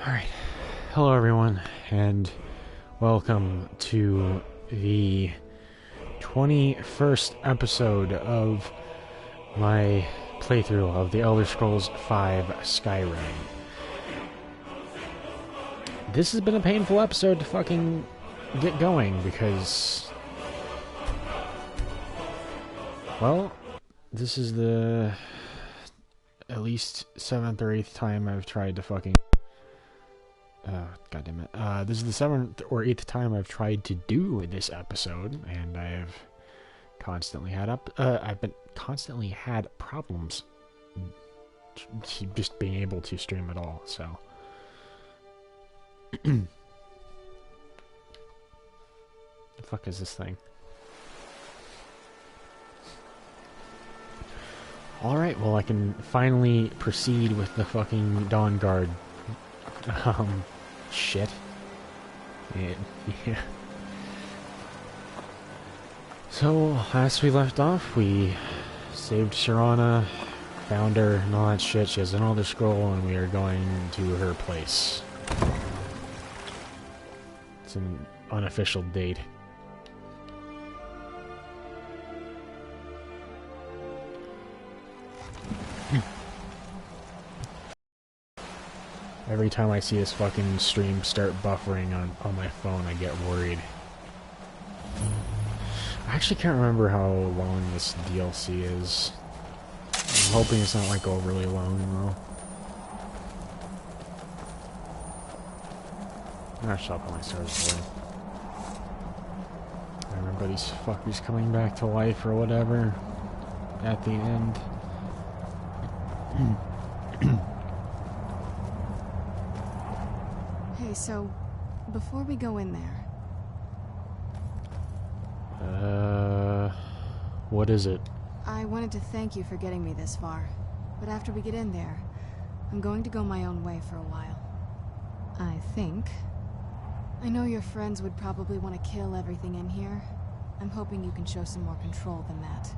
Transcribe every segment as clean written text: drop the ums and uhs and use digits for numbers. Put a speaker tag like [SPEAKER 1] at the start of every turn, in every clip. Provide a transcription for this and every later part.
[SPEAKER 1] Alright, hello everyone, and welcome to the 21st episode of my playthrough of The Elder Scrolls V Skyrim. This has been a painful episode to fucking get going, because, well, this is the at least 7th or 8th time I've tried to fucking God damn it. This is the 7th or 8th time I've tried to do this episode, and I've constantly had constantly had problems just being able to stream at all, so. The fuck is this thing? Alright, well, I can finally proceed with the fucking Dawn Guard shit. Yeah. So, last we left off, we saved Serana, found her, and all that shit. She has an Elder Scroll, and we are going to her place. It's an unofficial date. Every time I see this fucking stream start buffering on my phone, I get worried. I actually can't remember how long this DLC is. I'm hoping it's not like overly long though. Ah, shut up, my stars boy. I remember these fuckers coming back to life or whatever at the end.
[SPEAKER 2] So, before we go in there...
[SPEAKER 1] what is it?
[SPEAKER 2] I wanted to thank you for getting me this far, but after we get in there, I'm going to go my own way for a while. I think. I know your friends would probably want to kill everything in here. I'm hoping you can show some more control than that.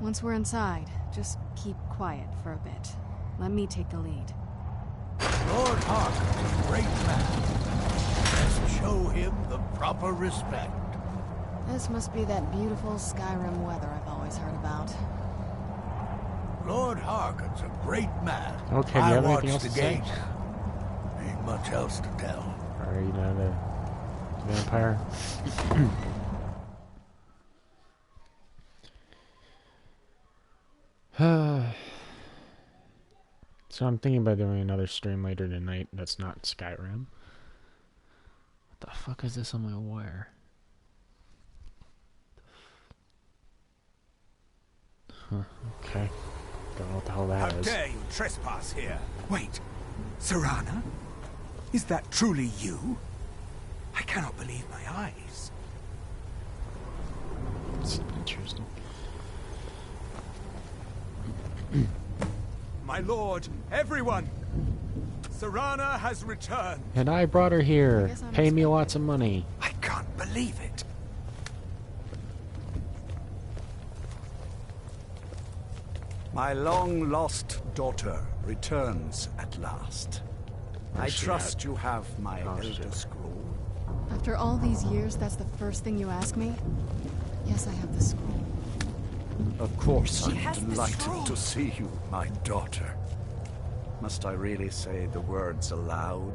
[SPEAKER 2] Once we're inside, just keep quiet for a bit. Let me take the lead.
[SPEAKER 3] Lord Hark is a great man. Let's show him the proper respect.
[SPEAKER 2] This must be that beautiful Skyrim weather I've always heard about.
[SPEAKER 3] Lord Harken's a great man.
[SPEAKER 1] Okay, do you have anything
[SPEAKER 3] watch
[SPEAKER 1] else
[SPEAKER 3] the
[SPEAKER 1] to say?
[SPEAKER 3] gate. Ain't much else to tell.
[SPEAKER 1] Are you not a vampire? So I'm thinking about doing another stream later tonight that's not Skyrim. What the fuck is this on my wire? Huh, okay. Don't know what the hell that is.
[SPEAKER 4] How dare you trespass here? Wait, Serana? Is that truly you? I cannot believe my eyes.
[SPEAKER 1] It's interesting.
[SPEAKER 4] My lord, everyone! Serana has returned.
[SPEAKER 1] And I brought her here. Pay me lots of money.
[SPEAKER 4] I can't believe it.
[SPEAKER 5] My long-lost daughter returns at last. I trust you have my Elder Scroll.
[SPEAKER 2] After all these years, that's the first thing you ask me? Yes, I have the scroll.
[SPEAKER 5] Of course,
[SPEAKER 4] She has
[SPEAKER 5] I'm
[SPEAKER 4] the
[SPEAKER 5] delighted
[SPEAKER 4] scroll.
[SPEAKER 5] to see you, my daughter. Must I really say the words aloud?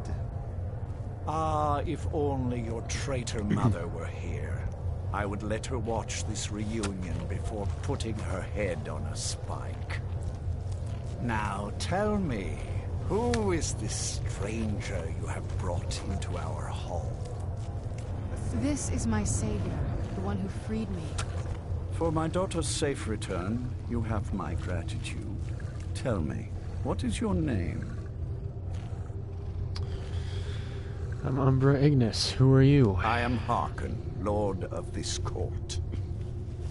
[SPEAKER 5] Ah, if only your traitor mother were here. I would let her watch this reunion before putting her head on a spike. Now tell me, who is this stranger you have brought into our hall?
[SPEAKER 2] This is my savior, the one who freed me.
[SPEAKER 5] For my daughter's safe return, you have my gratitude. Tell me, what is your name?
[SPEAKER 1] I'm Umbra Ignis. Who are you?
[SPEAKER 5] I am Harken, Lord of this court.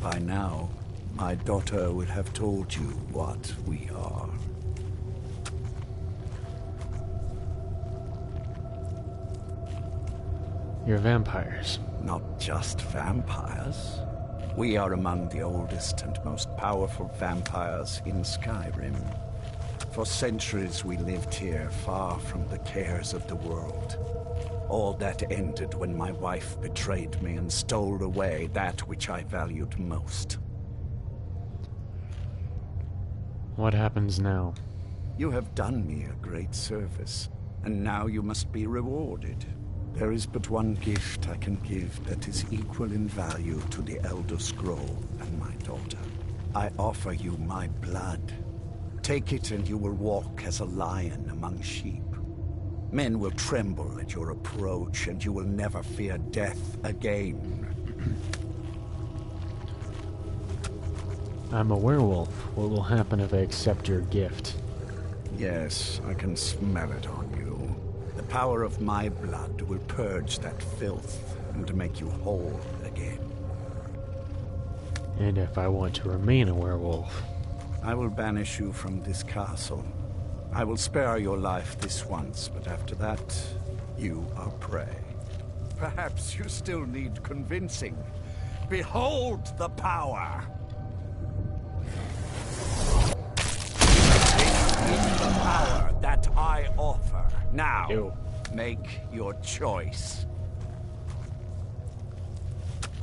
[SPEAKER 5] By now, my daughter would have told you what we are.
[SPEAKER 1] You're vampires.
[SPEAKER 5] Not just vampires. We are among the oldest and most powerful vampires in Skyrim. For centuries we lived here, far from the cares of the world. All that ended when my wife betrayed me and stole away that which I valued most.
[SPEAKER 1] What happens now?
[SPEAKER 5] You have done me a great service, and now you must be rewarded. There is but one gift I can give that is equal in value to the Elder Scroll and my daughter. I offer you my blood. Take it and you will walk as a lion among sheep. Men will tremble at your approach, and you will never fear death again.
[SPEAKER 1] I'm a werewolf. What will happen if I accept your gift?
[SPEAKER 5] Yes, I can smell it on you. The power of my blood will purge that filth and make you whole again.
[SPEAKER 1] And if I want to remain a werewolf?
[SPEAKER 5] I will banish you from this castle. I will spare your life this once, but after that, you are prey. Perhaps you still need convincing. Behold the power! Take the power that I offer. Now,
[SPEAKER 1] Ew.
[SPEAKER 5] make your choice.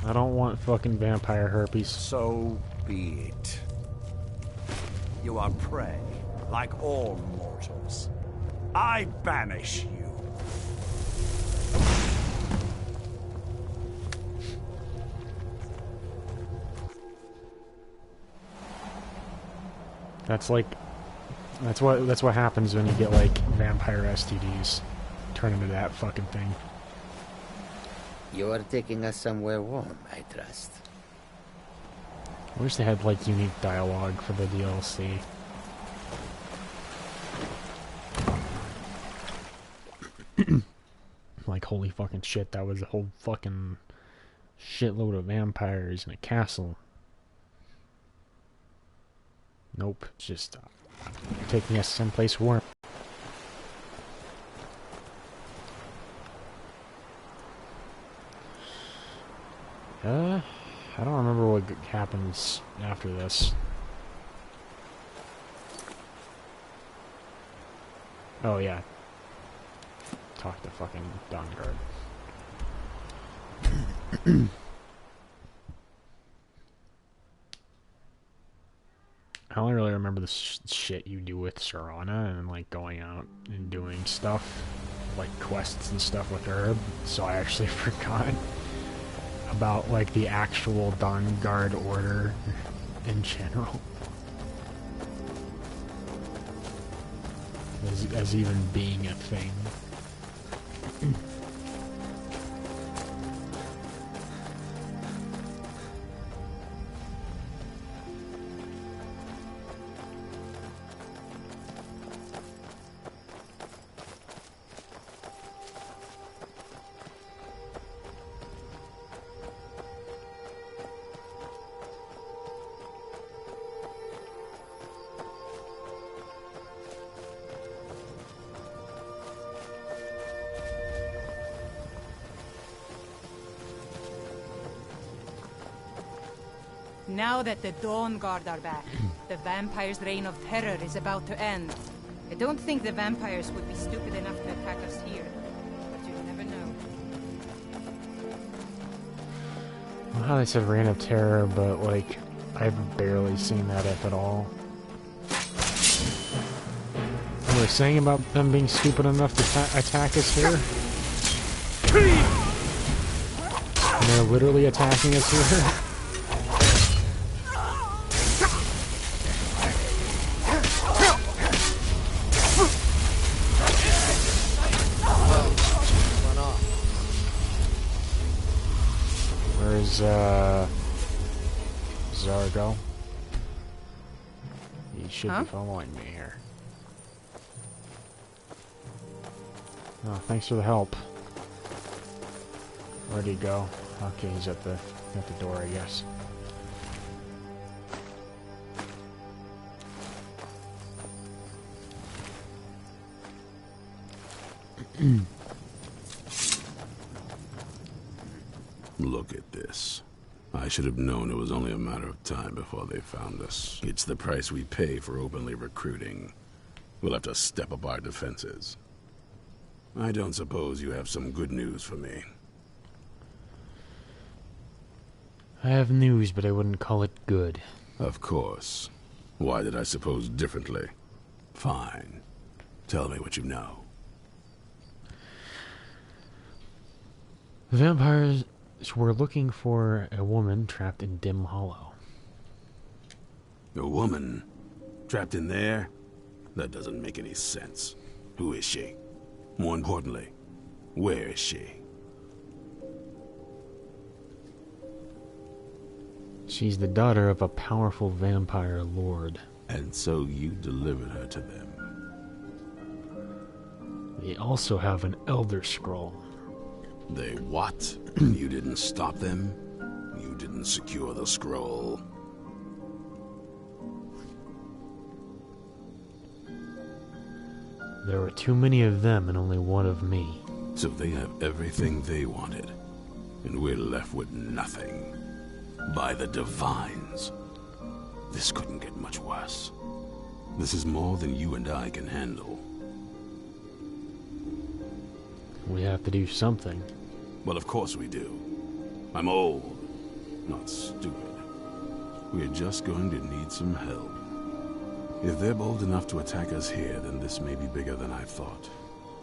[SPEAKER 1] I don't want fucking vampire herpes.
[SPEAKER 5] So be it. You are prey, like all mortals. I banish you.
[SPEAKER 1] That's like, that's what happens when you get like vampire STDs. Turn into that fucking thing.
[SPEAKER 6] You are taking us somewhere warm, I trust.
[SPEAKER 1] I wish they had like unique dialogue for the DLC. Like holy fucking shit, that was a whole fucking shitload of vampires in a castle. Nope, it's just taking us someplace warm. I don't remember what happens after this. Oh yeah. Talk to fucking Dawnguard. I only really remember the shit you do with Serana and like going out and doing stuff, like quests and stuff with her, so I actually forgot about like the actual Dawnguard order in general. As even being a thing.
[SPEAKER 7] Now that the Dawnguard are back, the vampires' reign of terror is about to end. I don't think the vampires would be stupid enough to attack us here, but you never know.
[SPEAKER 1] Well, how they said reign of terror, but like I've barely seen that if at all. What they're saying about them being stupid enough to attack us here? And they're literally attacking us here? Zargo. He should be following me here. Oh, thanks for the help. Where'd he go? Okay, he's at the door, I guess.
[SPEAKER 8] Look at this. I should have known it was only a matter of time before they found us. It's the price we pay for openly recruiting. We'll have to step up our defenses. I don't suppose you have some good news for me.
[SPEAKER 1] I have news, but I wouldn't call it good.
[SPEAKER 8] Of course. Why did I suppose differently? Fine. Tell me what you know.
[SPEAKER 1] The vampires were looking for a woman trapped in Dim Hollow.
[SPEAKER 8] A woman? Trapped in there? That doesn't make any sense. Who is she? More importantly, where is she?
[SPEAKER 1] She's the daughter of a powerful vampire lord.
[SPEAKER 8] And so you delivered her to them.
[SPEAKER 1] They also have an Elder Scroll.
[SPEAKER 8] They what? You didn't stop them? You didn't secure the scroll?
[SPEAKER 1] There were too many of them and only one of me.
[SPEAKER 8] So they have everything they wanted, and we're left with nothing. By the Divines. This couldn't get much worse. This is more than you and I can handle.
[SPEAKER 1] We have to do something.
[SPEAKER 8] Well, of course we do. I'm old, not stupid. We're just going to need some help. If they're bold enough to attack us here, then this may be bigger than I thought.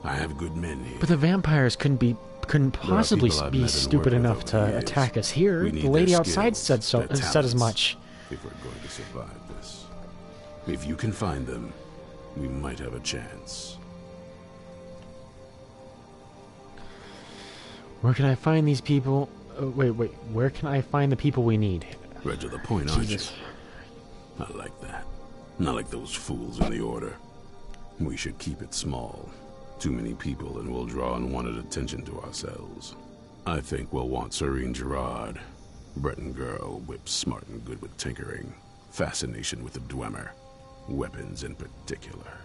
[SPEAKER 8] I have good men here.
[SPEAKER 1] But the vampires couldn't possibly be stupid enough to attack us here. The lady outside said so. Said as much.
[SPEAKER 8] If we're going to survive this, if you can find them, we might have a chance.
[SPEAKER 1] Where can I find these people? Wait. Where can I find the people we need?
[SPEAKER 8] Right to the point, aren't you?
[SPEAKER 1] Jesus.
[SPEAKER 8] I like that. Not like those fools in the Order. We should keep it small. Too many people and we'll draw unwanted attention to ourselves. I think we'll want Serene Gerard. Breton girl, whip smart and good with tinkering. Fascination with the Dwemer. Weapons in particular.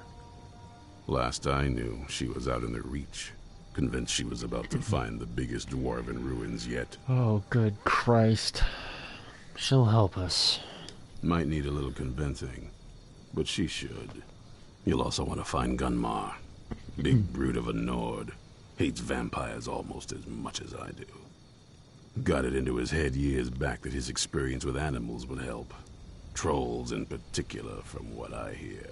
[SPEAKER 8] Last I knew, she was out in the Reach. Convinced she was about to find the biggest dwarven ruins yet.
[SPEAKER 1] Oh, good Christ. She'll help us.
[SPEAKER 8] Might need a little convincing, but she should. You'll also want to find Gunmar. Big brute of a Nord. Hates vampires almost as much as I do. Got it into his head years back that his experience with animals would help. Trolls in particular, from what I hear.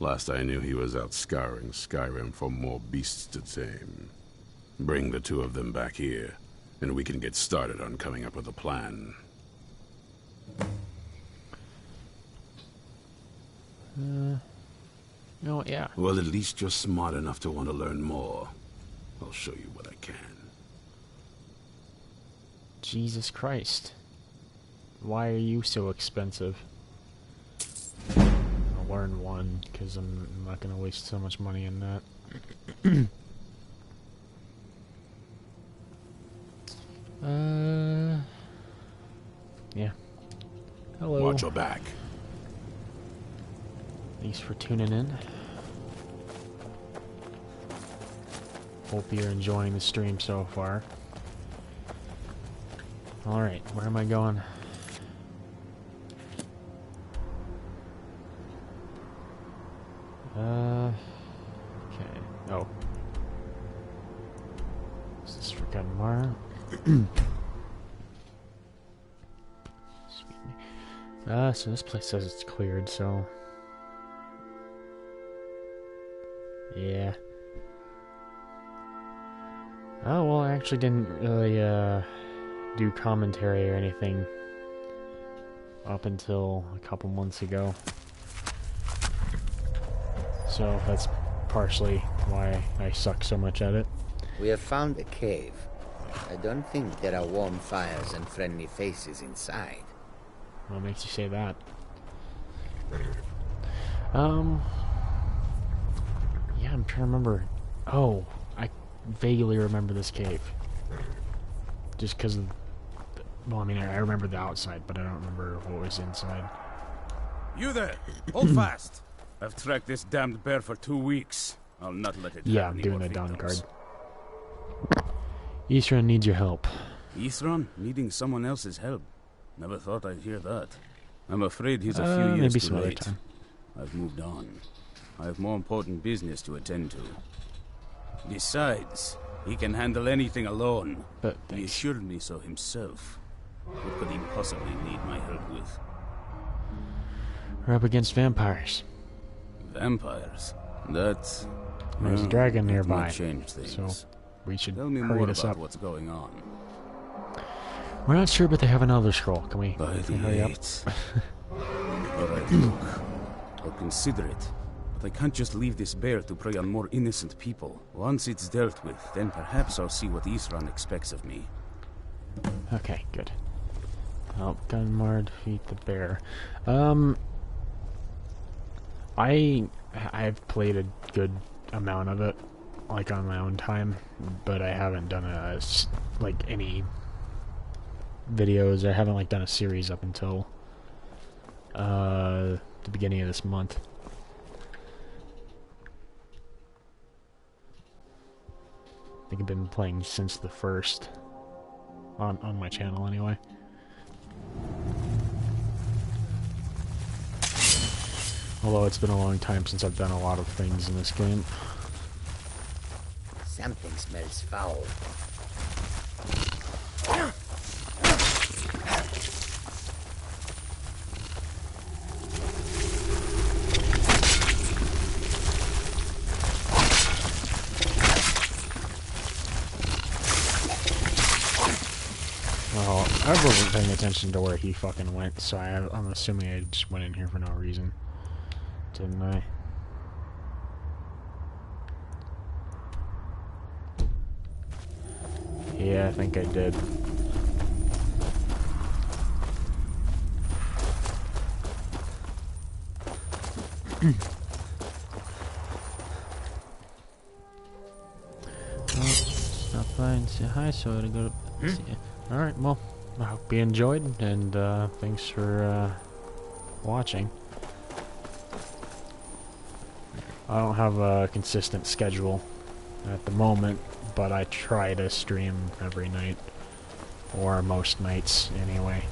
[SPEAKER 8] Last I knew he was out scouring Skyrim for more beasts to tame. Bring the two of them back here, and we can get started on coming up with a plan.
[SPEAKER 1] No, yeah.
[SPEAKER 8] Well, at least you're smart enough to want to learn more. I'll show you what I can.
[SPEAKER 1] Jesus Christ. Why are you so expensive? I'll learn one, because I'm not going to waste so much money in that. Yeah. Hello.
[SPEAKER 8] Watch your back.
[SPEAKER 1] Thanks for tuning in. Hope you're enjoying the stream so far. Alright, where am I going? Okay. Oh. Is this for Gunmar? Sweet. So this place says it's cleared, so... Yeah. Oh, well, I actually didn't really, do commentary or anything up until a couple months ago. So that's partially why I suck so much at it.
[SPEAKER 6] We have found a cave. I don't think there are warm fires and friendly faces inside.
[SPEAKER 1] What makes you say that? Yeah, I'm trying to remember. Oh, I vaguely remember this cave. Just because of... Well, I mean, I remember the outside, but I don't remember what was inside.
[SPEAKER 9] You there! Hold fast! I've tracked this damned bear for 2 weeks. I'll not let it
[SPEAKER 1] Yeah,
[SPEAKER 9] have
[SPEAKER 1] I'm
[SPEAKER 9] any
[SPEAKER 1] doing
[SPEAKER 9] more
[SPEAKER 1] a down card.
[SPEAKER 9] victims.
[SPEAKER 1] Eastron needs your help.
[SPEAKER 9] Isran needing someone else's help. Never thought I'd hear that. I'm afraid he's a few
[SPEAKER 1] Maybe
[SPEAKER 9] years too
[SPEAKER 1] some other
[SPEAKER 9] late.
[SPEAKER 1] time.
[SPEAKER 9] I've moved on. I have more important business to attend to. Besides, he can handle anything alone.
[SPEAKER 1] But
[SPEAKER 9] He assured me so himself. What could he possibly need my help with?
[SPEAKER 1] we're up against vampires.
[SPEAKER 9] Vampires? That's...
[SPEAKER 1] There's a dragon
[SPEAKER 9] that
[SPEAKER 1] nearby,
[SPEAKER 9] might change things.
[SPEAKER 1] so we should
[SPEAKER 9] Tell me
[SPEAKER 1] hurry
[SPEAKER 9] more
[SPEAKER 1] this
[SPEAKER 9] about
[SPEAKER 1] up.
[SPEAKER 9] what's going on.
[SPEAKER 1] We're not sure, but they have another scroll. Can we
[SPEAKER 9] By the
[SPEAKER 1] hurry up?
[SPEAKER 9] eight. Alright, look. I'll consider it. But I can't just leave this bear to prey on more innocent people. Once it's dealt with, then perhaps I'll see what Isran expects of me.
[SPEAKER 1] Okay, good. Help Gunmar defeat the bear. I've played a good amount of it, like on my own time, but I haven't done like any videos. I haven't like done a series up until the beginning of this month. I think I've been playing since the first on my channel anyway. Although it's been a long time since I've done a lot of things in this game.
[SPEAKER 6] Something smells foul.
[SPEAKER 1] Well, I wasn't paying attention to where he fucking went, so I'm assuming I just went in here for no reason. Didn't I? Yeah, I think I did. Well, stop by and say hi, so I go to see you. Alright, well, I hope you enjoyed, and thanks for watching. I don't have a consistent schedule at the moment, but I try to stream every night, or most nights anyway.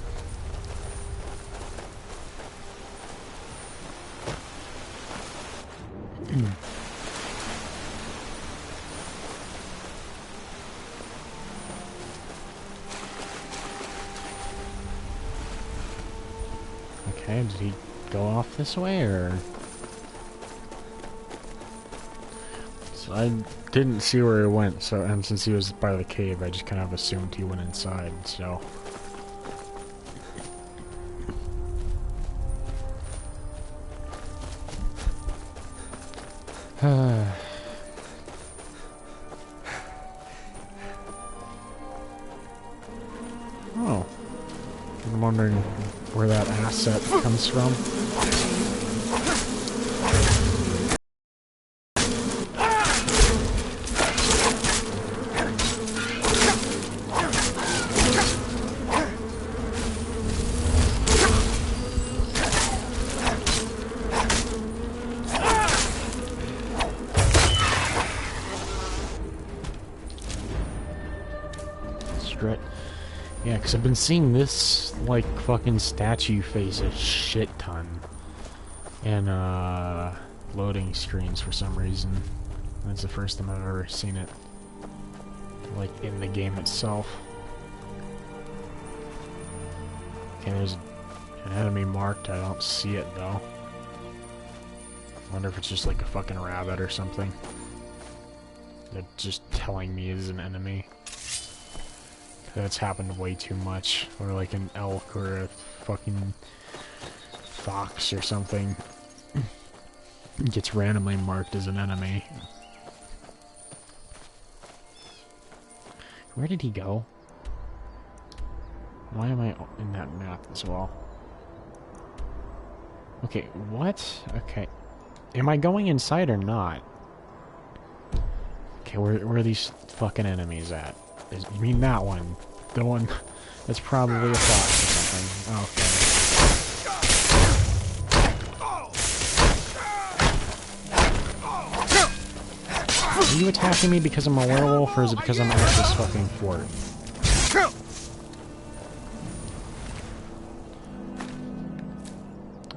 [SPEAKER 1] Okay, did he go off this way, or...? So I didn't see where he went, so, and since he was by the cave, I just kind of assumed he went inside, so... Oh. I'm wondering where that asset comes from. Yeah, because I've been seeing this, like, fucking statue face a shit ton in, loading screens for some reason. That's the first time I've ever seen it, like, in the game itself. Okay, there's an enemy marked. I don't see it, though. I wonder if it's just, like, a fucking rabbit or something. They're just telling me is an enemy. That's happened way too much. Or like an elk or a fucking fox or something gets randomly marked as an enemy. Where did he go? Why am I in that map as well? Okay, what? Okay. Am I going inside or not? Okay, where are these fucking enemies at? You mean that one? The one that's probably a fox or something. Okay. Are you attacking me because I'm a werewolf, or is it because I'm at this fucking fort?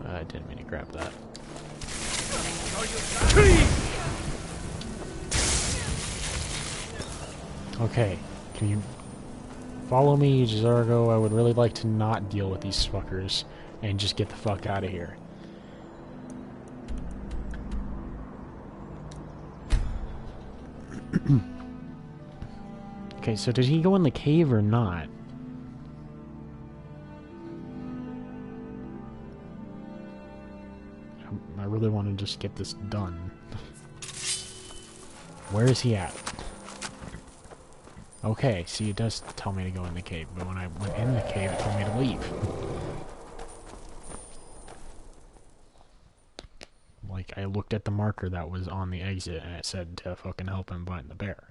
[SPEAKER 1] I didn't mean to grab that. Okay, can you follow me, Zargo? I would really like to not deal with these fuckers and just get the fuck out of here. Okay, so did he go in the cave or not? I really want to just get this done. Where is he at? Okay, see, it does tell me to go in the cave, but when I went in the cave, it told me to leave. Like, I looked at the marker that was on the exit, and it said to fucking help him find the bear.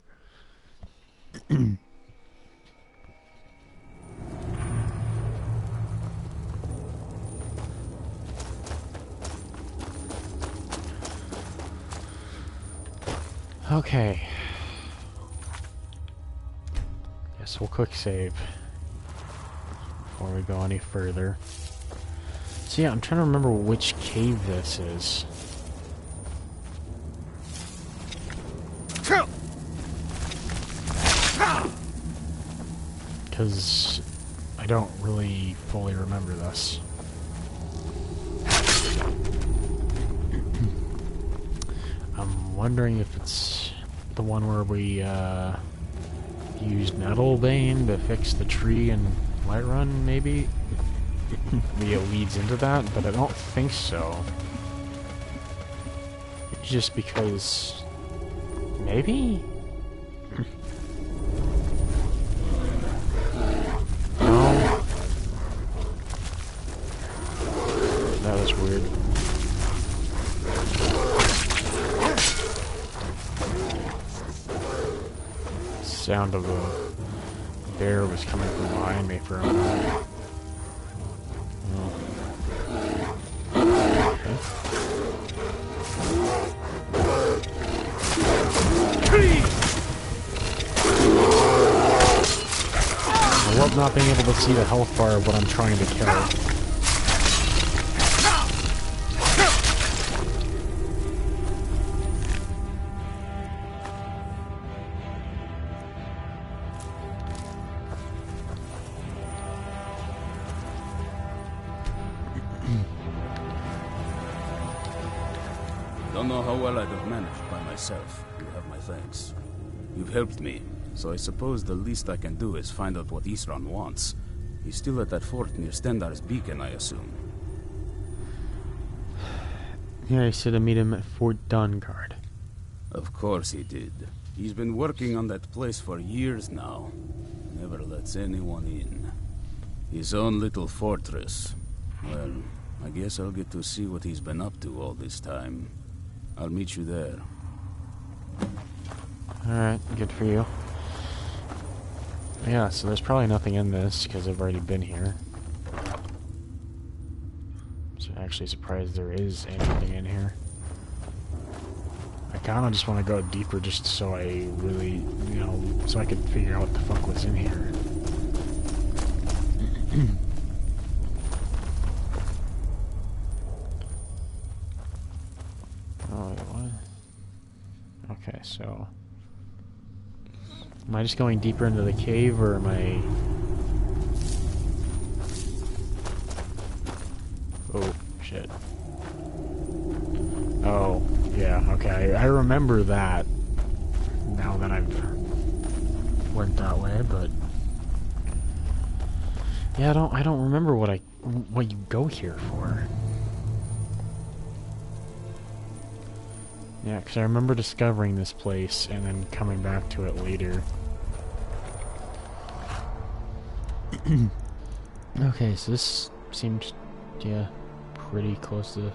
[SPEAKER 1] Okay. Guess we'll quick save before we go any further. So yeah, I'm trying to remember which cave this is. Because I don't really fully remember this. I'm wondering if it's the one where we used Nettlebane to fix the tree in Whiterun, maybe? Maybe it leads into that, but I don't think so. Just because... maybe? No? That was weird. Sound of a bear was coming from behind me for a moment. I love not being able to see the health bar of what I'm trying to kill.
[SPEAKER 9] Don't know how well I'd have managed by myself. You have my thanks. You've helped me, so I suppose the least I can do is find out what Isran wants. He's still at that fort near Stendar's beacon, I assume.
[SPEAKER 1] Yeah, I said to meet him at Fort Dungard.
[SPEAKER 9] Of course he did. He's been working on that place for years now. Never lets anyone in. His own little fortress. Well, I guess I'll get to see what he's been up to all this time. I'll meet you there.
[SPEAKER 1] Alright, good for you. Yeah, so there's probably nothing in this, because I've already been here. So I'm actually surprised there is anything in here. I kinda just want to go deeper just so I really, you know, so I could figure out what the fuck was in here. Oh, wait, what? Okay, so... am I just going deeper into the cave, or am I... oh, shit. Oh, yeah, okay, I remember that now that I've went that way, but... yeah, I don't remember what you go here for. Yeah, because I remember discovering this place and then coming back to it later. Okay, so this seems, yeah, pretty close to...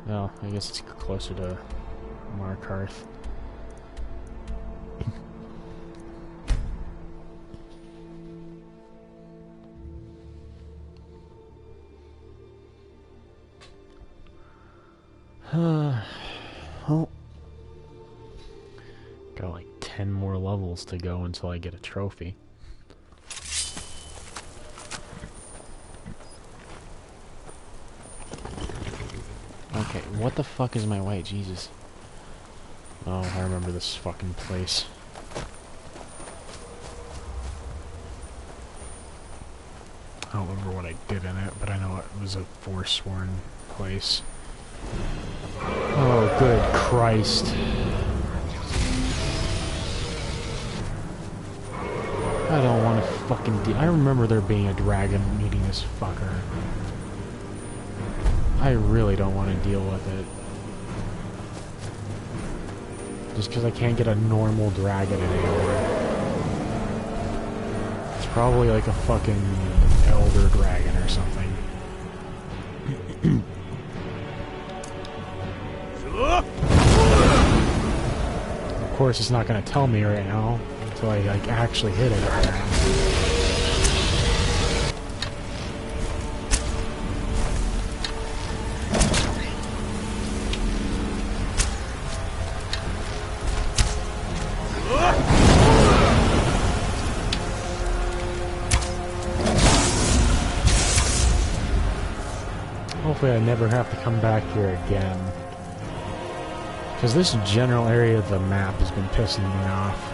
[SPEAKER 1] well, I guess it's closer to Markarth. Oh. Got like 10 more levels to go until I get a trophy. Okay, what the fuck is my way? Jesus. Oh, I remember this fucking place. I don't remember what I did in it, but I know it was a forsworn place. Oh, good Christ. I don't want to fucking I remember there being a dragon eating this fucker. I really don't want to deal with it. Just because I can't get a normal dragon anymore. It's probably like a fucking elder dragon or something. Of course, it's not going to tell me right now until I like actually hit it. Hopefully I never have to come back here again. Because this general area of the map has been pissing me off.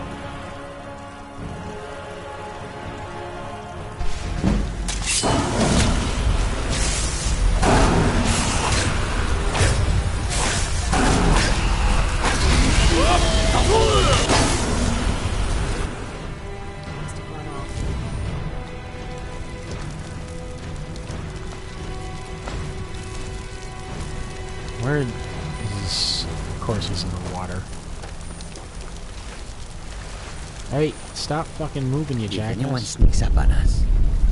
[SPEAKER 1] Where is... Of course he's in the water. Hey, stop fucking moving, you jackass.
[SPEAKER 6] If anyone sneaks up on us,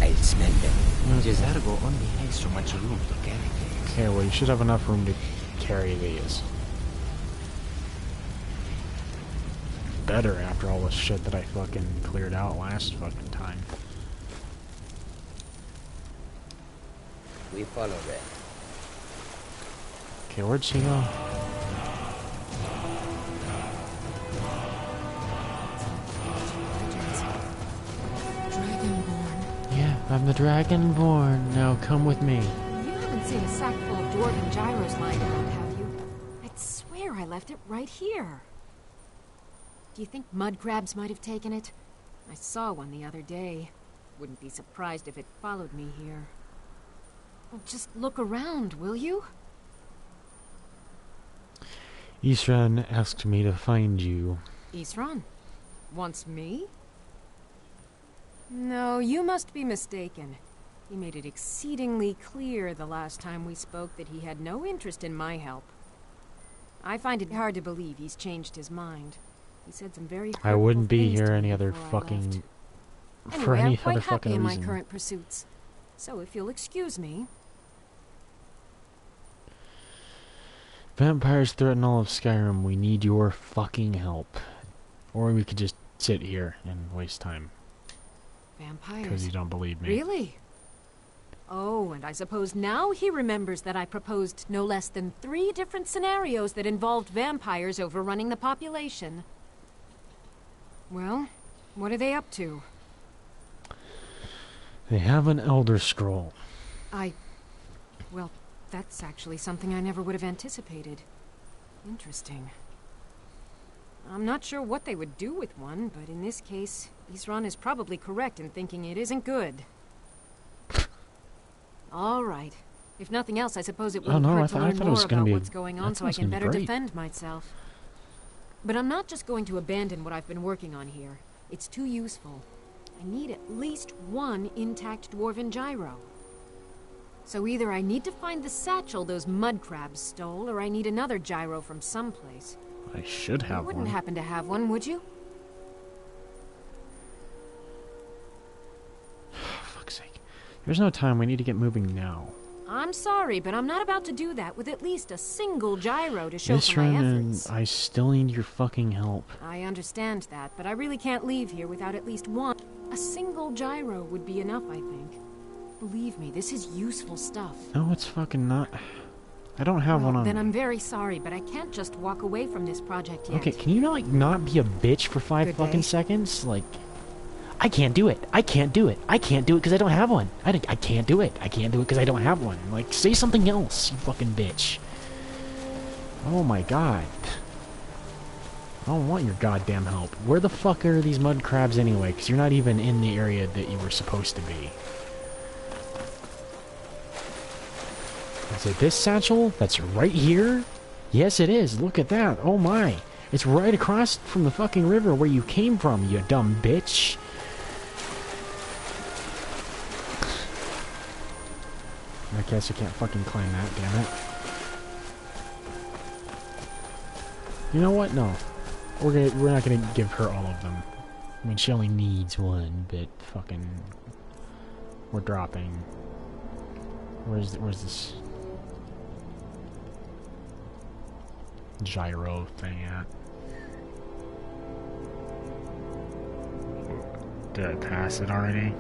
[SPEAKER 6] I'll smell them. Jezargo only has so much room to carry things.
[SPEAKER 1] Okay, well you should have enough room to carry these. Better after all the shit that I fucking cleared out last fucking time.
[SPEAKER 6] We follow them.
[SPEAKER 1] Okay, where'd she go?
[SPEAKER 2] Dragonborn.
[SPEAKER 1] Yeah, I'm the Dragonborn. Now come with me.
[SPEAKER 10] You haven't seen a sack full of dwarven gyros lying around, have you? I'd swear I left it right here. Do you think mud crabs might have taken it? I saw one the other day. Wouldn't be surprised if it followed me here. Well, just look around, will you?
[SPEAKER 1] Isran asked me to find you.
[SPEAKER 10] Isran? Wants me? No, you must be mistaken. He made it exceedingly clear the last time we spoke that he had no interest in my help. I find it hard to believe he's changed his mind. He said some very hurtful
[SPEAKER 1] I wouldn't be
[SPEAKER 10] things
[SPEAKER 1] here
[SPEAKER 10] to
[SPEAKER 1] any
[SPEAKER 10] me
[SPEAKER 1] other
[SPEAKER 10] before I
[SPEAKER 1] fucking...
[SPEAKER 10] left.
[SPEAKER 1] for
[SPEAKER 10] Anyway,
[SPEAKER 1] any
[SPEAKER 10] I'm quite
[SPEAKER 1] other
[SPEAKER 10] happy
[SPEAKER 1] fucking
[SPEAKER 10] in my
[SPEAKER 1] reason.
[SPEAKER 10] current pursuits. So if you'll excuse me...
[SPEAKER 1] Vampires threaten all of Skyrim. We need your fucking help. Or we could just sit here and waste time.
[SPEAKER 10] Vampires?
[SPEAKER 1] Because you don't believe me.
[SPEAKER 10] Really? Oh, and I suppose now he remembers that I proposed no less than 3 different scenarios that involved vampires overrunning the population. Well, what are they up to?
[SPEAKER 1] They have an Elder Scroll.
[SPEAKER 10] Well, that's actually something I never would have anticipated. Interesting. I'm not sure what they would do with one, but in this case, Isran is probably correct in thinking it isn't good. All right. If nothing else, I suppose it wouldn't hurt to learn more about what's going on so I can better defend myself. But I'm not just going to abandon what I've been working on here. It's too useful. I need at least 1 intact dwarven gyro. So either I need to find the satchel those mud crabs stole, or I need another gyro from someplace.
[SPEAKER 1] I should have one.
[SPEAKER 10] You wouldn't happen to have one, would you?
[SPEAKER 1] Fuck's sake. There's no time. We need to get moving now.
[SPEAKER 10] I'm sorry, but I'm not about to do that with at least a single gyro to show for my efforts.
[SPEAKER 1] I still need your fucking help.
[SPEAKER 10] I understand that, but I really can't leave here without at least 1. A single gyro would be enough, I think. Believe me, this is useful stuff.
[SPEAKER 1] No, it's fucking not. I don't have one on
[SPEAKER 10] Then
[SPEAKER 1] me.
[SPEAKER 10] I'm very sorry, but I can't just walk away from this project yet.
[SPEAKER 1] Okay, can you not be a bitch for 5 fucking seconds? Like, I can't do it. I can't do it. I can't do it because I don't have one. I can't do it. I can't do it because I don't have one. Like, say something else, you fucking bitch. Oh my god. I don't want your goddamn help. Where the fuck are these mud crabs anyway? Because you're not even in the area that you were supposed to be. Is it this satchel that's right here? Yes, it is. Look at that. Oh my. It's right across from the fucking river where you came from, you dumb bitch. I guess I can't fucking climb that, damn it. You know what? No. We're not gonna give her all of them. I mean, she only needs one, but fucking... We're dropping... Where's this... gyro thing at? Did I pass it already?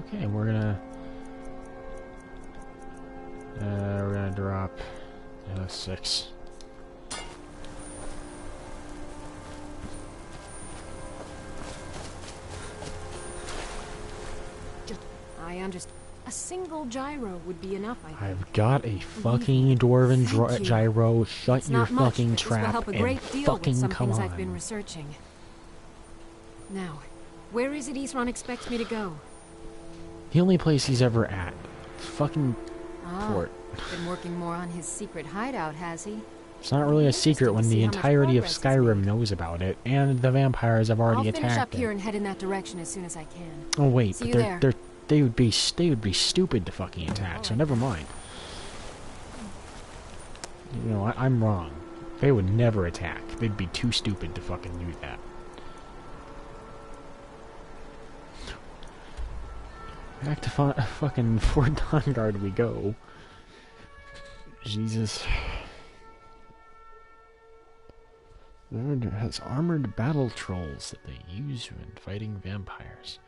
[SPEAKER 1] Okay, we're gonna drop 6.
[SPEAKER 10] I understand. A single gyro would be enough, I think.
[SPEAKER 1] I've got a fucking dwarven gyro. Shut your fucking trap
[SPEAKER 10] help a great
[SPEAKER 1] and
[SPEAKER 10] deal
[SPEAKER 1] fucking
[SPEAKER 10] with some
[SPEAKER 1] come
[SPEAKER 10] things
[SPEAKER 1] on.
[SPEAKER 10] I've been researching. Now, where is it Isran expects me to go?
[SPEAKER 1] The only place he's ever at. Fucking port.
[SPEAKER 10] Been working more on his secret hideout, has he?
[SPEAKER 1] It's not really a secret when the entirety of Skyrim knows about it, and the vampires have already attacked it.
[SPEAKER 10] I'll finish up here and head in that direction as soon as I can.
[SPEAKER 1] Oh wait,
[SPEAKER 10] See
[SPEAKER 1] but they would be stupid to fucking attack, so never mind. You know, I'm wrong. They would never attack. They'd be too stupid to fucking do that. Back to fucking Fort Dawnguard we go. Jesus. It has armored battle trolls that they use when fighting vampires.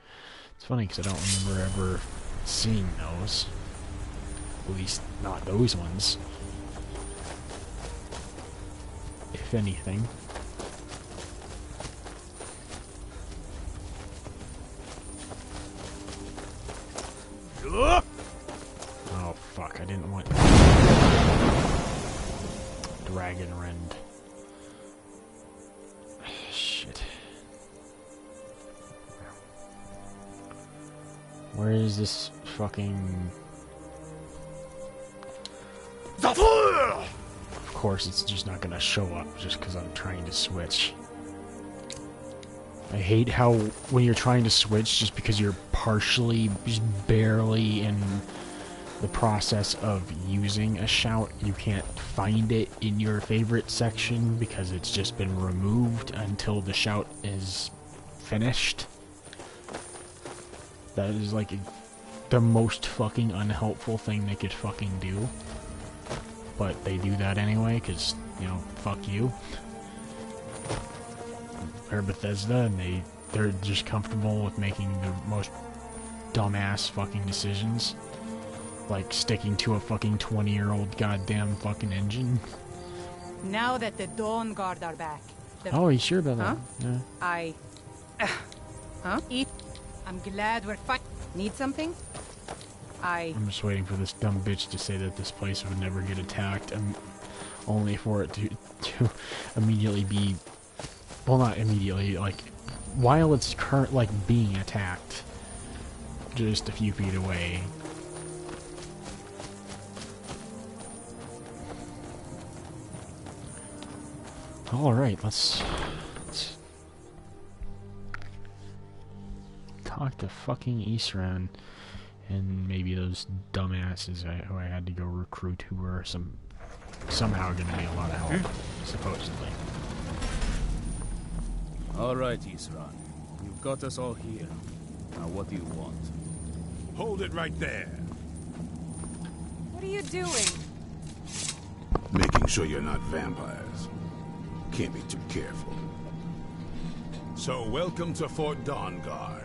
[SPEAKER 1] It's funny because I don't remember ever seeing those. At least not those ones. If anything. Oh fuck, I didn't want... Dragon Rend. Shit. Where is this fucking... Of course it's just not gonna show up just because I'm trying to switch. I hate how when you're trying to switch just because you're partially, just barely in the process of using a shout, you can't find it in your favorite section because it's just been removed until the shout is finished. That is like the most fucking unhelpful thing they could fucking do. But they do that anyway because, you know, fuck you. They're Bethesda and they're just comfortable with making the most dumbass fucking decisions. Like sticking to a fucking 20-year-old goddamn fucking engine.
[SPEAKER 7] Now that the Dawn Guard are back.
[SPEAKER 1] Oh, are you sure about that? Yeah.
[SPEAKER 7] Huh? I'm glad we're fine. Need something?
[SPEAKER 1] I'm just waiting for this dumb bitch to say that this place would never get attacked, and only for it to immediately be, well, not immediately, like while it's being attacked, just a few feet away. All right, let's talk to fucking Isran. And maybe those dumbasses who I had to go recruit who were somehow going to be a lot of help, supposedly.
[SPEAKER 9] Alright, Isran. You've got us all here. Now what do you want?
[SPEAKER 8] Hold it right there.
[SPEAKER 10] What are you doing?
[SPEAKER 8] Making sure you're not vampires. Can't be too careful. So welcome to Fort Dawnguard.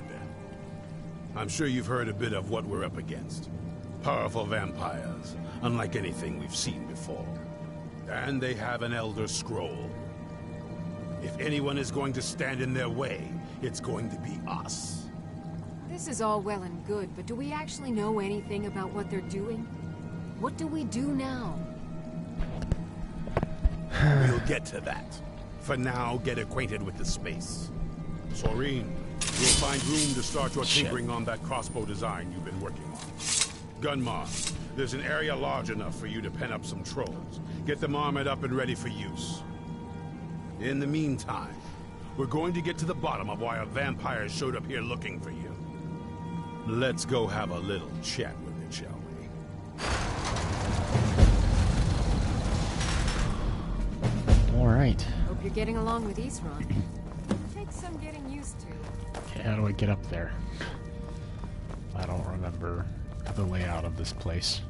[SPEAKER 8] I'm sure you've heard a bit of what we're up against. Powerful vampires, unlike anything we've seen before. And they have an Elder Scroll. If anyone is going to stand in their way, it's going to be us.
[SPEAKER 10] This is all well and good, but do we actually know anything about what they're doing? What do we do now?
[SPEAKER 8] We'll get to that. For now, get acquainted with the space. Soreen, you'll find room to start your tinkering on that crossbow design you've been working on. Gunmar, there's an area large enough for you to pen up some trolls. Get them armored up and ready for use. In the meantime, we're going to get to the bottom of why a vampire showed up here looking for you. Let's go have a little chat with it, shall we?
[SPEAKER 1] Alright.
[SPEAKER 10] Hope you're getting along with Isran. Takes some getting used to.
[SPEAKER 1] Okay, how do I get up there? I don't remember the layout of this place.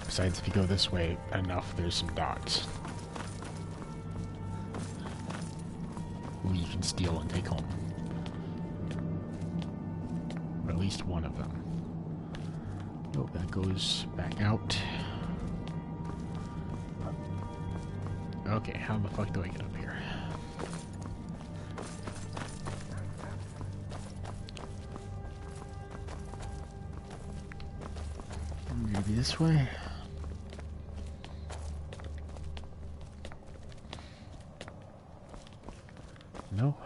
[SPEAKER 1] Besides, if you go this way enough, there's some dots. Who you can steal and take home. Or at least one of them. Oh, that goes back out. Okay, how the fuck do I get up here? Maybe this way? No.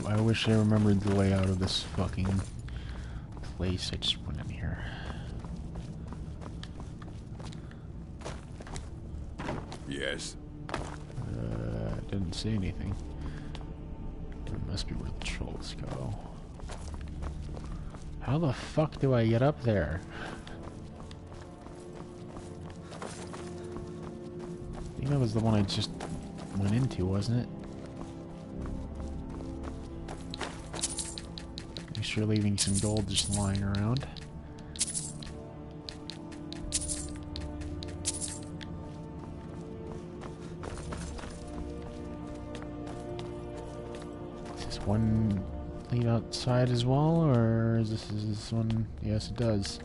[SPEAKER 1] I wish I remembered the layout of this fucking place. I just went in here.
[SPEAKER 8] Yes.
[SPEAKER 1] Didn't say anything. It must be where the trolls go. How the fuck do I get up there? I think that was the one I just went into, wasn't it? Make sure leaving some gold just lying around. Is this one lead outside as well, or is this one? Yes, it does.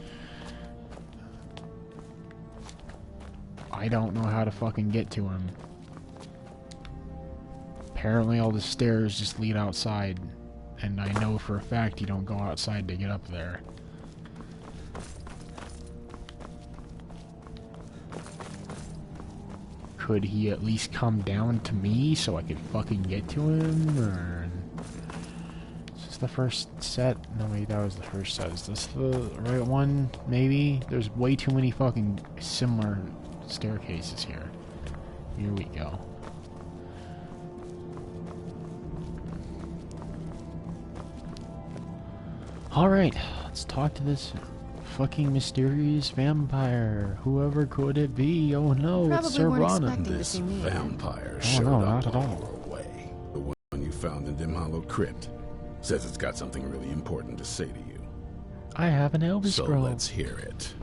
[SPEAKER 1] I don't know how to fucking get to him. Apparently all the stairs just lead outside, and I know for a fact you don't go outside to get up there. Could he at least come down to me so I could fucking get to him, or... Is this the first set? No, wait, that was the first set. Is this the right one? Maybe? There's way too many fucking similar staircases here. Here we go. Alright, let's talk to this fucking mysterious vampire. Whoever could it be? Oh no, it's Serana.
[SPEAKER 8] This vampire showed up on our way. The one you found in Dim Hollow Crypt. Says it's got something really important to say to you.
[SPEAKER 1] I have an Elvis
[SPEAKER 8] So
[SPEAKER 1] scroll.
[SPEAKER 8] let's hear it.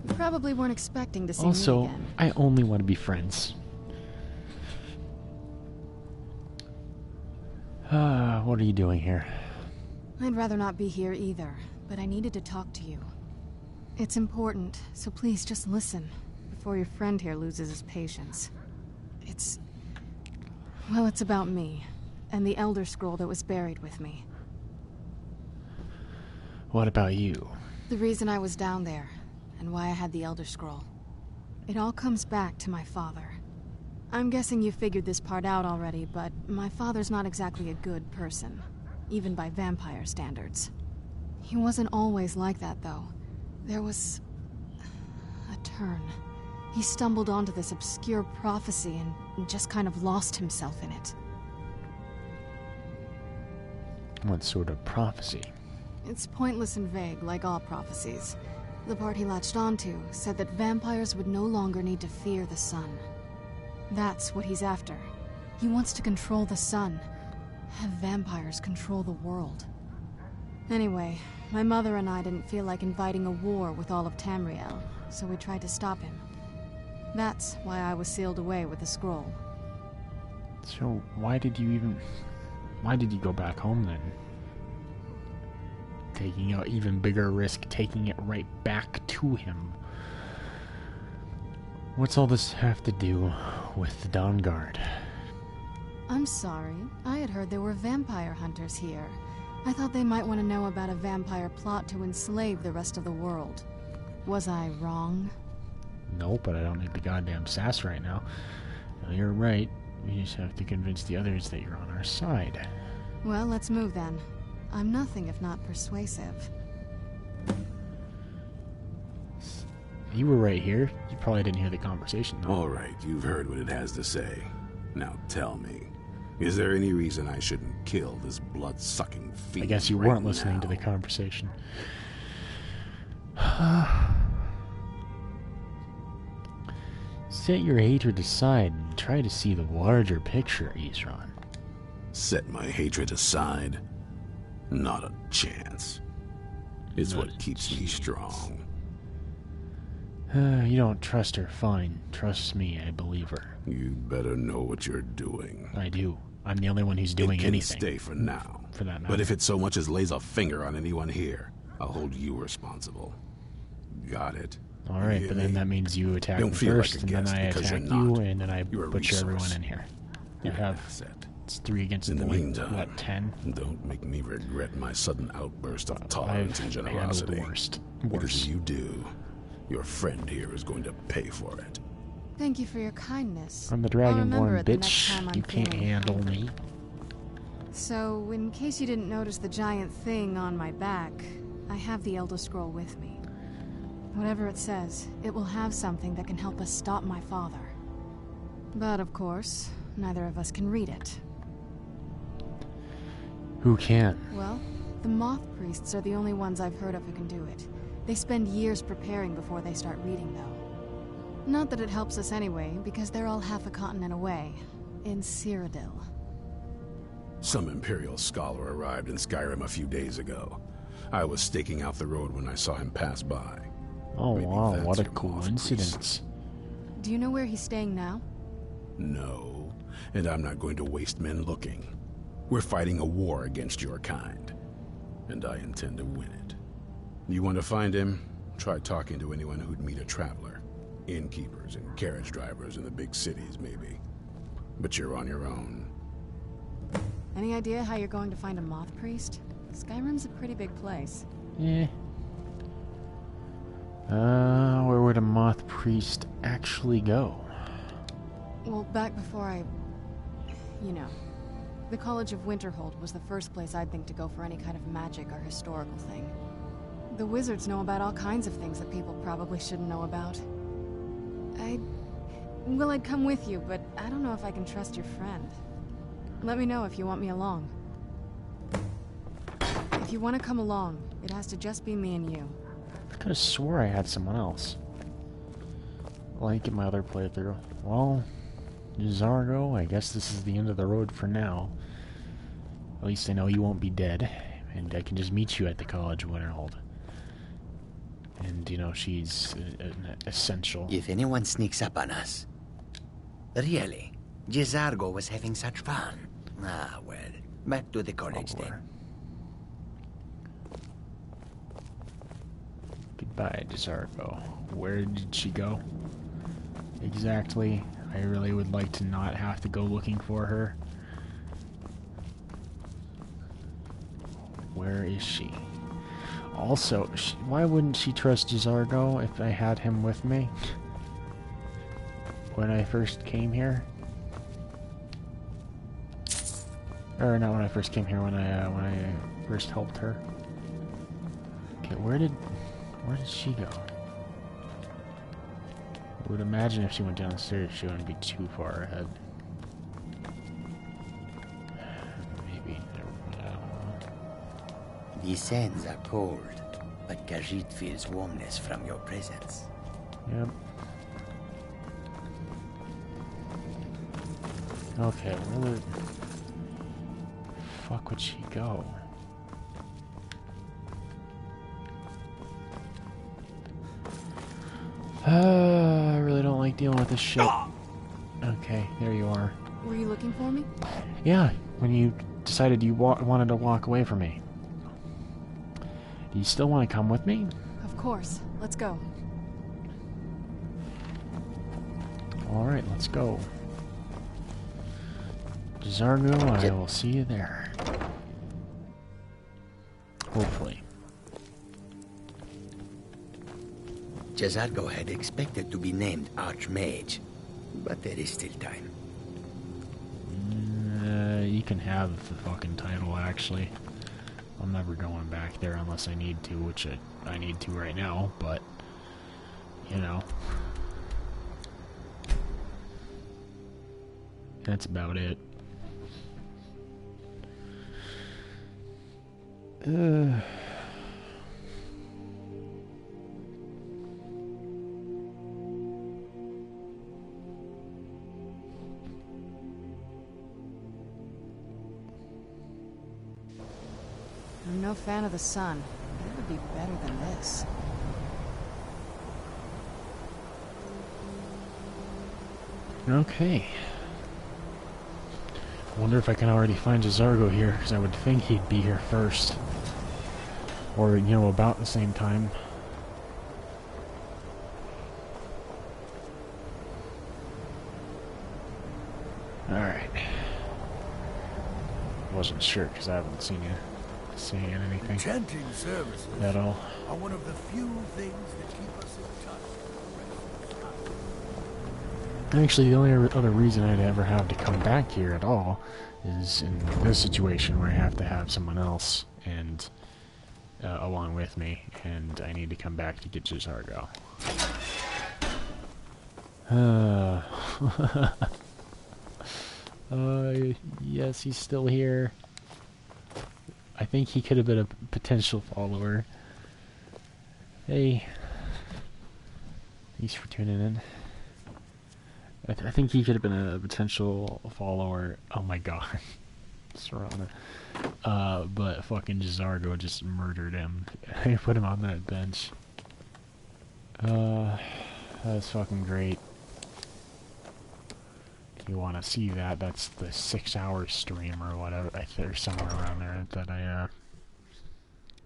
[SPEAKER 2] You probably weren't expecting to see
[SPEAKER 1] also,
[SPEAKER 2] me again.
[SPEAKER 1] I only want to be friends. What are you doing here?
[SPEAKER 2] I'd rather not be here either, but I needed to talk to you. It's important, so please just listen, before your friend here loses his patience. Well, it's about me, and the Elder Scroll that was buried with me.
[SPEAKER 1] What about you?
[SPEAKER 2] The reason I was down there, and why I had the Elder Scroll. It all comes back to my father. I'm guessing you figured this part out already, but my father's not exactly a good person, even by vampire standards. He wasn't always like that, though. There was a turn. He stumbled onto this obscure prophecy and just kind of lost himself in it.
[SPEAKER 1] What sort of prophecy?
[SPEAKER 2] It's pointless and vague, like all prophecies. The part he latched onto said that vampires would no longer need to fear the sun. That's what he's after. He wants to control the sun. Have vampires control the world. Anyway, my mother and I didn't feel like inviting a war with all of Tamriel, so we tried to stop him. That's why I was sealed away with the scroll.
[SPEAKER 1] So why did you go back home then? Taking an even bigger risk, taking it right back to him. What's all this have to do with the Dawn Guard.
[SPEAKER 2] I'm sorry. I had heard there were vampire hunters here. I thought they might want to know about a vampire plot to enslave the rest of the world. Was I wrong?
[SPEAKER 1] Nope, but I don't need the goddamn sass right now. No, you're right. We just have to convince the others that you're on our side.
[SPEAKER 2] Well, let's move then. I'm nothing if not persuasive.
[SPEAKER 1] You were right here. You probably didn't hear the conversation, though.
[SPEAKER 8] All right, you've heard what it has to say. Now tell me, is there any reason I shouldn't kill this blood-sucking fiend?
[SPEAKER 1] I guess you weren't listening to the conversation. Set your hatred aside and try to see the larger picture, Isran.
[SPEAKER 8] Set my hatred aside? Not a chance. It's what keeps me strong.
[SPEAKER 1] You don't trust her, fine. Trust me, I believe her.
[SPEAKER 8] You better know what you're doing.
[SPEAKER 1] I do. I'm the only one who's doing anything.
[SPEAKER 8] It can stay for now.
[SPEAKER 1] For that matter.
[SPEAKER 8] But if it so much as lays a finger on anyone here, I'll hold you responsible. Got it?
[SPEAKER 1] Alright, but then that means you attack me first, and then I attack you, and then I butcher everyone in here. You have... It's 3 against
[SPEAKER 8] in the meantime,
[SPEAKER 1] what, 10?
[SPEAKER 8] Don't make me regret my sudden outburst of tolerance and generosity.
[SPEAKER 1] Worst.
[SPEAKER 8] Because if you do, your friend here is going to pay for it.
[SPEAKER 2] Thank you for your kindness.
[SPEAKER 1] I'm the Dragonborn, bitch. You can't handle me.
[SPEAKER 2] So, in case you didn't notice the giant thing on my back, I have the Elder Scroll with me. Whatever it says, it will have something that can help us stop my father. But of course, neither of us can read it.
[SPEAKER 1] Who can?
[SPEAKER 2] Well, the moth priests are the only ones I've heard of who can do it. They spend years preparing before they start reading, though. Not that it helps us anyway, because they're all half a continent away, in Cyrodiil.
[SPEAKER 8] Some Imperial scholar arrived in Skyrim a few days ago. I was staking out the road when I saw him pass by.
[SPEAKER 1] Oh
[SPEAKER 8] Maybe
[SPEAKER 1] wow,
[SPEAKER 8] that's
[SPEAKER 1] what a
[SPEAKER 8] your moth
[SPEAKER 1] coincidence.
[SPEAKER 8] priest.
[SPEAKER 2] Do you know where he's staying now?
[SPEAKER 8] No, and I'm not going to waste men looking. We're fighting a war against your kind, and I intend to win it. You want to find him? Try talking to anyone who'd meet a traveler. Innkeepers and carriage drivers in the big cities, maybe. But you're on your own.
[SPEAKER 2] Any idea how you're going to find a moth priest? Skyrim's a pretty big place.
[SPEAKER 1] Yeah. Where would a moth priest actually go?
[SPEAKER 2] Well, back before I... you know. The College of Winterhold was the first place I'd think to go for any kind of magic or historical thing. The wizards know about all kinds of things that people probably shouldn't know about. I'd come with you, but I don't know if I can trust your friend. Let me know if you want me along. If you want to come along, it has to just be me and you.
[SPEAKER 1] I could have swore I had someone else. Like in my other playthrough. Well, Zargo, I guess this is the end of the road for now. At least I know you won't be dead, and I can just meet you at the College of Winterhold. And, you know, she's an essential.
[SPEAKER 6] If anyone sneaks up on us... Really? Jizargo was having such fun. Ah, well, back to the college then.
[SPEAKER 1] Goodbye, Jizargo. Where did she go? Exactly. I really would like to not have to go looking for her. Where is she? Also, why wouldn't she trust Jizargo if I had him with me? When I first came here? Or not when I first came here, when I first helped her. Okay, where did she go? I would imagine if she went downstairs, she wouldn't be too far ahead. Maybe. I don't know.
[SPEAKER 6] The sands are cold, but Khajiit feels warmness from your presence.
[SPEAKER 1] Yep. Okay, where the fuck would she go? I really don't like dealing with this shit. Okay, there you are.
[SPEAKER 2] Were you looking for me?
[SPEAKER 1] Yeah, when you decided you wanted to walk away from me. Do you still want to come with me?
[SPEAKER 2] Of course. Let's go.
[SPEAKER 1] Alright, let's go. Zargo, I will see you there. Hopefully.
[SPEAKER 6] Jazargo had expected to be named Archmage, but there is still time.
[SPEAKER 1] You can have the fucking title, actually. I'm never going back there unless I need to, which I need to right now, but, you know. That's about it.
[SPEAKER 2] I'm no fan of the sun. It would be better than this.
[SPEAKER 1] Okay. I wonder if I can already find Jazargo here, because I would think he'd be here first. Or, you know, about the same time. Alright. Wasn't sure, because I haven't seen you saying anything
[SPEAKER 3] Enchanting services
[SPEAKER 1] at all.
[SPEAKER 3] are one of the few things that keep us in touch.
[SPEAKER 1] Actually, the only other reason I'd ever have to come back here at all is in this situation where I have to have someone else and along with me, and I need to come back to get Jazargo. Yes, he's still here. I think he could have been a potential follower. Hey. Thanks for tuning in. I think he could have been a potential follower. Oh my god. Serana. But fucking Jazargo just murdered him. I put him on that bench. That's fucking great. If you want to see that, that's the 6-hour stream or whatever, or somewhere around there that I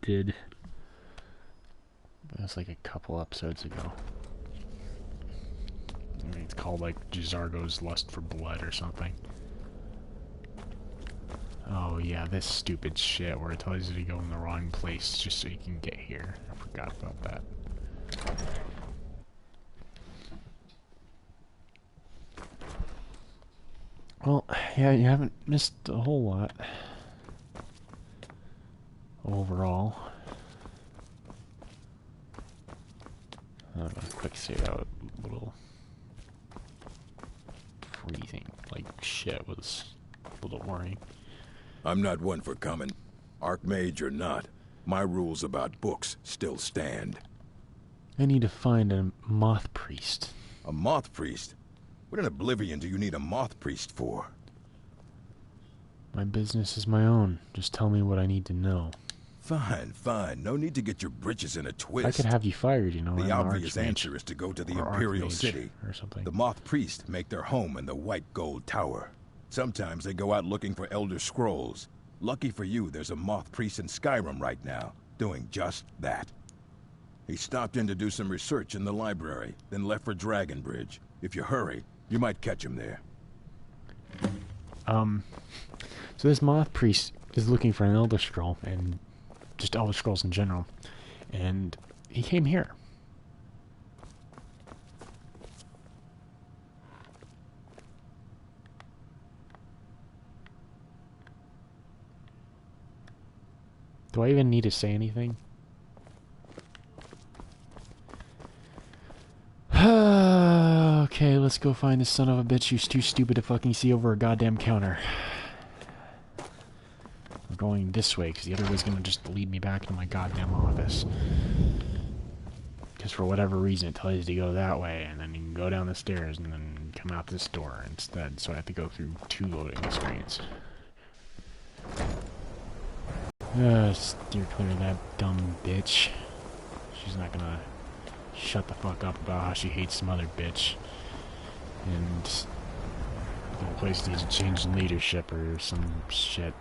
[SPEAKER 1] did. That's like a couple episodes ago. I mean, it's called like Jazargo's Lust for Blood or something. Oh yeah, this stupid shit where it tells you to go in the wrong place just so you can get here. I forgot about that. Well, yeah, you haven't missed a whole lot overall. I don't know, quick save out, little freezing, like shit was a little worrying.
[SPEAKER 11] I'm not one for coming. Archmage or not, my rules about books still stand.
[SPEAKER 1] I need to find a moth priest.
[SPEAKER 11] A moth priest? What in Oblivion do you need a moth priest for?
[SPEAKER 1] My business is my own. Just tell me what I need to know.
[SPEAKER 11] Fine, fine. No need to get your britches in a twist.
[SPEAKER 1] I could have you fired, you know.
[SPEAKER 11] The obvious answer is to go to the Imperial City.
[SPEAKER 1] Or something.
[SPEAKER 11] The moth priests make their home in the White Gold Tower. Sometimes they go out looking for Elder Scrolls. Lucky for you, there's a moth priest in Skyrim right now, doing just that. He stopped in to do some research in the library, then left for Dragonbridge. If you hurry, you might catch him there.
[SPEAKER 1] So this moth priest is looking for an Elder Scroll, and just Elder Scrolls in general, and he came here. Do I even need to say anything? Okay, let's go find this son of a bitch who's too stupid to fucking see over a goddamn counter. We're going this way, because the other way's gonna just lead me back to my goddamn office. Because for whatever reason it tells you to go that way, and then you can go down the stairs, and then come out this door instead, so I have to go through 2 loading screens. Steer clear of that dumb bitch. She's not gonna shut the fuck up about how she hates some other bitch. And the place needs a change in leadership or some shit.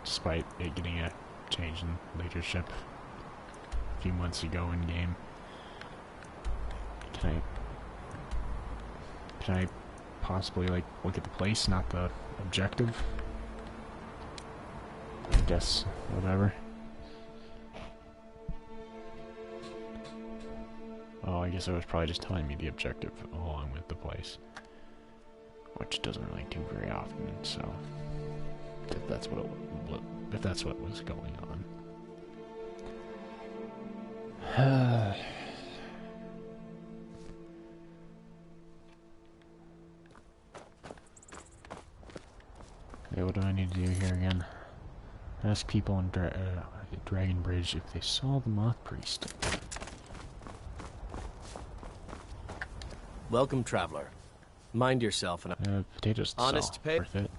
[SPEAKER 1] Despite it getting a change in leadership a few months ago in game. Can I possibly, like, look at the place, not the objective. I guess, whatever. Oh, I guess I was probably just telling me the objective along with the place. Which doesn't really do very often, so... If that's what was going on. Okay, what do I need to do here again? Ask people on Dragon Bridge if they saw the Moth Priest.
[SPEAKER 12] Welcome, traveler. Mind yourself and
[SPEAKER 1] potatoes.
[SPEAKER 12] Honest pay.
[SPEAKER 1] Worth it.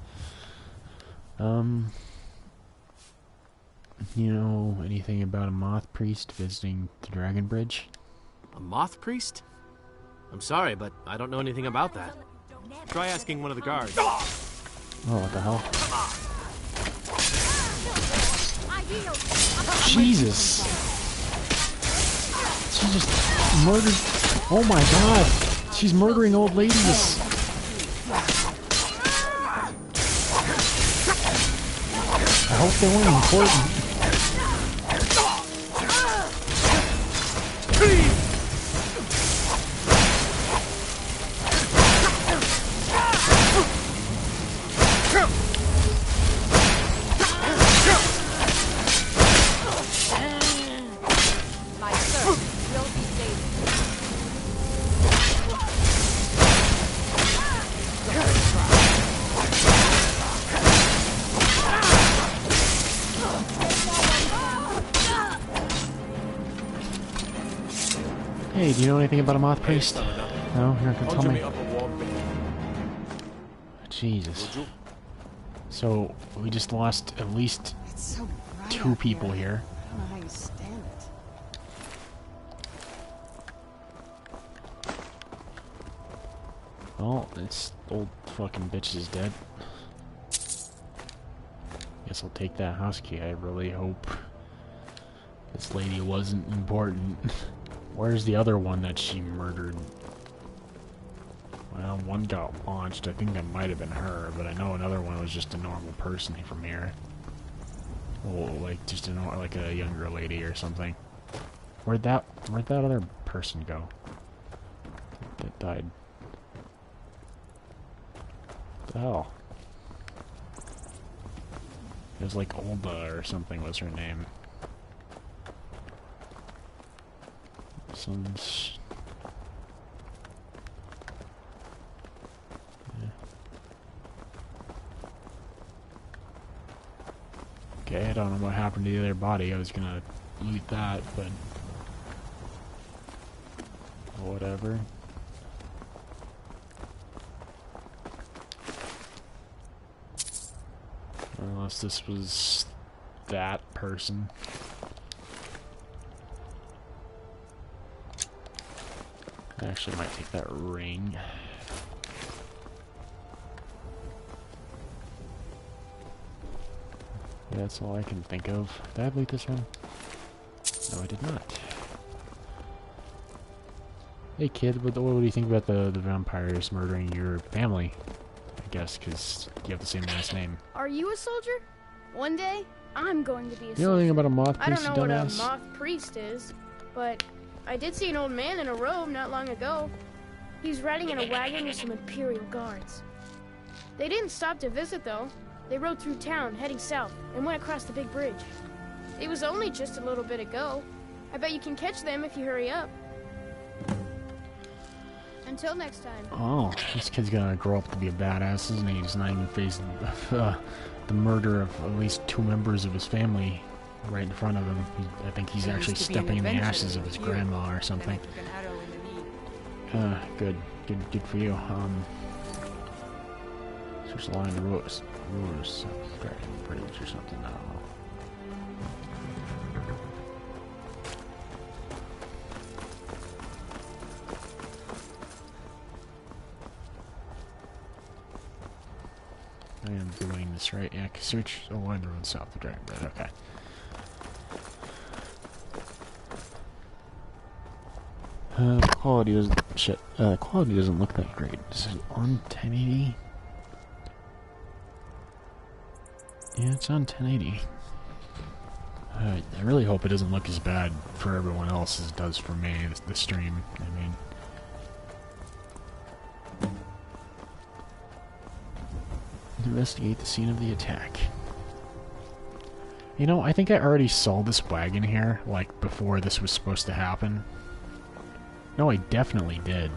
[SPEAKER 1] You know anything about a Moth Priest visiting the Dragon Bridge?
[SPEAKER 12] A Moth Priest? I'm sorry, but I don't know anything about that. Try asking one of the guards.
[SPEAKER 1] Oh, what the hell? Jesus! She just murdered... Oh my god! She's murdering old ladies! I hope they weren't important. Hey, do you know anything about a Moth Priest? No? You're not gonna tell me? Jesus. So, we just lost at least 2 people here.
[SPEAKER 2] I don't know how you stand it.
[SPEAKER 1] Well, this old fucking bitch is dead. Guess I'll take that house key. I really hope this lady wasn't important. Where's the other one that she murdered? Well, one got launched. I think that might have been her, but I know another one was just a normal person from here. Well, like just like a younger lady or something. Where'd that other person go? That died. What the hell? It was like Olda or something was her name. Okay, I don't know what happened to the other body. I was gonna loot that, but whatever. Unless this was that person. I actually might take that ring. That's all I can think of. Did I loot this one? No, I did not. Hey kid, what do you think about the vampires murdering your family? I guess, because you have the same last name.
[SPEAKER 13] Are you a soldier? One day, I'm going to be a soldier.
[SPEAKER 1] You know anything about a moth priest,
[SPEAKER 13] I don't know what a
[SPEAKER 1] dumbass?
[SPEAKER 13] moth priest is, but I did see an old man in a robe not long ago. He's riding in a wagon with some Imperial guards. They didn't stop to visit, though. They rode through town, heading south, and went across the big bridge. It was only just a little bit ago. I bet you can catch them if you hurry up. Until next time.
[SPEAKER 1] Oh, this kid's gonna grow up to be a badass, isn't he? He's not even facing the murder of at least 2 members of his family right in front of him. I think he's actually stepping in the ashes of his grandma or something. Good for you. Switch the line to Rose. Dragon Bridge or something, I don't know. I am doing this right, yeah, switch the line to run south of Dragon Bridge, okay. Quality doesn't... Shit. Quality doesn't look that great. Is it on 1080? Yeah, it's on 1080. I really hope it doesn't look as bad for everyone else as it does for me, the stream. I mean... Investigate the scene of the attack. You know, I think I already saw this wagon here, like, before this was supposed to happen. No, I definitely did.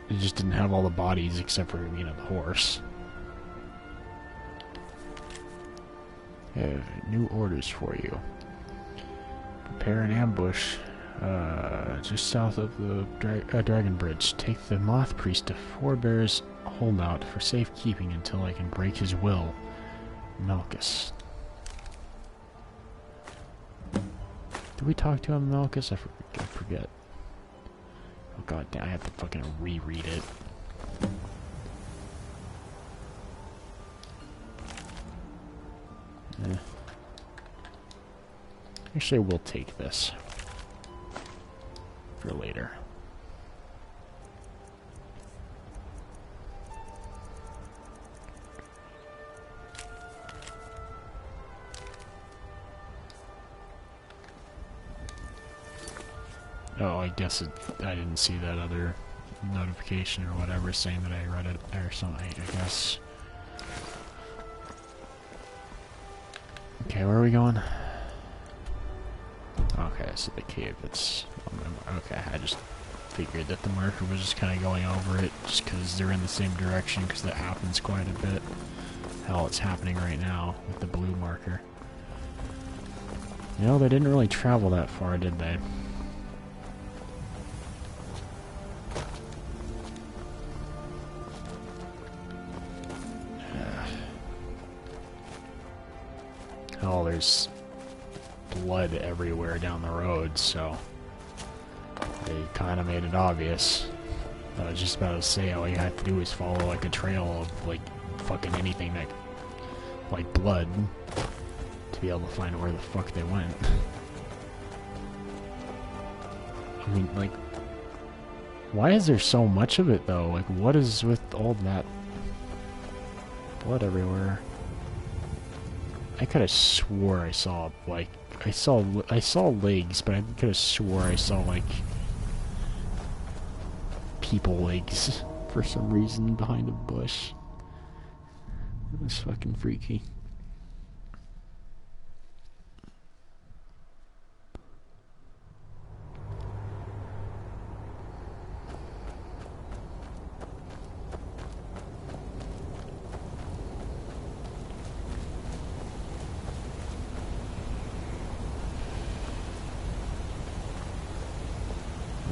[SPEAKER 1] It just didn't have all the bodies except for, you know, the horse. New orders for you. Prepare an ambush just south of the Dragon Bridge. Take the Moth Priest to Forebear's holdout for safekeeping until I can break his will. Malchus. Did we talk to him, Malchus? I forget. Oh god damn, I have to fucking reread it. Actually, we'll take this for later. Oh, I guess I didn't see that other notification or whatever saying that I read it or something, I guess. Okay, where are we going? Okay, so the cave, it's... Okay, I just figured that the marker was just kind of going over it, just because they're in the same direction, because that happens quite a bit. Hell, it's happening right now with the blue marker. You know, they didn't really travel that far, did they? Oh, there's blood everywhere down the road, so they kind of made it obvious. I was just about to say, all you have to do is follow like a trail of like fucking anything that, like blood, to be able to find where the fuck they went. I mean, like, why is there so much of it though? Like, what is with all that blood everywhere? I could have swore I saw, like, I saw legs, but I could have swore I saw, like, people legs for some reason behind a bush. It was fucking freaky.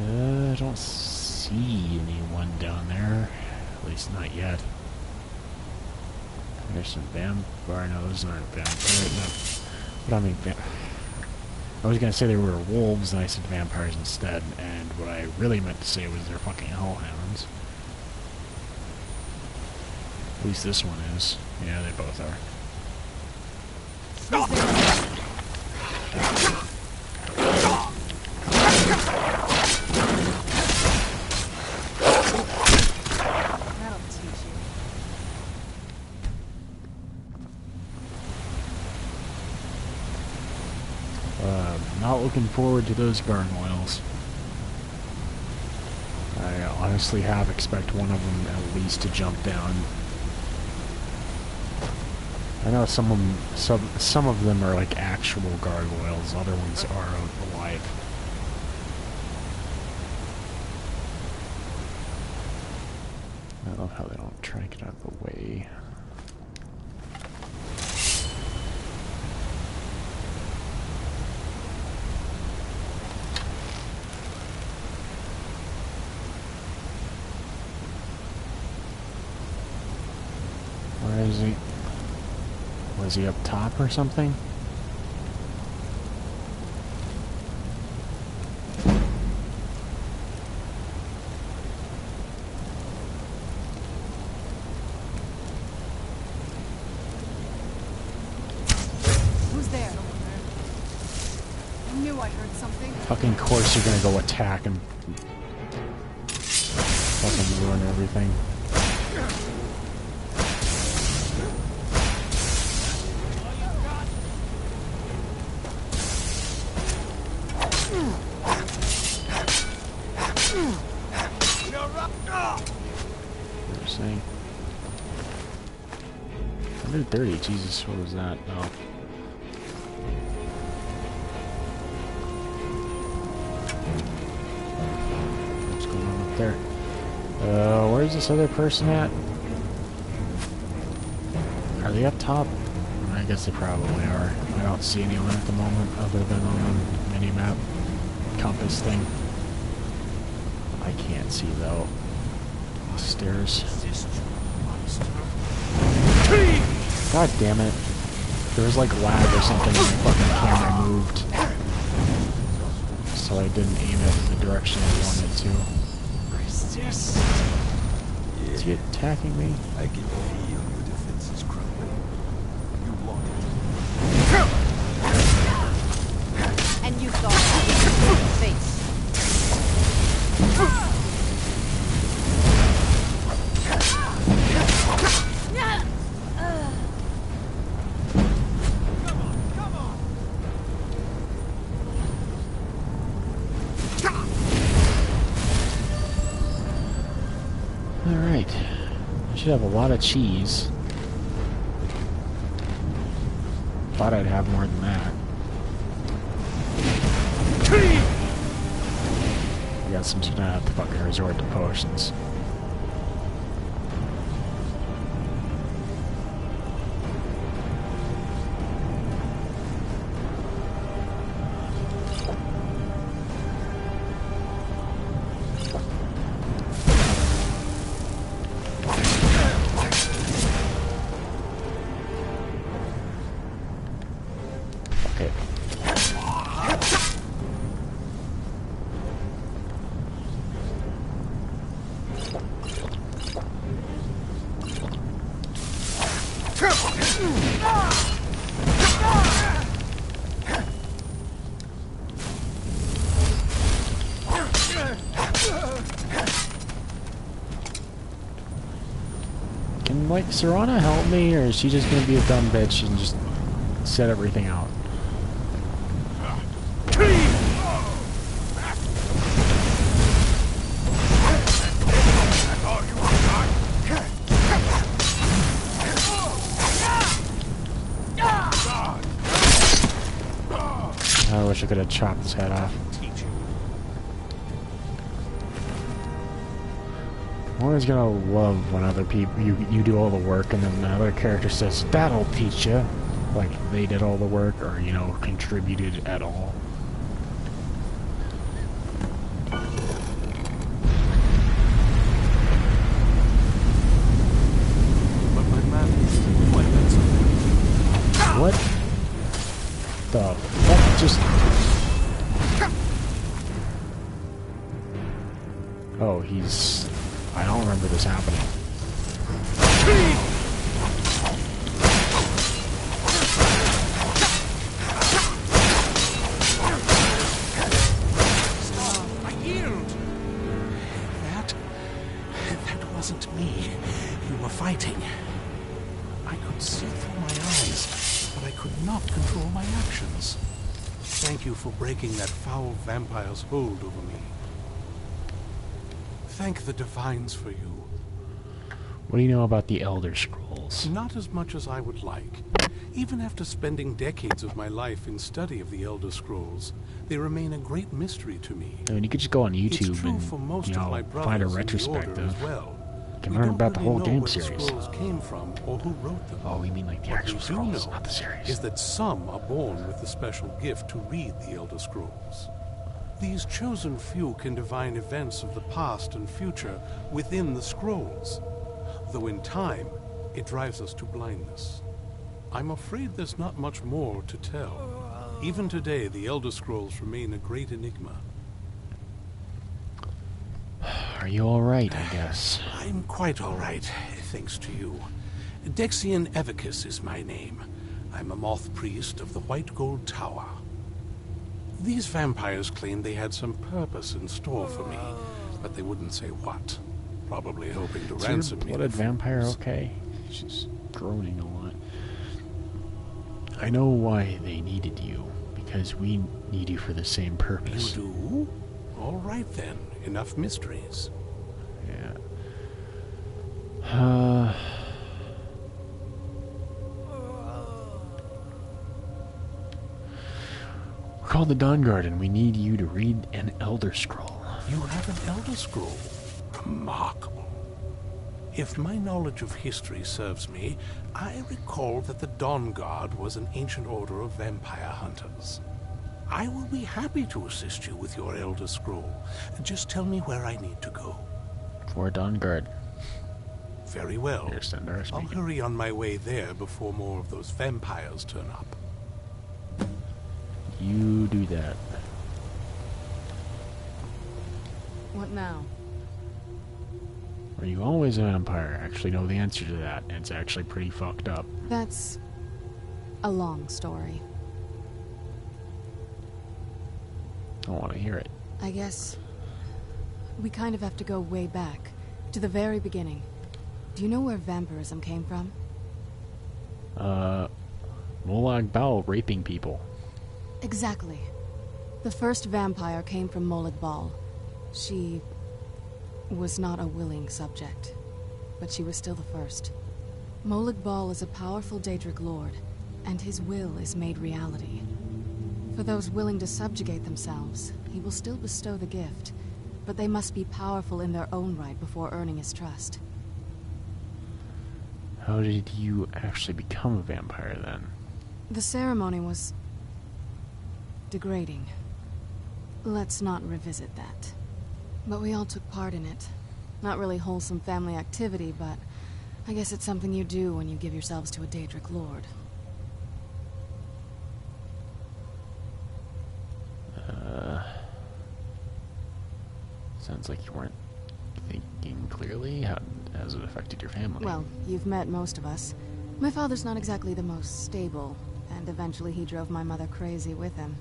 [SPEAKER 1] I don't see anyone down there, at least not yet. There's some vampire. No, those aren't vampires. No. But I mean, I was gonna say they were wolves, and I said vampires instead. And what I really meant to say was they're fucking hellhounds. At least this one is. Yeah, they both are. Not looking forward to those gargoyles. I honestly expect one of them at least to jump down. I know some of them are like actual gargoyles, other ones are alive. I love how they don't try to get out of the way. Where is he? Was he up top or something?
[SPEAKER 2] Who's there? I knew I heard something.
[SPEAKER 1] Fucking course you're gonna go attack and fucking ruin everything. What are you saying? 130, Jesus, what was that? Oh. What's going on up there? Where's this other person at? Are they up top? I guess they probably are. I don't see anyone at the moment other than on the mini-map compass thing. I can't see though. Stairs. God damn it. There was like lag or something and my fucking camera moved. So I didn't aim it in the direction I wanted to.
[SPEAKER 11] Resist.
[SPEAKER 1] Is he attacking me?
[SPEAKER 11] I can feel your defenses crumbling. You want it.
[SPEAKER 10] And you thought that was your face.
[SPEAKER 1] Alright. I should have a lot of cheese. Thought I'd have more than that. I guess I'm just gonna have to fucking resort to potions. Can, like, Serana help me, or is she just gonna be a dumb bitch and just set everything out? I wish I could have chopped his head off. I'm always gonna love when other people, you do all the work and then the other character says, that'll teach you. Like they did all the work or, you know, contributed at all. What the fuck just... Oh, he's... I don't remember this happening.
[SPEAKER 5] Stop! I yield! That wasn't me. You were fighting. I could see through my eyes, but I could not control my actions. Thank you for breaking that foul vampire's hold over me. Thank the Divines for you.
[SPEAKER 1] What do you know about the Elder Scrolls?
[SPEAKER 5] Not as much as I would like. Even after spending decades of my life in study of the Elder Scrolls, they remain a great mystery to me.
[SPEAKER 1] I mean, you could just go on YouTube and, you know, find a retrospective.
[SPEAKER 5] Well.
[SPEAKER 1] You can learn about the whole game series.
[SPEAKER 5] Where the scrolls came from or who wrote them.
[SPEAKER 1] Oh, you mean like the actual scrolls, not the series.
[SPEAKER 5] Is that some are born with the special gift to read the Elder Scrolls. These chosen few can divine events of the past and future within the scrolls, though in time, it drives us to blindness. I'm afraid there's not much more to tell. Even today, the Elder Scrolls remain a great enigma.
[SPEAKER 1] Are you alright, I guess?
[SPEAKER 5] I'm quite alright, thanks to you. Dexian Evicus is my name. I'm a moth priest of the White Gold Tower.
[SPEAKER 14] These vampires claimed they had some purpose in store for me, but they wouldn't say what. Probably hoping to ransom me.
[SPEAKER 1] Blooded vampire, okay. She's groaning a lot. I know why they needed you. Because we need you for the same purpose.
[SPEAKER 14] You do? All right then. Enough mysteries.
[SPEAKER 1] Yeah. We're called the Dawn Guard, and we need you to read an Elder Scroll.
[SPEAKER 14] You have an Elder Scroll? Remarkable. If my knowledge of history serves me, I recall that the Dawn Guard was an ancient order of vampire hunters. I will be happy to assist you with your Elder Scroll. Just tell me where I need to go.
[SPEAKER 1] For Dawn Guard.
[SPEAKER 14] Very well.
[SPEAKER 1] Here's Sendar
[SPEAKER 14] I'll
[SPEAKER 1] speaking.
[SPEAKER 14] hurry on my way there before more of those vampires turn up.
[SPEAKER 1] You do that.
[SPEAKER 2] What now?
[SPEAKER 1] Are you always a vampire? I actually know the answer to that, and it's actually pretty fucked up.
[SPEAKER 2] That's a long story.
[SPEAKER 1] I want to hear it.
[SPEAKER 2] I guess we kind of have to go way back, to the very beginning. Do you know where vampirism came from?
[SPEAKER 1] Molag Bal raping people.
[SPEAKER 2] Exactly. The first vampire came from Molag Bal. She was not a willing subject, but she was still the first. Molag Bal is a powerful Daedric lord, and his will is made reality. For those willing to subjugate themselves, he will still bestow the gift, but they must be powerful in their own right before earning his trust.
[SPEAKER 1] How did you actually become a vampire then?
[SPEAKER 2] The ceremony was degrading. Let's not revisit that. But we all took part in it. Not really wholesome family activity, but I guess it's something you do when you give yourselves to a Daedric lord.
[SPEAKER 1] Sounds like you weren't thinking clearly. How has it affected your family?
[SPEAKER 2] Well, you've met most of us. My father's not exactly the most stable, and eventually he drove my mother crazy with him.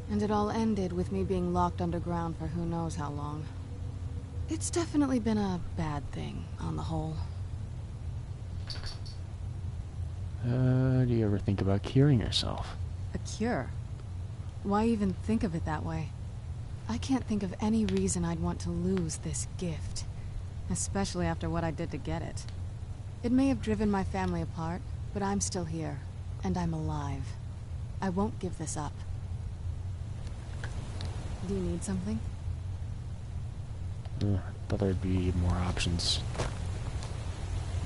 [SPEAKER 2] And it all ended with me being locked underground for who knows how long. It's definitely been a bad thing, on the whole.
[SPEAKER 1] Do you ever think about curing yourself?
[SPEAKER 2] A cure? Why even think of it that way? I can't think of any reason I'd want to lose this gift. Especially after what I did to get it. It may have driven my family apart, but I'm still here. And I'm alive. I won't give this up. Do you need something?
[SPEAKER 1] I thought there'd be more options.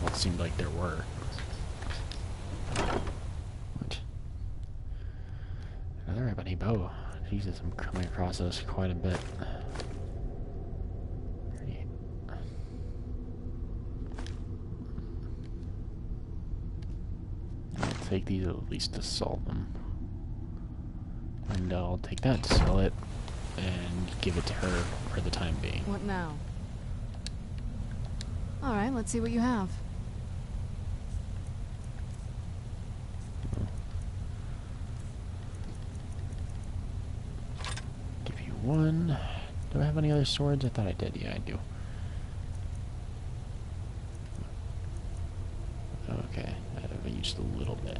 [SPEAKER 1] Well, it seemed like there were. What? Another ebony bow. Jesus, I'm coming across this quite a bit. I'll take these at least to sell them. And I'll take that to sell it and give it to her for the time being.
[SPEAKER 2] What now? Alright, let's see what you have.
[SPEAKER 1] Give you one. Do I have any other swords? I thought I did. Yeah, I do. Okay, I've used a little bit.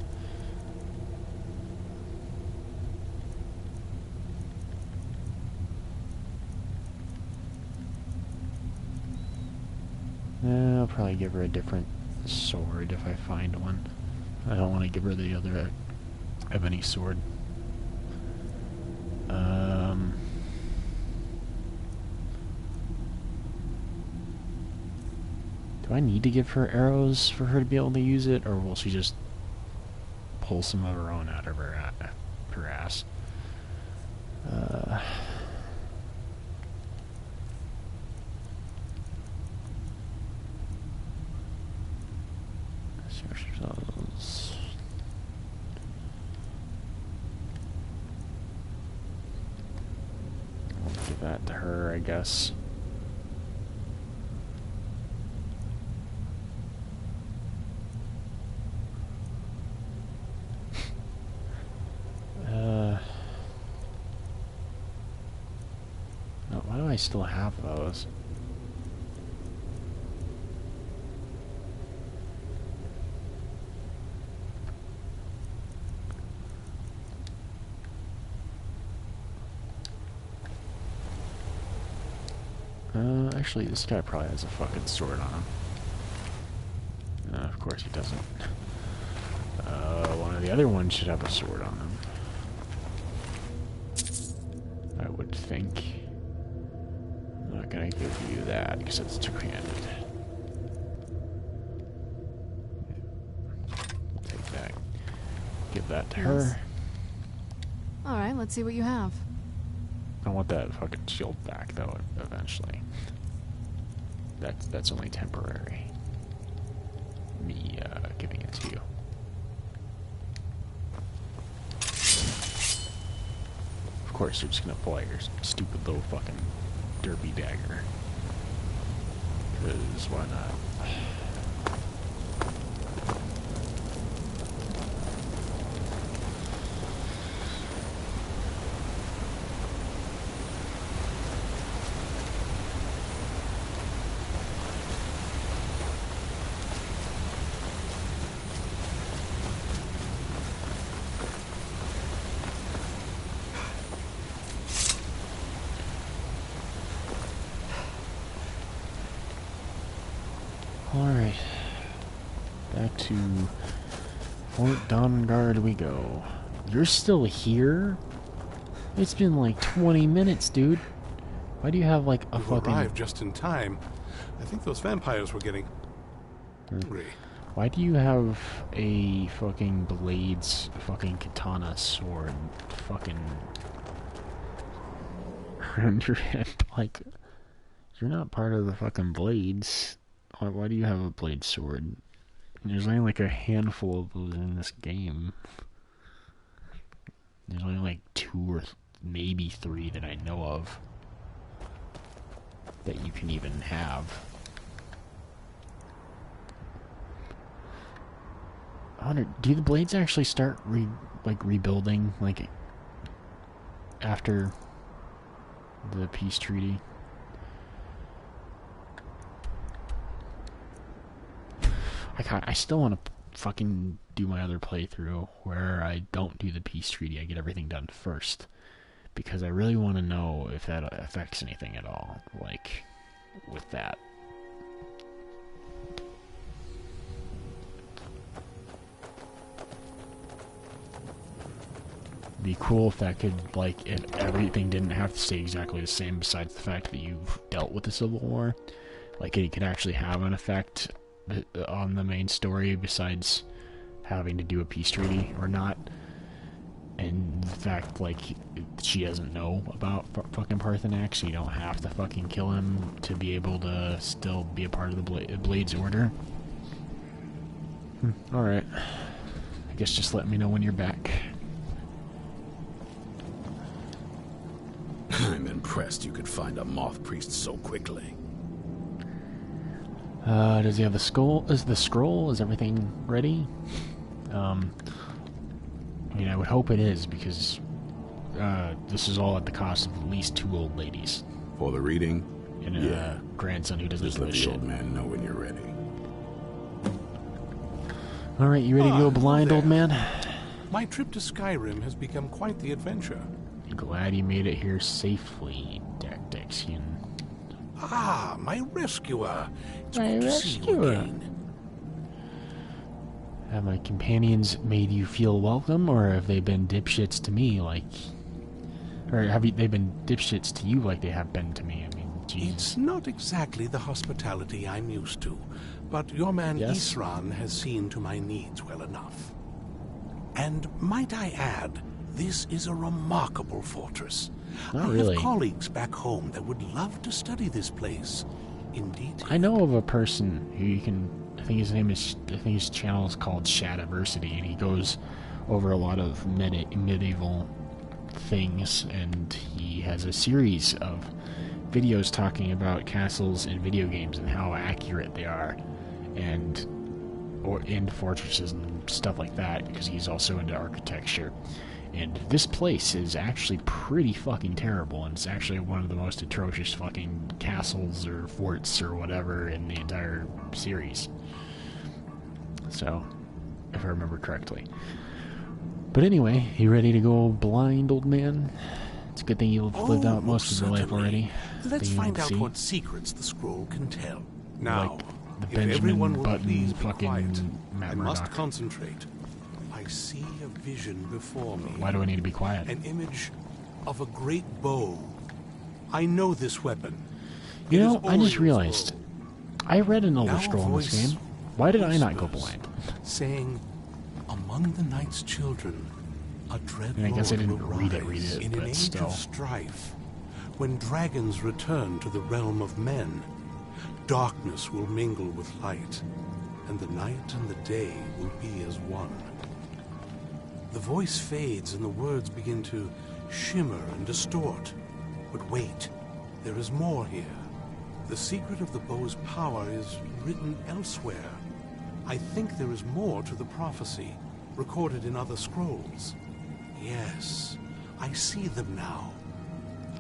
[SPEAKER 1] I'll probably give her a different sword if I find one. I don't want to give her the other ebony sword. Do I need to give her arrows for her to be able to use it, or will she just pull some of her own out of her ass? I'll give that to her, I guess. still have those. Actually, this guy probably has a fucking sword on him. Of course he doesn't. One of the other ones should have a sword on him. I would think. I'm not gonna give you that because it's two-handed. Take that. Give that to her.
[SPEAKER 2] Alright, let's see what you have.
[SPEAKER 1] I want that fucking shield back though, eventually. That's only temporary. Me giving it to you. Of course you're just gonna pull out your stupid little fucking derpy dagger. Cause why not? Alright. Back to Fort Dawnguard we go. You're still here? It's been like 20 minutes, dude. Why do you have like a fucking...
[SPEAKER 14] arrived just in time. I think those vampires were getting hungry.
[SPEAKER 1] Why do you have a fucking blades, fucking katana sword, fucking... around your head? Like, you're not part of the fucking blades. Why do you have a blade sword? There's only like a handful of those in this game. There's only like 2 or maybe 3 that I know of that you can even have. I wonder, do the blades actually start rebuilding like after the peace treaty? I still want to fucking do my other playthrough where I don't do the peace treaty. I get everything done first. Because I really want to know if that affects anything at all. Like, with that. It'd be cool if that could, like, if everything didn't have to stay exactly the same besides the fact that you've dealt with the Civil War. Like, it could actually have an effect on the main story besides having to do a peace treaty or not. And the fact, like, she doesn't know about fucking Parthenax, so you don't have to fucking kill him to be able to still be a part of the Blades Order. Alright. I guess just let me know when you're back.
[SPEAKER 8] I'm impressed you could find a moth priest so quickly.
[SPEAKER 1] Does he have the skull? Is the scroll? Is everything ready? I mean, I would hope it is, because this is all at the cost of at least 2 old ladies.
[SPEAKER 8] For the reading?
[SPEAKER 1] And a grandson who doesn't
[SPEAKER 8] Just
[SPEAKER 1] give
[SPEAKER 8] let
[SPEAKER 1] a
[SPEAKER 8] the
[SPEAKER 1] shit.
[SPEAKER 8] old man know when you're ready.
[SPEAKER 1] Alright, you ready to go blind, old man?
[SPEAKER 14] My trip to Skyrim has become quite the adventure.
[SPEAKER 1] Glad you made it here safely, Daxian.
[SPEAKER 14] Ah, my rescuer. It's
[SPEAKER 1] My
[SPEAKER 14] good to see you
[SPEAKER 1] rescuer.
[SPEAKER 14] again.
[SPEAKER 1] Have my companions made you feel welcome, or have they been dipshits to me, like... Or have they been dipshits to you like they have been to me? I mean, jeez.
[SPEAKER 14] It's not exactly the hospitality I'm used to, but your man
[SPEAKER 1] Yes?
[SPEAKER 14] Isran has seen to my needs well enough. And might I add, this is a remarkable fortress.
[SPEAKER 1] Not
[SPEAKER 14] I
[SPEAKER 1] really.
[SPEAKER 14] have colleagues back home that would love to study this place in detail.
[SPEAKER 1] I know of a person who you can... I think his channel is called Shadiversity, and he goes over a lot of medieval things, and he has a series of videos talking about castles in video games and how accurate they are, and fortresses and stuff like that, because he's also into architecture. And this place is actually pretty fucking terrible, and it's actually one of the most atrocious fucking castles or forts or whatever in the entire series. So, if I remember correctly. But anyway, you ready to go blind, old man? It's a good thing you've lived out most of your life already.
[SPEAKER 14] Let's find out what secrets the scroll can tell. Now,
[SPEAKER 1] like the
[SPEAKER 14] if
[SPEAKER 1] Benjamin
[SPEAKER 14] everyone will
[SPEAKER 1] Button
[SPEAKER 14] please be
[SPEAKER 1] fucking
[SPEAKER 14] quiet, I must
[SPEAKER 1] Murdoch.
[SPEAKER 14] concentrate. I see a vision before me.
[SPEAKER 1] Why do I need to be quiet?
[SPEAKER 14] An image of a great bow. I know this weapon.
[SPEAKER 1] You know, I just realized, I read an Elder Scroll in this game. Why did I not go blind?
[SPEAKER 14] Saying, among the night's children, a dread
[SPEAKER 1] I guess I
[SPEAKER 14] lord
[SPEAKER 1] didn't
[SPEAKER 14] will
[SPEAKER 1] read it,
[SPEAKER 14] rise in an
[SPEAKER 1] but
[SPEAKER 14] age
[SPEAKER 1] still.
[SPEAKER 14] of strife. When dragons return to the realm of men, darkness will mingle with light, and the night and the day will be as one. The voice fades and the words begin to shimmer and distort. But wait, there is more here. The secret of the bow's power is written elsewhere. I think there is more to the prophecy, recorded in other scrolls. Yes, I see them now.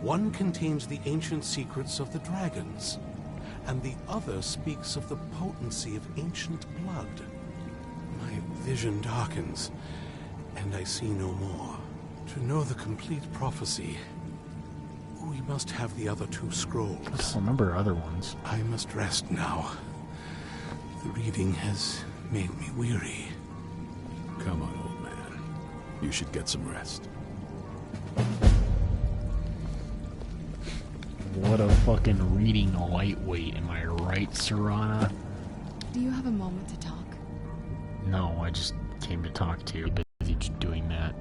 [SPEAKER 14] One contains the ancient secrets of the dragons, and the other speaks of the potency of ancient blood. My vision darkens, and I see no more. To know the complete prophecy, we must have the other two scrolls.
[SPEAKER 1] I don't remember other ones.
[SPEAKER 14] I must rest now. The reading has made me weary.
[SPEAKER 8] Come on, old man. You should get some rest.
[SPEAKER 1] What a fucking reading lightweight, am I right, Serana?
[SPEAKER 2] Do you have a moment to talk?
[SPEAKER 1] No, I just came to talk to you. Busy doing that.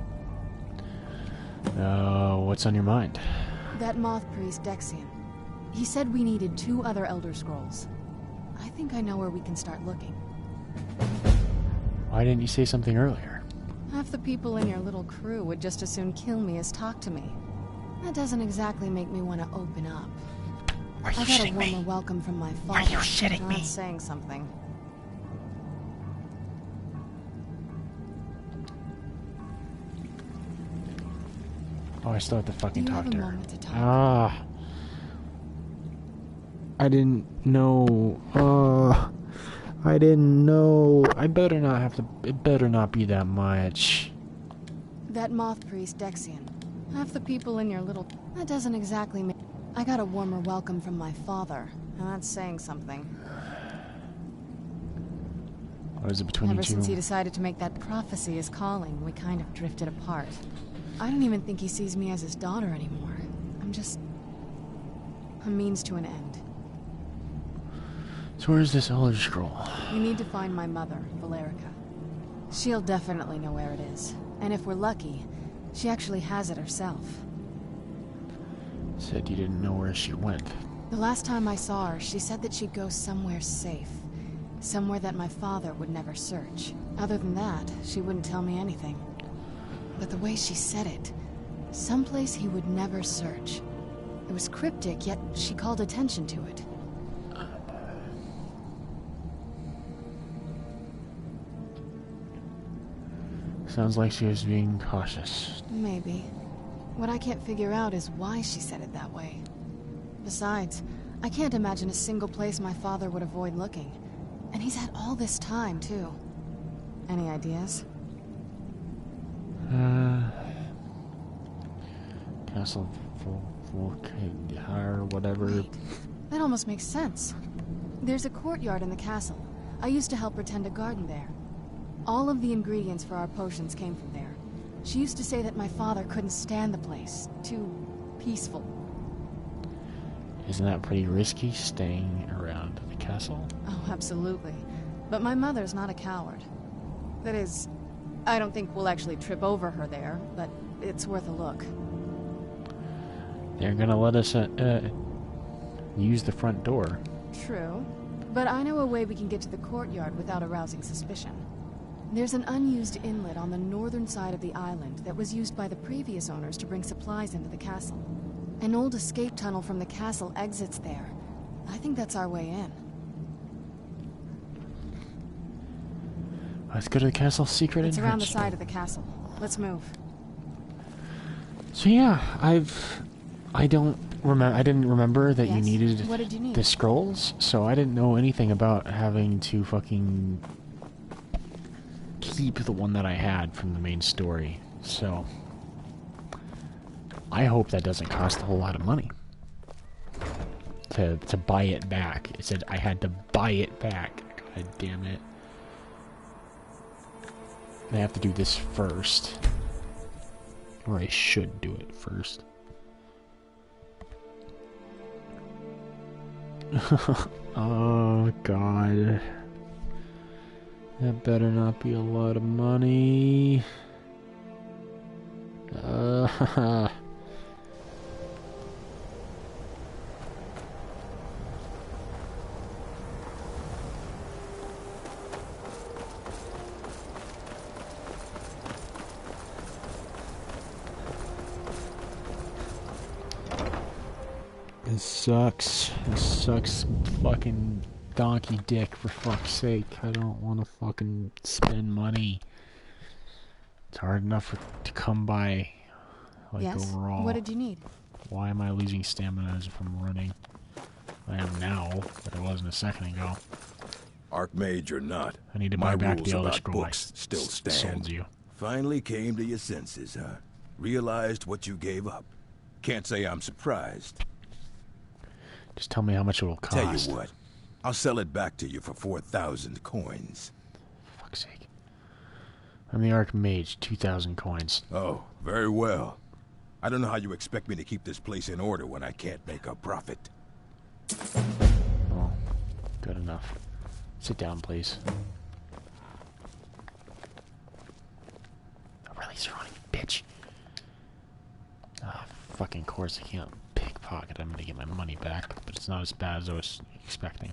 [SPEAKER 1] What's on your mind?
[SPEAKER 2] That moth priest, Dexian. He said we needed 2 other Elder Scrolls. I think I know where we can start looking.
[SPEAKER 1] Why didn't you say something earlier?
[SPEAKER 2] Half the people in your little crew would just as soon kill me as talk to me. That doesn't exactly make me want to open up.
[SPEAKER 1] Are you
[SPEAKER 2] I got a
[SPEAKER 1] shitting
[SPEAKER 2] warmer
[SPEAKER 1] me?
[SPEAKER 2] welcome from my father.
[SPEAKER 1] Are you shitting me?
[SPEAKER 2] That's saying something.
[SPEAKER 1] Oh, I still have to fucking
[SPEAKER 2] Do you
[SPEAKER 1] talk
[SPEAKER 2] have
[SPEAKER 1] to
[SPEAKER 2] a
[SPEAKER 1] her.
[SPEAKER 2] moment to talk?
[SPEAKER 1] Ah. I didn't know. I didn't know. I better not have to. It better not be that much.
[SPEAKER 2] That moth priest, Dexian. Half the people in your little... That doesn't exactly make... I got a warmer welcome from my father, and that's saying something.
[SPEAKER 1] What is it between you
[SPEAKER 2] Ever
[SPEAKER 1] two?
[SPEAKER 2] since he decided to make that prophecy his calling, we kind of drifted apart. I don't even think he sees me as his daughter anymore. I'm just... a means to an end.
[SPEAKER 1] So where's this Elder Scroll?
[SPEAKER 2] We need to find my mother, Valerica. She'll definitely know where it is. And if we're lucky, she actually has it herself.
[SPEAKER 1] Said you didn't know where she went.
[SPEAKER 2] The last time I saw her, she said that she'd go somewhere safe. Somewhere that my father would never search. Other than that, she wouldn't tell me anything. But the way she said it, someplace he would never search. It was cryptic, yet she called attention to it.
[SPEAKER 1] Sounds like she was being cautious.
[SPEAKER 2] Maybe. What I can't figure out is why she said it that way. Besides, I can't imagine a single place my father would avoid looking. And he's had all this time, too. Any ideas?
[SPEAKER 1] Castle Volkihar, whatever.
[SPEAKER 2] Wait, that almost makes sense. There's a courtyard in the castle. I used to help her tend a garden there. All of the ingredients for our potions came from there. She used to say that my father couldn't stand the place. Too peaceful.
[SPEAKER 1] Isn't that pretty risky, staying around the castle?
[SPEAKER 2] Oh, absolutely. But my mother's not a coward. That is, I don't think we'll actually trip over her there, but it's worth a look.
[SPEAKER 1] They're gonna let us use the front door.
[SPEAKER 2] True. But I know a way we can get to the courtyard without arousing suspicion. There's an unused inlet on the northern side of the island that was used by the previous owners to bring supplies into the castle. An old escape tunnel from the castle exits there. I think that's our way in.
[SPEAKER 1] Let's go to the castle secret
[SPEAKER 2] It's around the
[SPEAKER 1] entrance.
[SPEAKER 2] side of the castle. Let's move.
[SPEAKER 1] So yeah, I didn't remember that you needed
[SPEAKER 2] What did you need?
[SPEAKER 1] the scrolls, so I didn't know anything about having to fucking keep the one that I had from the main story. So I hope that doesn't cost a whole lot of money to buy it back. It said I had to buy it back. God damn it. I have to do this first. Or I should do it first. Oh god. That better not be a lot of money. This sucks. This sucks, fucking donkey dick, for fuck's sake. I don't want to fucking spend money. It's hard enough to come by, like,
[SPEAKER 2] yes?
[SPEAKER 1] overall.
[SPEAKER 2] What did you need?
[SPEAKER 1] Why am I losing stamina as if I'm running? I am now, but I wasn't a second ago.
[SPEAKER 11] Archmage or not,
[SPEAKER 1] I need to buy back the Elder
[SPEAKER 11] about
[SPEAKER 1] Scroll.
[SPEAKER 11] books still stand.
[SPEAKER 1] Sold you.
[SPEAKER 11] Finally came to your senses, huh? Realized what you gave up. Can't say I'm surprised.
[SPEAKER 1] Just tell me how much it will cost.
[SPEAKER 11] Tell you what, I'll sell it back to you for 4,000 coins.
[SPEAKER 1] For fuck's sake. I'm the Archmage, 2,000 coins.
[SPEAKER 11] Oh, very well. I don't know how you expect me to keep this place in order when I can't make a profit.
[SPEAKER 1] Well, good enough. Sit down, please. Oh, really, Serana, bitch. Ah, fucking course I can't pickpocket. I'm gonna get my money back, but it's not as bad as I was expecting.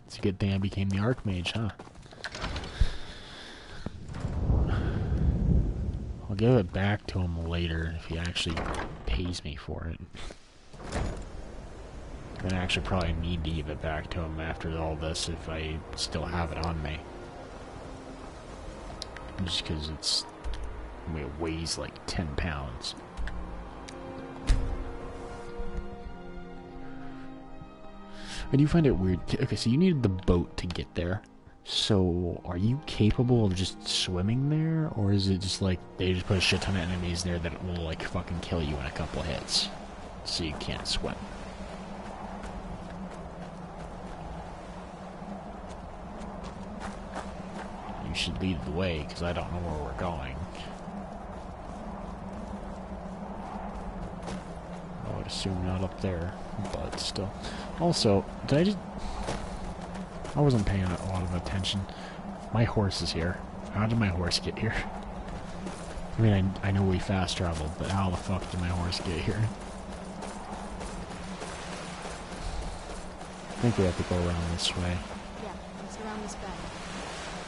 [SPEAKER 1] It's a good thing I became the Archmage, huh? I'll give it back to him later if he actually pays me for it. Then I actually probably need to give it back to him after all this if I still have it on me. Just because it weighs like 10 pounds. I do find it weird. Okay, so you needed the boat to get there. So, are you capable of just swimming there? Or is it just like, they just put a shit ton of enemies there that will like fucking kill you in a couple hits? So you can't swim. You should lead the way, because I don't know where we're going. I would assume not up there, but still. Also, I wasn't paying a lot of attention. My horse is here. How did my horse get here? I mean, I know we fast traveled, but how the fuck did my horse get here? I think we have to go around this way.
[SPEAKER 2] Yeah, it's around this bend.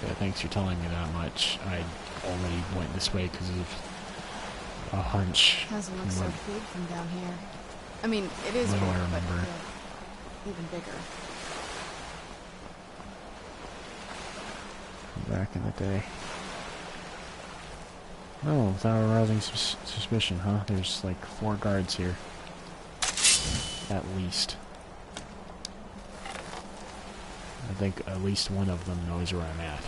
[SPEAKER 1] Yeah, thanks for telling me that much. I only went this way because of a hunch.
[SPEAKER 2] Doesn't look so big from down here. I mean, it is big,
[SPEAKER 1] I remember.
[SPEAKER 2] But even bigger.
[SPEAKER 1] Back in the day. Oh, without arousing suspicion, huh? There's like 4 guards here. At least. I think at least one of them knows where I'm at.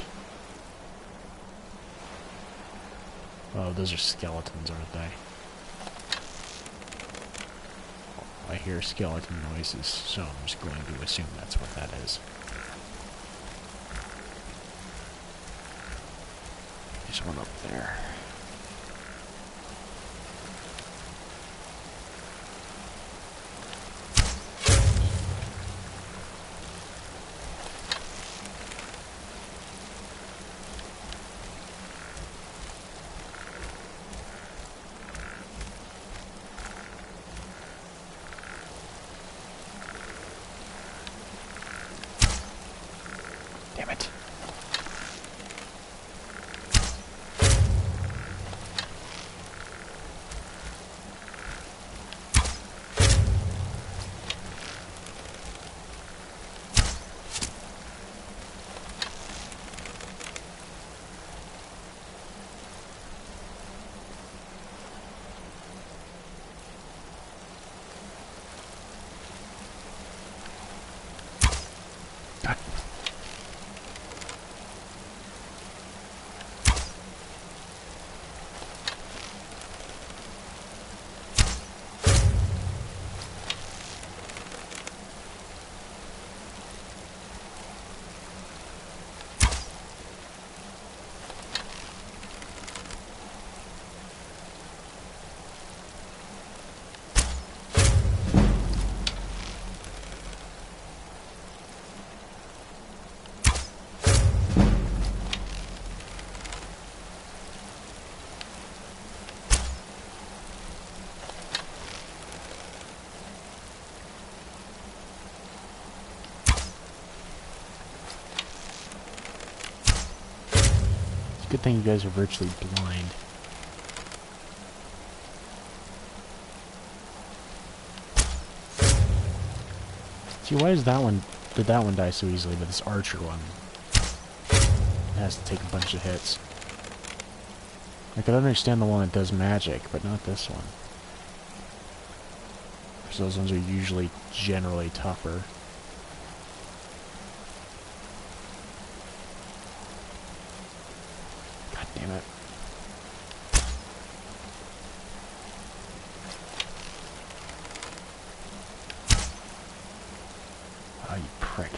[SPEAKER 1] Oh, those are skeletons, aren't they? I hear skeleton noises, so I'm just going to assume that's what that is. There's one up there. Damn it. Good thing you guys are virtually blind. See, why is that one... Did that one die so easily, but this archer one has to take a bunch of hits? I could understand the one that does magic, but not this one. Because those ones are usually generally tougher. God damn it. Oh, you prick.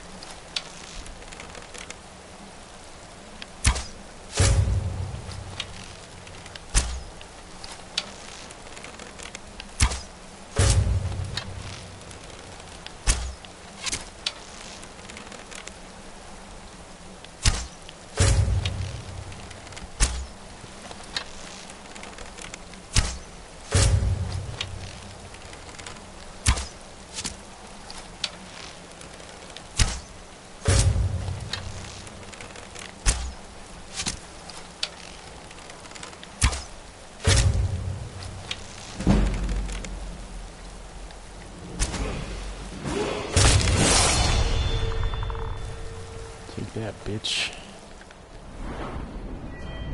[SPEAKER 1] That bitch.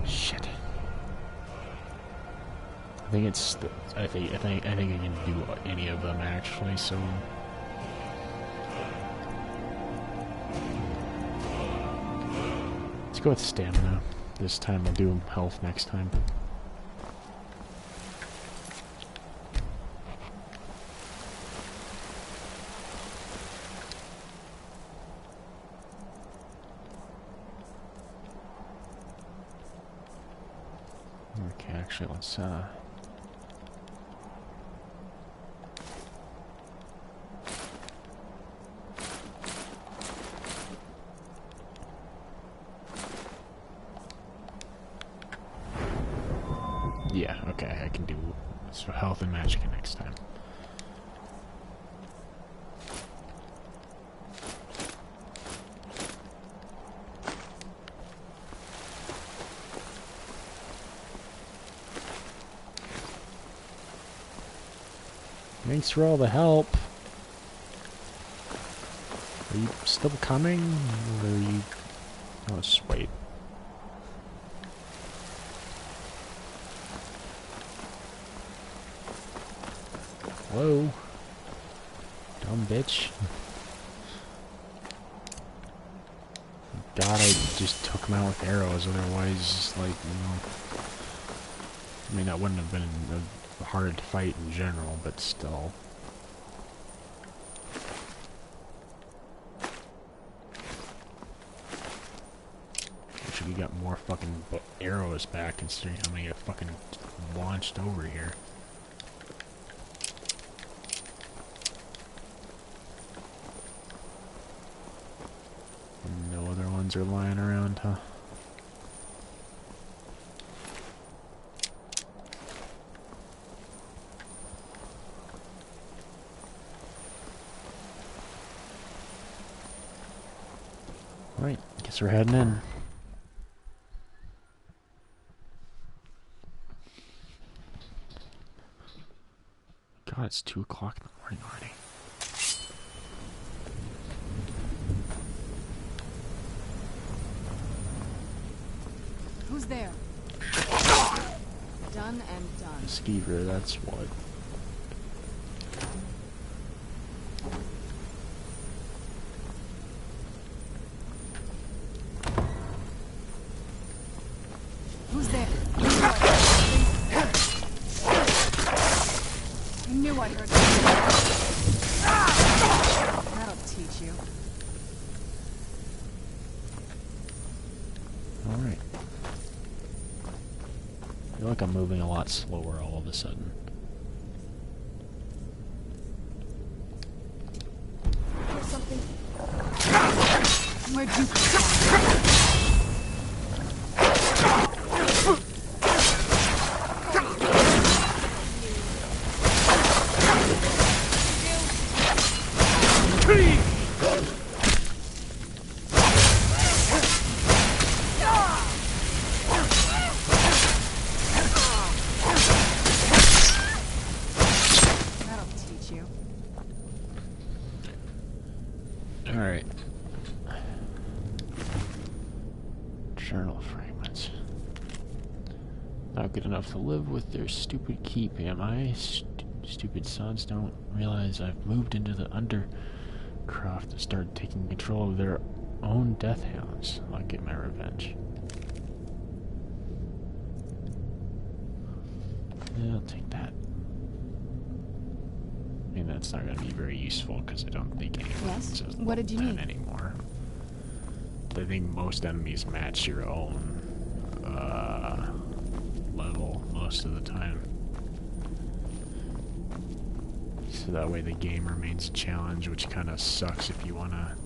[SPEAKER 1] Shit. I think it's. I think I can do any of them actually. So. Let's go with stamina this time. I'll do health next time. Okay, actually, let's, yeah, okay, I can do so health and magic next time. Thanks for all the help. Are you still coming? Or are you... Oh, just wait. Hello? Dumb bitch. God, I just took him out with arrows, otherwise, just like, you know... I mean, that wouldn't have been a hard fight in general, but still. Wish we got more fucking arrows back, considering how many I fucking launched over here. No other ones are lying around, huh? Right, guess we're heading in. God, it's 2 o'clock in the morning already.
[SPEAKER 2] Who's there? Done and done.
[SPEAKER 1] The skeever, that's what.
[SPEAKER 2] Who's there? I knew I heard that. That'll teach you.
[SPEAKER 1] Alright. I feel like I'm moving a lot slower all of a sudden.
[SPEAKER 2] Here's something. Where'd you come from?
[SPEAKER 1] Alright. Journal fragments. Not good enough to live with their stupid keep, am I? Stupid sons don't realize I've moved into the undercroft and started taking control of their own death hounds. I'll get my revenge. Yeah, I'll take that. I mean, that's not going to be very useful because I don't think anyone
[SPEAKER 2] Yes?
[SPEAKER 1] says
[SPEAKER 2] What did you need?
[SPEAKER 1] anymore. I think most enemies match your own level most of the time. So that way the game remains a challenge, which kind of sucks if you want to,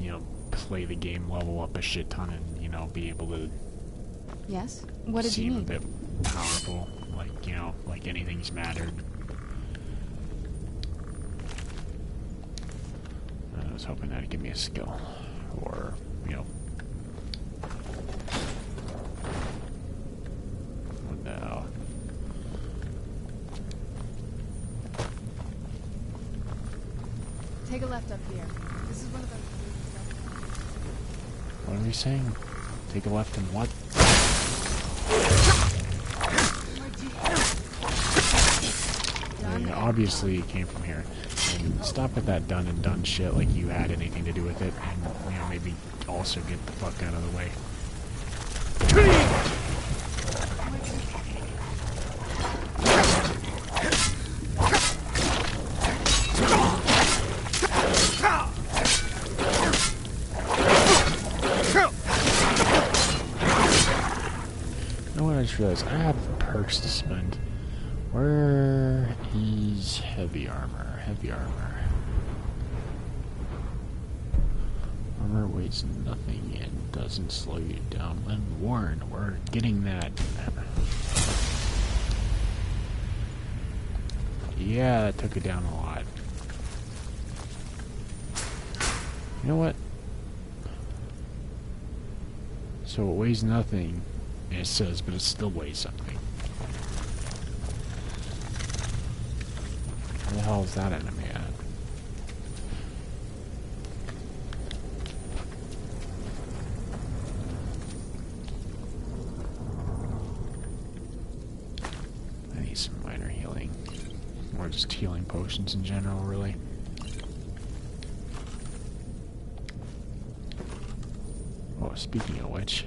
[SPEAKER 1] you know, play the game, level up a shit ton, and, you know, be able to
[SPEAKER 2] Yes? What did you
[SPEAKER 1] seem a
[SPEAKER 2] need?
[SPEAKER 1] bit powerful. Like, you know, like anything's mattered. I was hoping that'd give me a skill. Or, you know. What the hell?
[SPEAKER 2] Take a left up here. This is one of the...
[SPEAKER 1] What are we saying? Take a left and what? I mean, obviously it came from here. And stop with that done and done shit like you had anything to do with it. And, you know, maybe also get the fuck out of the way. You know what, I just realized I have perks to spend. Where is heavy armor? Heavy armor. Armor weighs nothing and doesn't slow you down when worn. We're getting that. Yeah, that took it down a lot. You know what? So it weighs nothing, and it says, but it still weighs something. Where the hell is that enemy at? I need some minor healing. Or just healing potions in general, really. Oh, speaking of which...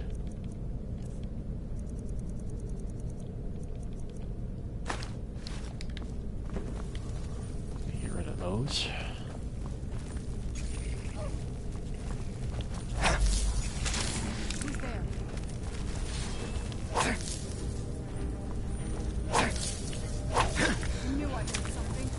[SPEAKER 1] get rid of those.
[SPEAKER 2] Who's there? I knew I did something.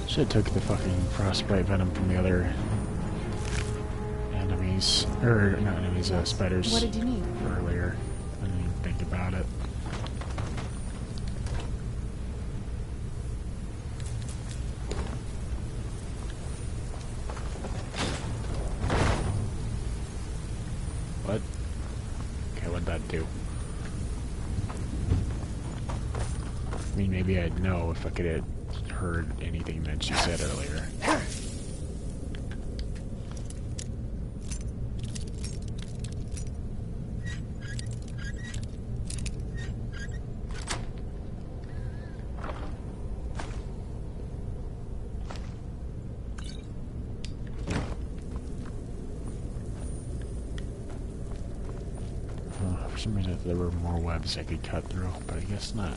[SPEAKER 1] Should've took the fucking frostbite venom from the other enemies, or not enemies, spiders.
[SPEAKER 2] What did you need?
[SPEAKER 1] Earlier. I didn't even think about it. What? Okay, what'd that do? I mean, maybe I'd know if I could have heard anything that she said earlier. For some reason, if there were more webs I could cut through, but I guess not.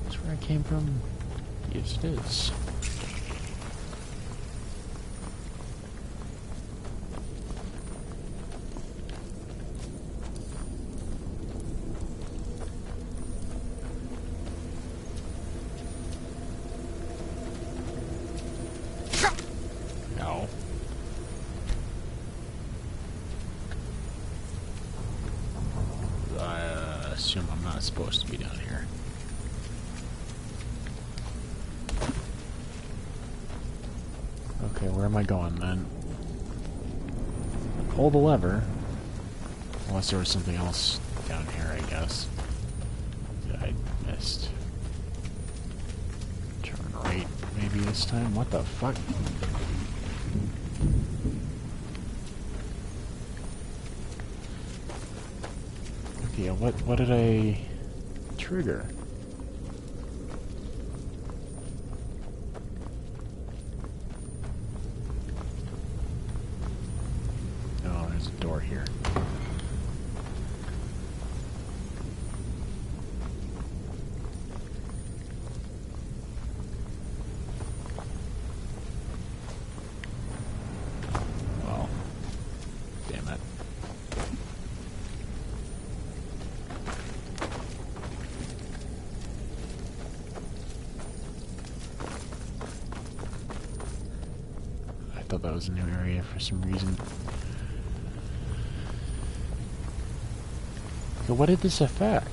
[SPEAKER 1] That's where I came from? Yes, it is. No. assume I'm not supposed to be down here. Okay, where am I going then? Pull the lever. Unless there was something else down here, I guess. That I missed. Turn right, maybe this time? What the fuck? Okay, what did I trigger? Oh, there's a door here. Well, damn it. I thought that was a new area for some reason. So what did this affect?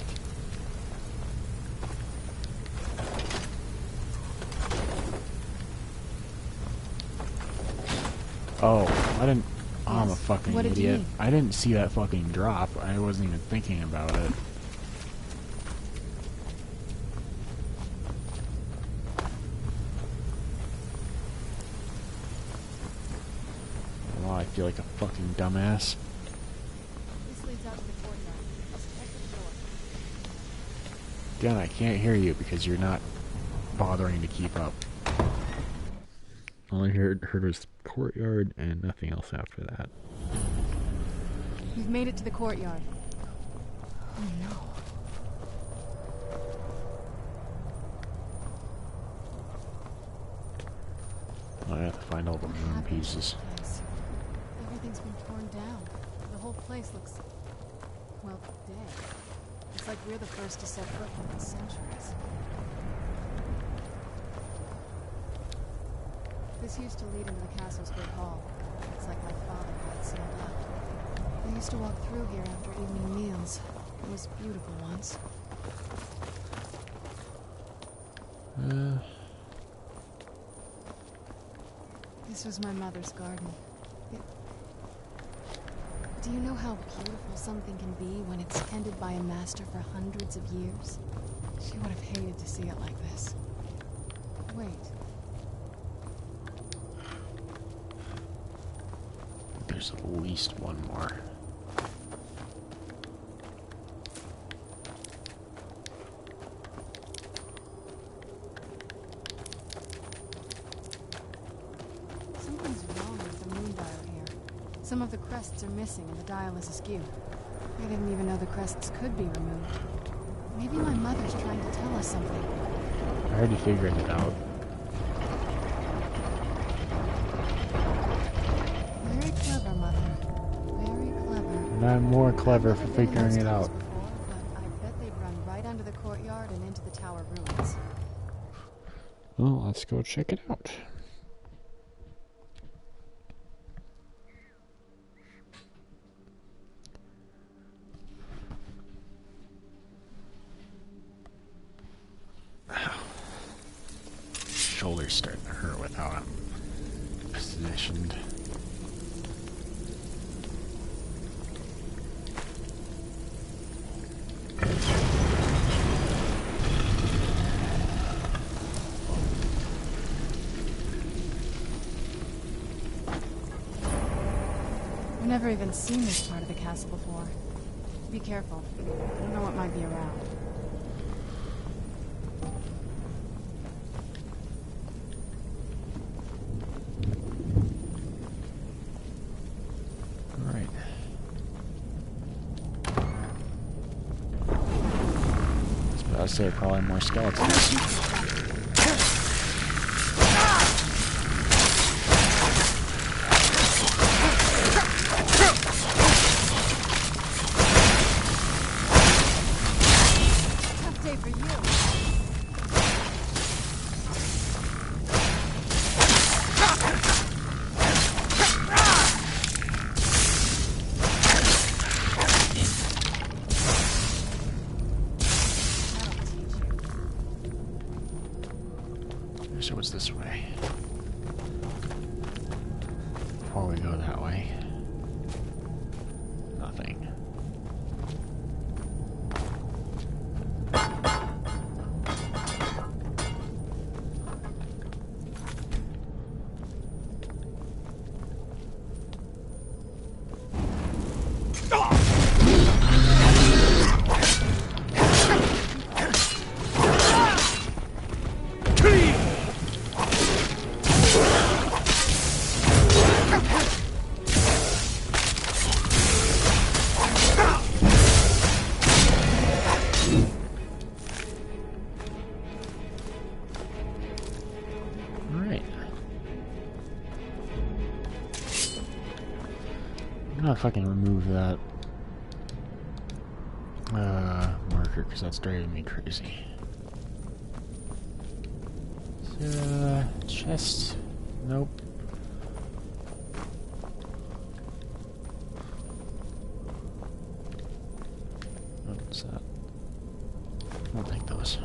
[SPEAKER 1] Oh, I didn't... Oh, I'm a fucking idiot. I didn't see that fucking drop. I wasn't even thinking about it. Oh, I feel like a fucking dumbass.
[SPEAKER 2] This leads out to the courtyard. Check the door.
[SPEAKER 1] Again, I can't hear you because you're not bothering to keep up. All I heard was courtyard and nothing else after that.
[SPEAKER 2] We've made it to the courtyard. Oh no.
[SPEAKER 1] I have to find all the moon pieces.
[SPEAKER 2] Everything's been torn down. The whole place looks, well, dead. It's like we're the first to set foot in centuries. This used to lead into the castle's big hall. It's like my father had sealed up. I used to walk through here after evening meals. It was beautiful once. This was my mother's garden. Do you know how beautiful something can be when it's tended by a master for hundreds of years? She would have hated to see it like this. Wait.
[SPEAKER 1] There's at least one more.
[SPEAKER 2] Something's wrong with the moon dial here. Some of the crests are missing and the dial is askew. I didn't even know the crests could be removed. Maybe my mother's trying to tell us something.
[SPEAKER 1] I already figured it out.
[SPEAKER 2] Very clever, Mother. Very clever.
[SPEAKER 1] And I'm more clever for figuring it out.
[SPEAKER 2] But I bet they'd run right under the courtyard and into the tower ruins.
[SPEAKER 1] Well, let's go check it out. Shoulder's starting to hurt with how I'm positioned.
[SPEAKER 2] I've never even seen this part of the castle before. Be careful. I don't know what might be around.
[SPEAKER 1] Alright. I'd say probably more skeletons. wish it was this way. Before we go that way. Nothing. I'm gonna fucking remove that marker because that's driving me crazy. Chest? Nope. What's that? I'll take those.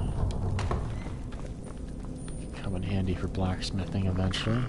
[SPEAKER 1] Come in handy for blacksmithing eventually.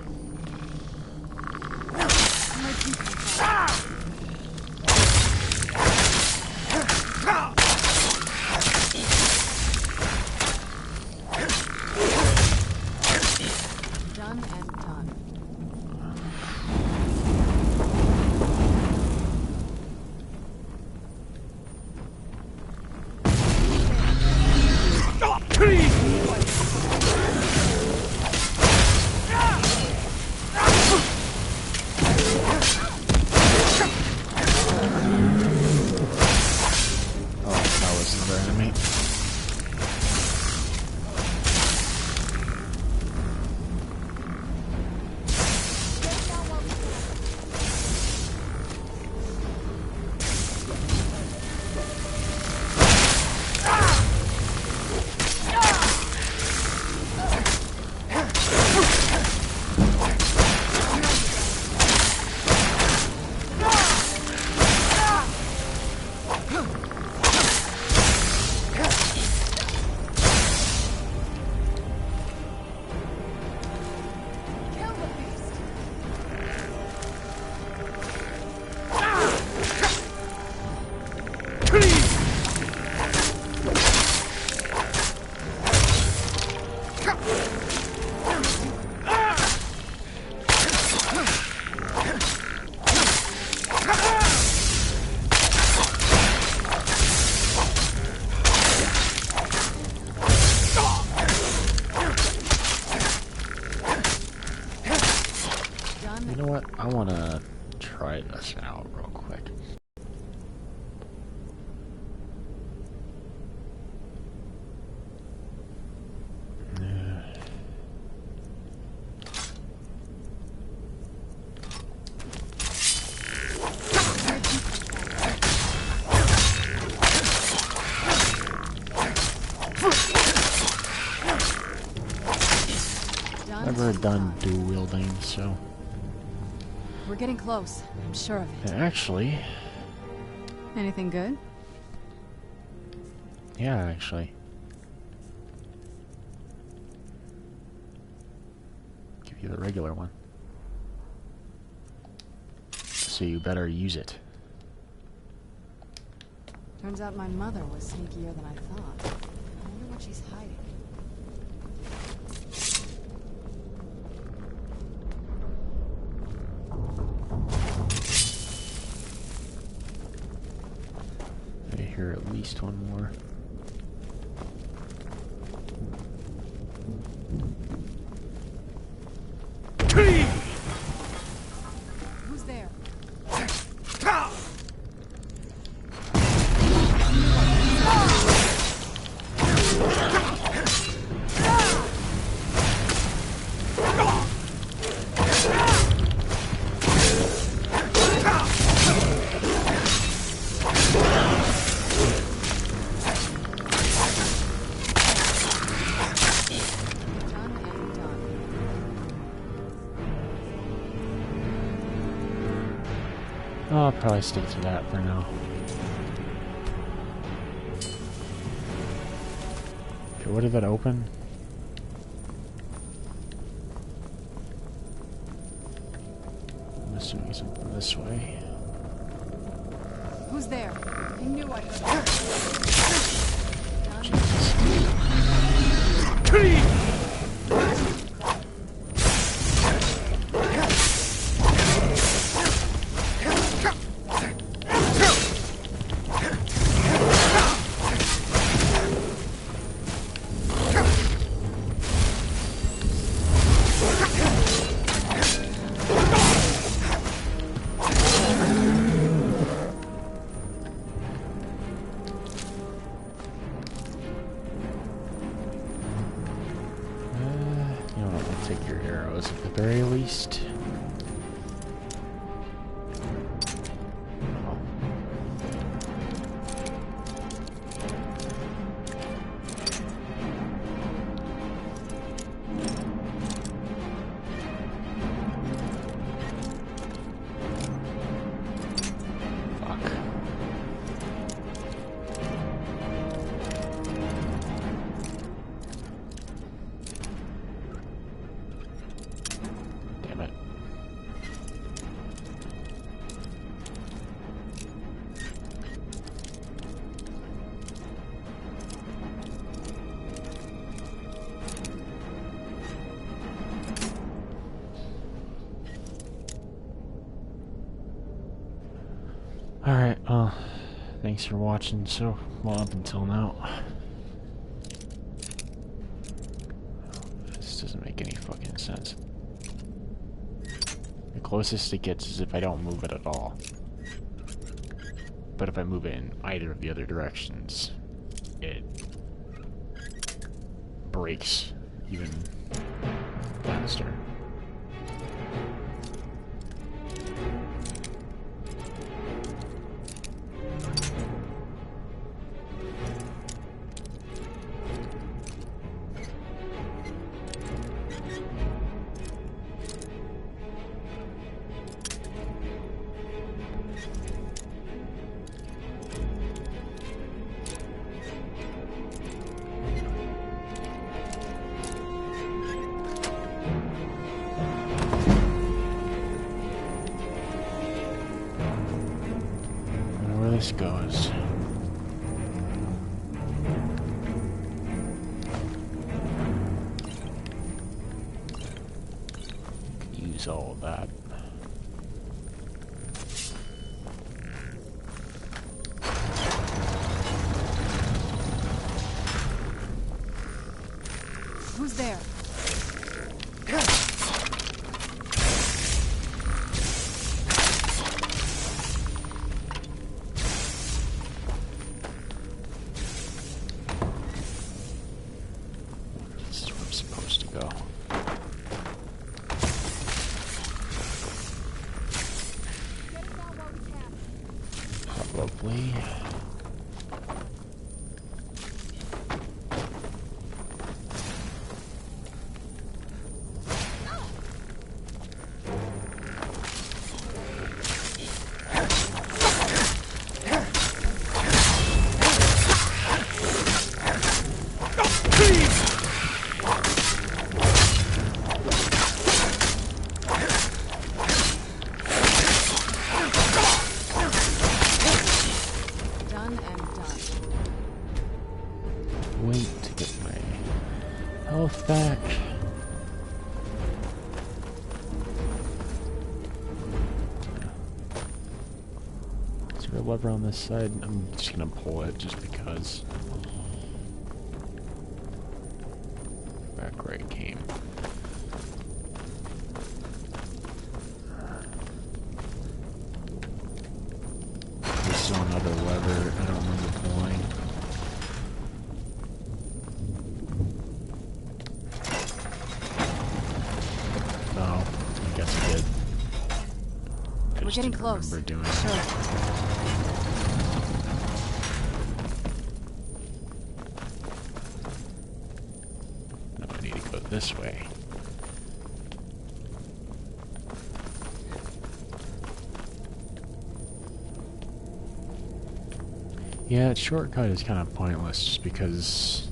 [SPEAKER 1] I want to try this out real quick. Never done dual wielding, so...
[SPEAKER 2] We're getting close. I'm sure of it.
[SPEAKER 1] Actually...
[SPEAKER 2] Anything good?
[SPEAKER 1] Yeah, actually. Give you the regular one. So you better use it.
[SPEAKER 2] Turns out my mother was sneakier than I thought. I wonder what she's hiding.
[SPEAKER 1] I hear at least one more.
[SPEAKER 2] Who's there?
[SPEAKER 1] I'll probably stick to that for now. Okay, what did that open? Assuming something this way.
[SPEAKER 2] Who's there? I knew I heard.
[SPEAKER 1] Take your arrows at the very least. Alright, well, thanks for watching up until now. This doesn't make any fucking sense. The closest it gets is if I don't move it at all. But if I move it in either of the other directions, it breaks even faster. This goes. Use all of that.
[SPEAKER 2] Who's there?
[SPEAKER 1] Probably. Wait to get my health back. Is there a lever on this side? I'm just gonna pull it just because. Back where it came. There's still another lever I don't remember pulling.
[SPEAKER 2] We're getting close.
[SPEAKER 1] Doing
[SPEAKER 2] sure.
[SPEAKER 1] No, I need to go this way. Yeah, shortcut is kind of pointless just because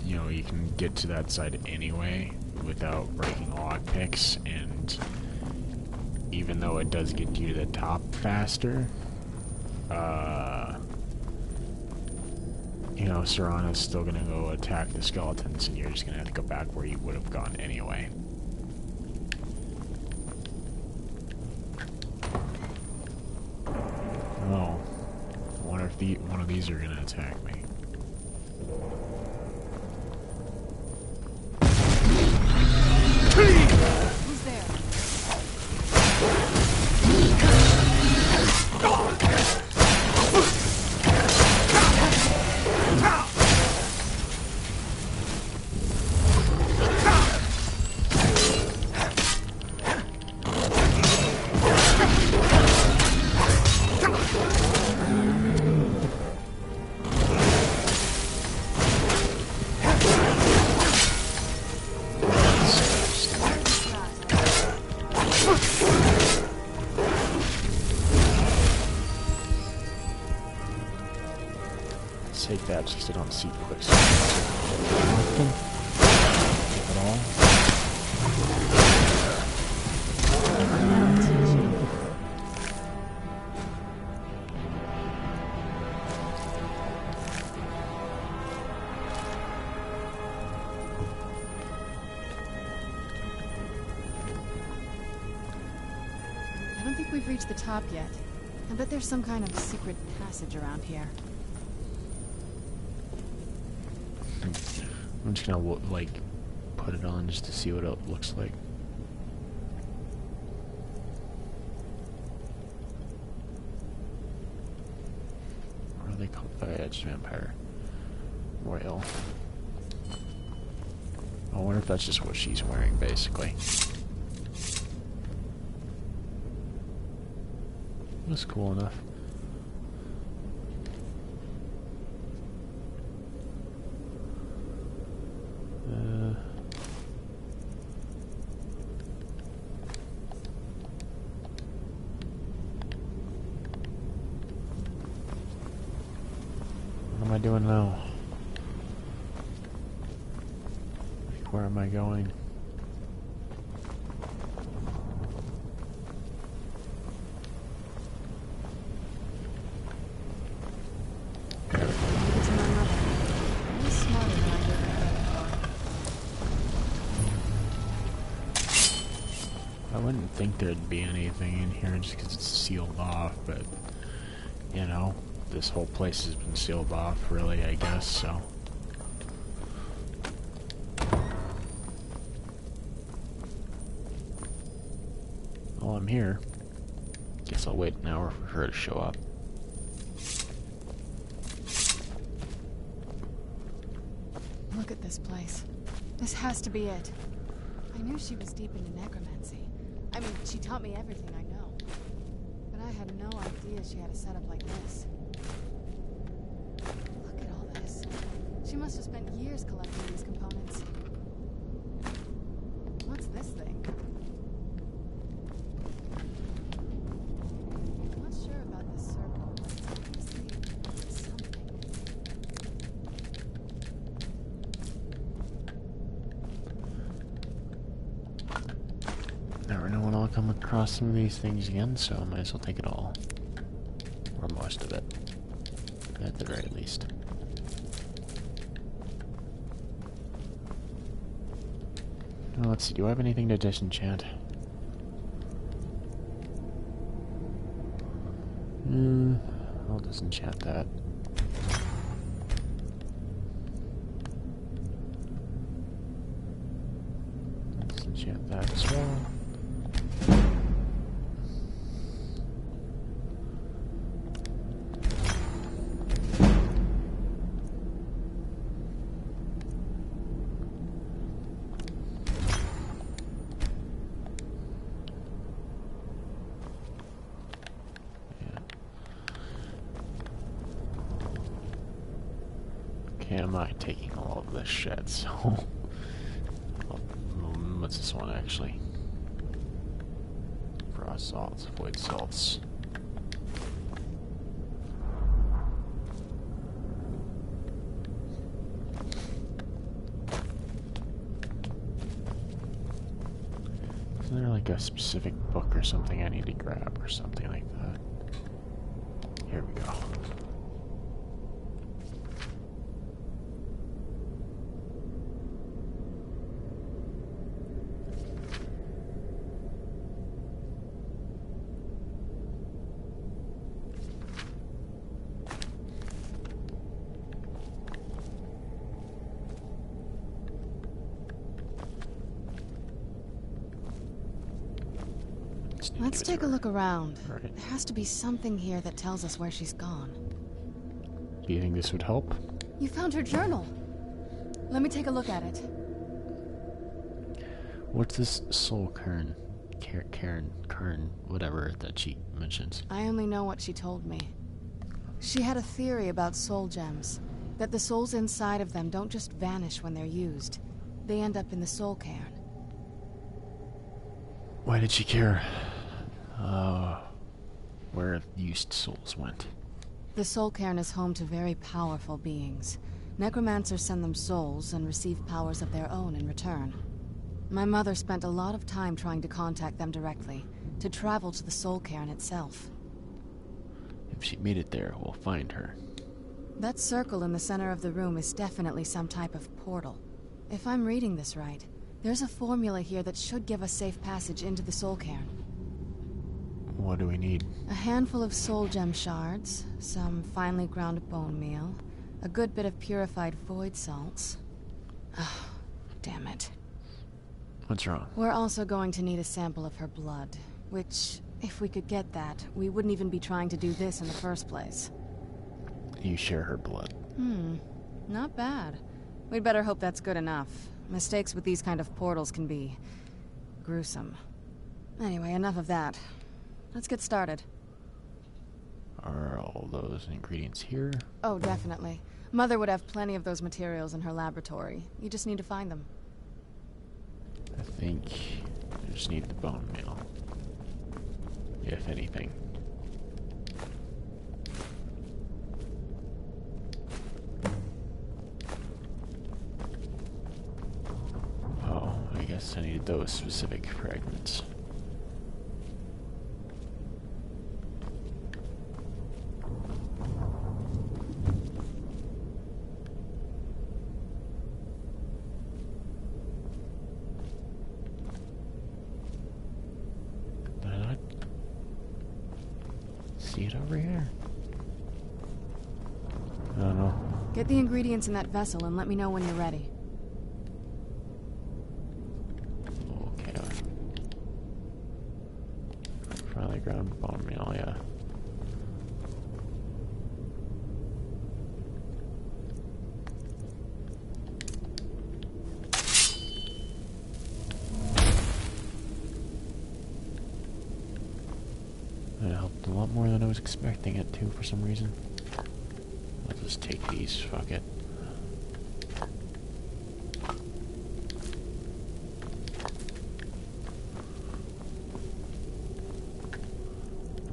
[SPEAKER 1] you know, you can get to that side anyway without breaking lockpicks, and even though it does get you to the top faster, you know, Serana's still gonna go attack the skeletons, and you're just gonna have to go back where you would have gone anyway. Oh. I wonder if one of these are gonna attack me.
[SPEAKER 2] Who's there?
[SPEAKER 1] Take that just so I don't see quick often. If at all.
[SPEAKER 2] I don't think we've reached the top yet. I bet there's some kind of secret passage around here.
[SPEAKER 1] I'm just gonna, like, put it on just to see what it looks like. What are they called? Edge Vampire Royal. I wonder if that's just what she's wearing, basically. That's cool enough. What am I doing now? Where am I going? I wouldn't think there'd be anything in here just because it's sealed off, but, you know, this whole place has been sealed off, really, I guess, so. Well, I'm here. Guess I'll wait an hour for her to show up.
[SPEAKER 2] Look at this place. This has to be it. I knew she was deep into necromancy. I mean, she taught me everything I know. But I had no idea she had a setup like this. Look at all this. She must have spent years collecting these components. What's this thing? I'm not sure about this circle, but it's obviously something.
[SPEAKER 1] Never know when I'll come across some of these things again, so I might as well take it all. Or most of it. At the very least. Now, let's see, do I have anything to disenchant? I'll disenchant that. Disenchant that as well. Am I taking all of this shit? So, what's this one actually? Frost salts, void salts. Isn't there like a specific book or something I need to grab or something like that? Here we go.
[SPEAKER 2] Let's take a look around.
[SPEAKER 1] Right.
[SPEAKER 2] There has to be something here that tells us where she's gone.
[SPEAKER 1] Do you think this would help?
[SPEAKER 2] You found her journal. Let me take a look at it.
[SPEAKER 1] What's this Soul Cairn? Cairn, whatever that she mentions.
[SPEAKER 2] I only know what she told me. She had a theory about soul gems. That the souls inside of them don't just vanish when they're used. They end up in the Soul Cairn.
[SPEAKER 1] Why did she care? Where used souls went.
[SPEAKER 2] The Soul Cairn is home to very powerful beings. Necromancers send them souls and receive powers of their own in return. My mother spent a lot of time trying to contact them directly, to travel to the Soul Cairn itself.
[SPEAKER 1] If she made it there, we'll find her.
[SPEAKER 2] That circle in the center of the room is definitely some type of portal. If I'm reading this right, there's a formula here that should give us safe passage into the Soul Cairn.
[SPEAKER 1] What do we need?
[SPEAKER 2] A handful of soul gem shards, some finely ground bone meal, a good bit of purified void salts. Oh, damn it.
[SPEAKER 1] What's wrong?
[SPEAKER 2] We're also going to need a sample of her blood, which, if we could get that, we wouldn't even be trying to do this in the first place.
[SPEAKER 1] You share her blood.
[SPEAKER 2] Not bad. We'd better hope that's good enough. Mistakes with these kind of portals can be gruesome. Anyway, enough of that. Let's get started.
[SPEAKER 1] Are all those ingredients here?
[SPEAKER 2] Oh, definitely. Mother would have plenty of those materials in her laboratory. You just need to find them.
[SPEAKER 1] I think I just need the bone meal. If anything. Oh, I guess I needed those specific fragments. See it over here? I don't know.
[SPEAKER 2] Get the ingredients in that vessel and let me know when you're ready.
[SPEAKER 1] Okay. Finally ground bone meal, yeah. That helped a lot more than I was expecting it to for some reason. I'll just take these, fuck it.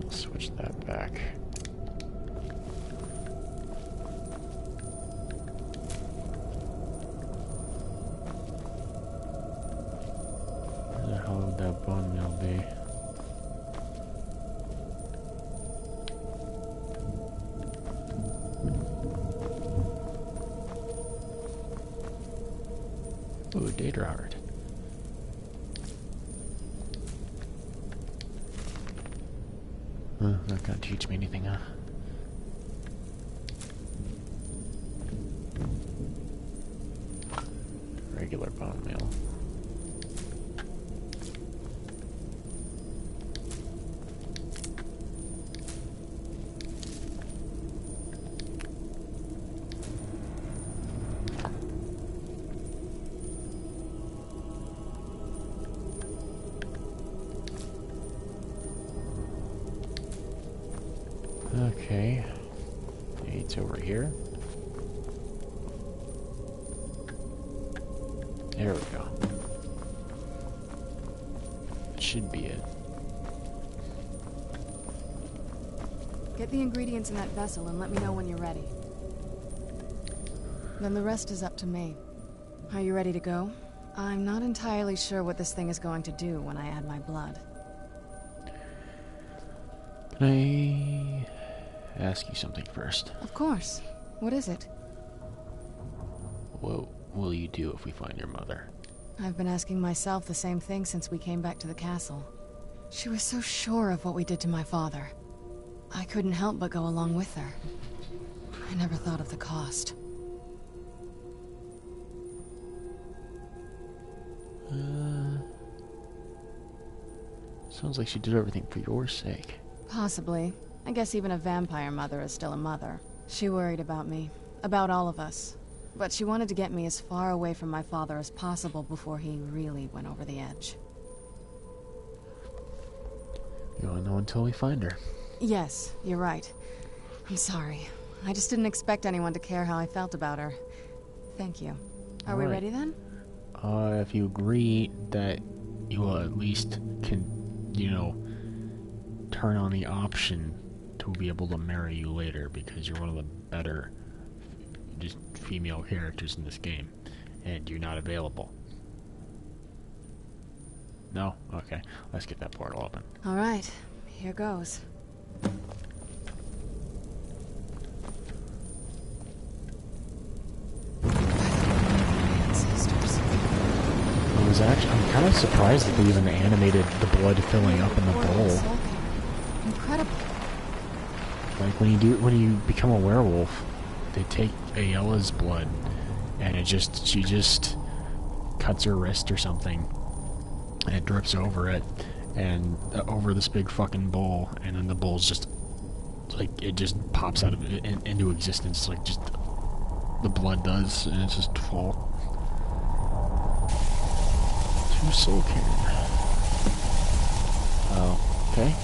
[SPEAKER 1] I'll switch that back. Where the hell would that bone meal be? Ooh, data heart. Not gonna teach me anything, huh? Regular bone meal. Okay, it's over here. There we go. That should be it.
[SPEAKER 2] Get the ingredients in that vessel and let me know when you're ready. Then the rest is up to me. Are you ready to go? I'm not entirely sure what this thing is going to do when I add my blood.
[SPEAKER 1] Can I ask you something first?
[SPEAKER 2] Of course. What is it?
[SPEAKER 1] What will you do if we find your mother?
[SPEAKER 2] I've been asking myself the same thing since we came back to the castle. She was so sure of what we did to my father. I couldn't help but go along with her. I never thought of the cost.
[SPEAKER 1] Sounds like she did everything for your sake.
[SPEAKER 2] Possibly. I guess even a vampire mother is still a mother. She worried about me. About all of us. But she wanted to get me as far away from my father as possible before he really went over the edge.
[SPEAKER 1] You won't know until we find her.
[SPEAKER 2] Yes, you're right. I'm sorry. I just didn't expect anyone to care how I felt about her. Thank you. Are we ready then?
[SPEAKER 1] If you agree that you will at least can, turn on the option to be able to marry you later, because you're one of the better just female characters in this game, and you're not available. No? Okay. Let's get that portal open.
[SPEAKER 2] Alright. Here goes.
[SPEAKER 1] I'm kind of surprised that they even animated the blood filling up in the bowl.
[SPEAKER 2] Incredible.
[SPEAKER 1] Like when you become a werewolf, they take Ayela's blood and she just cuts her wrist or something, and it drips over it and over this big fucking bowl, and then the bowl's just like it just pops out of it into existence, like just the blood does, and it's just full. Soul Cairn. Oh, okay.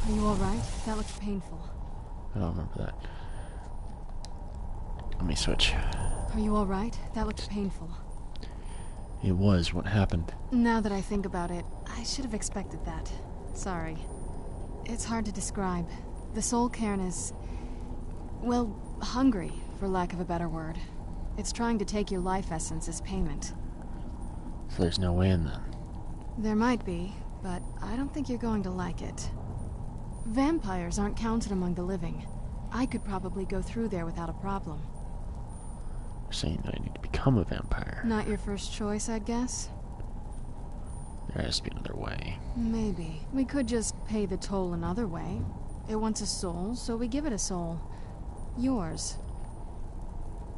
[SPEAKER 2] Are you alright? That looked painful.
[SPEAKER 1] I don't remember that. Let me switch.
[SPEAKER 2] Are you alright? That looked painful.
[SPEAKER 1] It was. What happened?
[SPEAKER 2] Now that I think about it, I should have expected that. Sorry. It's hard to describe. The Soul Cairn is... well, hungry, for lack of a better word. It's trying to take your life essence as payment.
[SPEAKER 1] So there's no way in then?
[SPEAKER 2] There might be, but I don't think you're going to like it. Vampires aren't counted among the living. I could probably go through there without a problem.
[SPEAKER 1] You're saying that I need to become a vampire?
[SPEAKER 2] Not your first choice, I'd guess?
[SPEAKER 1] There has to be another way.
[SPEAKER 2] Maybe. We could just pay the toll another way. It wants a soul, so we give it a soul. Yours.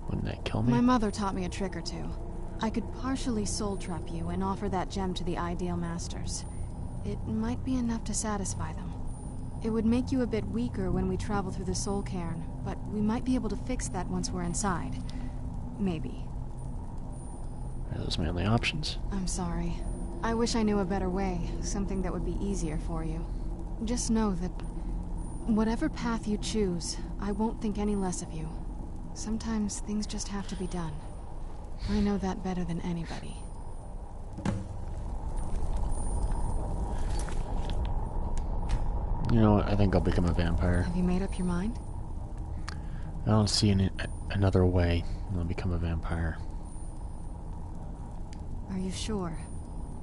[SPEAKER 1] Wouldn't that kill me?
[SPEAKER 2] My mother taught me a trick or two. I could partially soul trap you and offer that gem to the Ideal Masters. It might be enough to satisfy them. It would make you a bit weaker when we travel through the Soul Cairn, but we might be able to fix that once we're inside. Maybe.
[SPEAKER 1] Are those my only options?
[SPEAKER 2] I'm sorry. I wish I knew a better way, something that would be easier for you. Just know that whatever path you choose, I won't think any less of you. Sometimes things just have to be done. I know that better than anybody.
[SPEAKER 1] You know what? I think I'll become a vampire.
[SPEAKER 2] Have you made up your mind?
[SPEAKER 1] I don't see another way. I'll become a vampire.
[SPEAKER 2] Are you sure?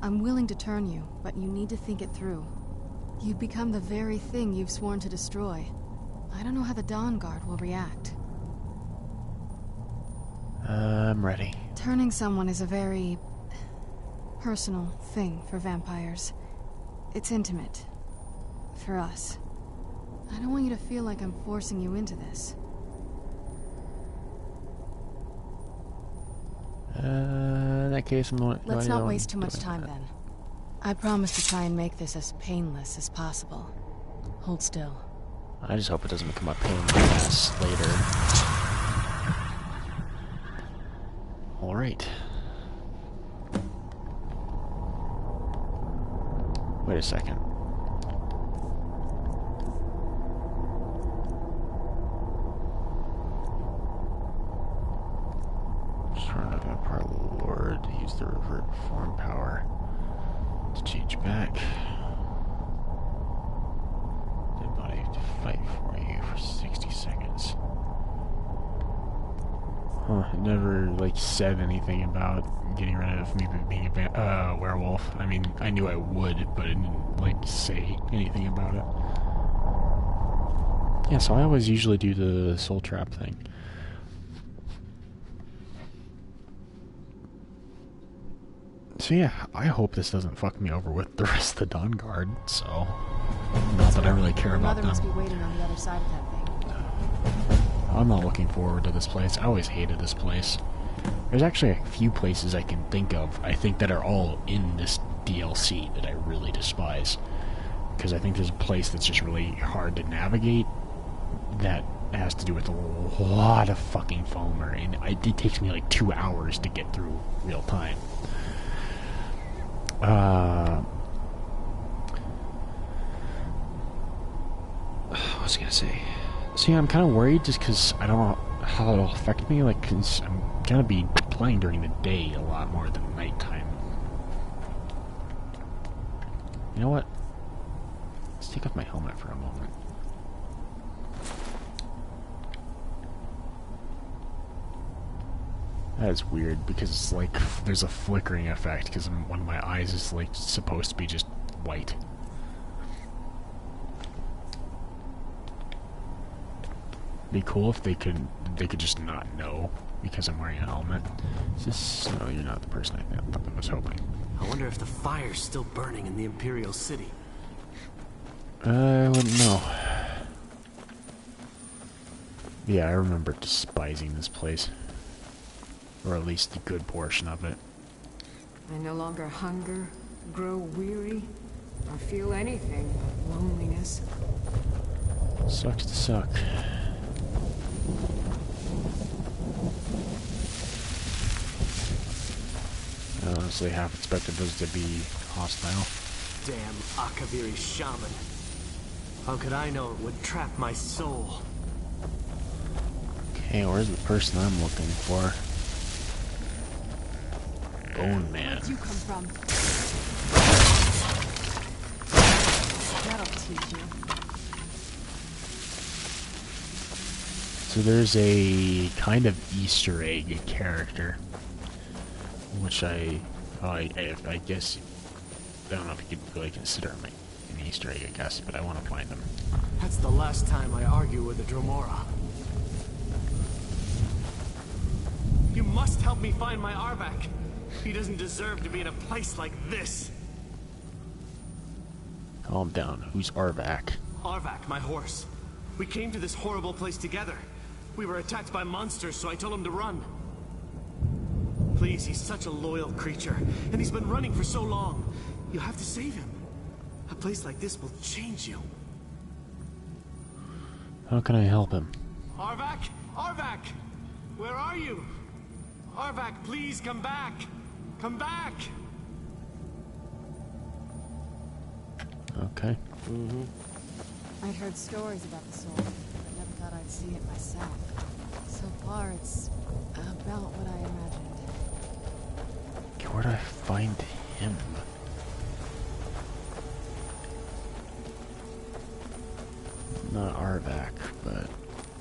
[SPEAKER 2] I'm willing to turn you, but you need to think it through. You'd become the very thing you've sworn to destroy. I don't know how the Dawn Guard will react.
[SPEAKER 1] I'm ready.
[SPEAKER 2] Turning someone is a very... personal thing for vampires. It's intimate. For us. I don't want you to feel like I'm forcing you into this.
[SPEAKER 1] In that case,
[SPEAKER 2] Let's not waste too much time then. I promise to try and make this as painless as possible. Hold still.
[SPEAKER 1] I just hope it doesn't become a pain in the ass later. Alright. Wait a second. Serana Vampire Lord, use the revert form power to change back. Dead body to fight for you for 60 seconds. Huh, it never, like, said anything about getting rid of me being a werewolf. I mean, I knew I would, but it didn't, like, say anything about it. Yeah, so I always usually do the soul trap thing. So yeah, I hope this doesn't fuck me over with the rest of the Dawn Guard, so... Not that I really care about them.
[SPEAKER 2] Must be waiting on the other side of that thing.
[SPEAKER 1] I'm not looking forward to this place. I always hated this place. There's actually a few places I can think of, I think, that are all in this DLC that I really despise. Because I think there's a place that's just really hard to navigate that has to do with a lot of fucking foamer, and it takes me like 2 hours to get through real time. What was I gonna say? See, I'm kind of worried just because I don't know how it'll affect me. Like, cause I'm gonna be playing during the day a lot more than nighttime. You know what? Let's take off my helmet for a moment. That is weird because it's like there's a flickering effect because one of my eyes is like supposed to be just white. Be cool if they could just not know because I'm wearing a helmet. No, you're not the person I was hoping.
[SPEAKER 12] I wonder if the fire's still burning in the Imperial City.
[SPEAKER 1] I wouldn't know. Yeah, I remember despising this place. Or at least the good portion of it.
[SPEAKER 10] I no longer hunger, grow weary, or feel anything but loneliness.
[SPEAKER 1] Sucks to suck. I honestly half expected those to be hostile.
[SPEAKER 12] Damn Akaviri shaman. How could I know it would trap my soul?
[SPEAKER 1] Okay, where's the person I'm looking for? Bone Man.
[SPEAKER 2] Where'd you come from? That'll teach you.
[SPEAKER 1] So there's a kind of Easter egg character, which I guess, I don't know if you could really consider him an Easter egg, I guess, but I want to find him.
[SPEAKER 12] That's the last time I argue with a Dromora. You must help me find my Arvak. He doesn't deserve to be in a place like this.
[SPEAKER 1] Calm down. Who's Arvak?
[SPEAKER 12] Arvak, my horse. We came to this horrible place together. We were attacked by monsters, so I told him to run. Please, he's such a loyal creature, and he's been running for so long. You have to save him. A place like this will change you.
[SPEAKER 1] How can I help him?
[SPEAKER 12] Arvak! Arvak! Where are you? Arvak, please come back! Come back!
[SPEAKER 1] Okay.
[SPEAKER 2] I'd heard stories about the soul, but never thought I'd see it myself. So far, it's about what I imagined.
[SPEAKER 1] Okay, where do I find him? Not Arvak, but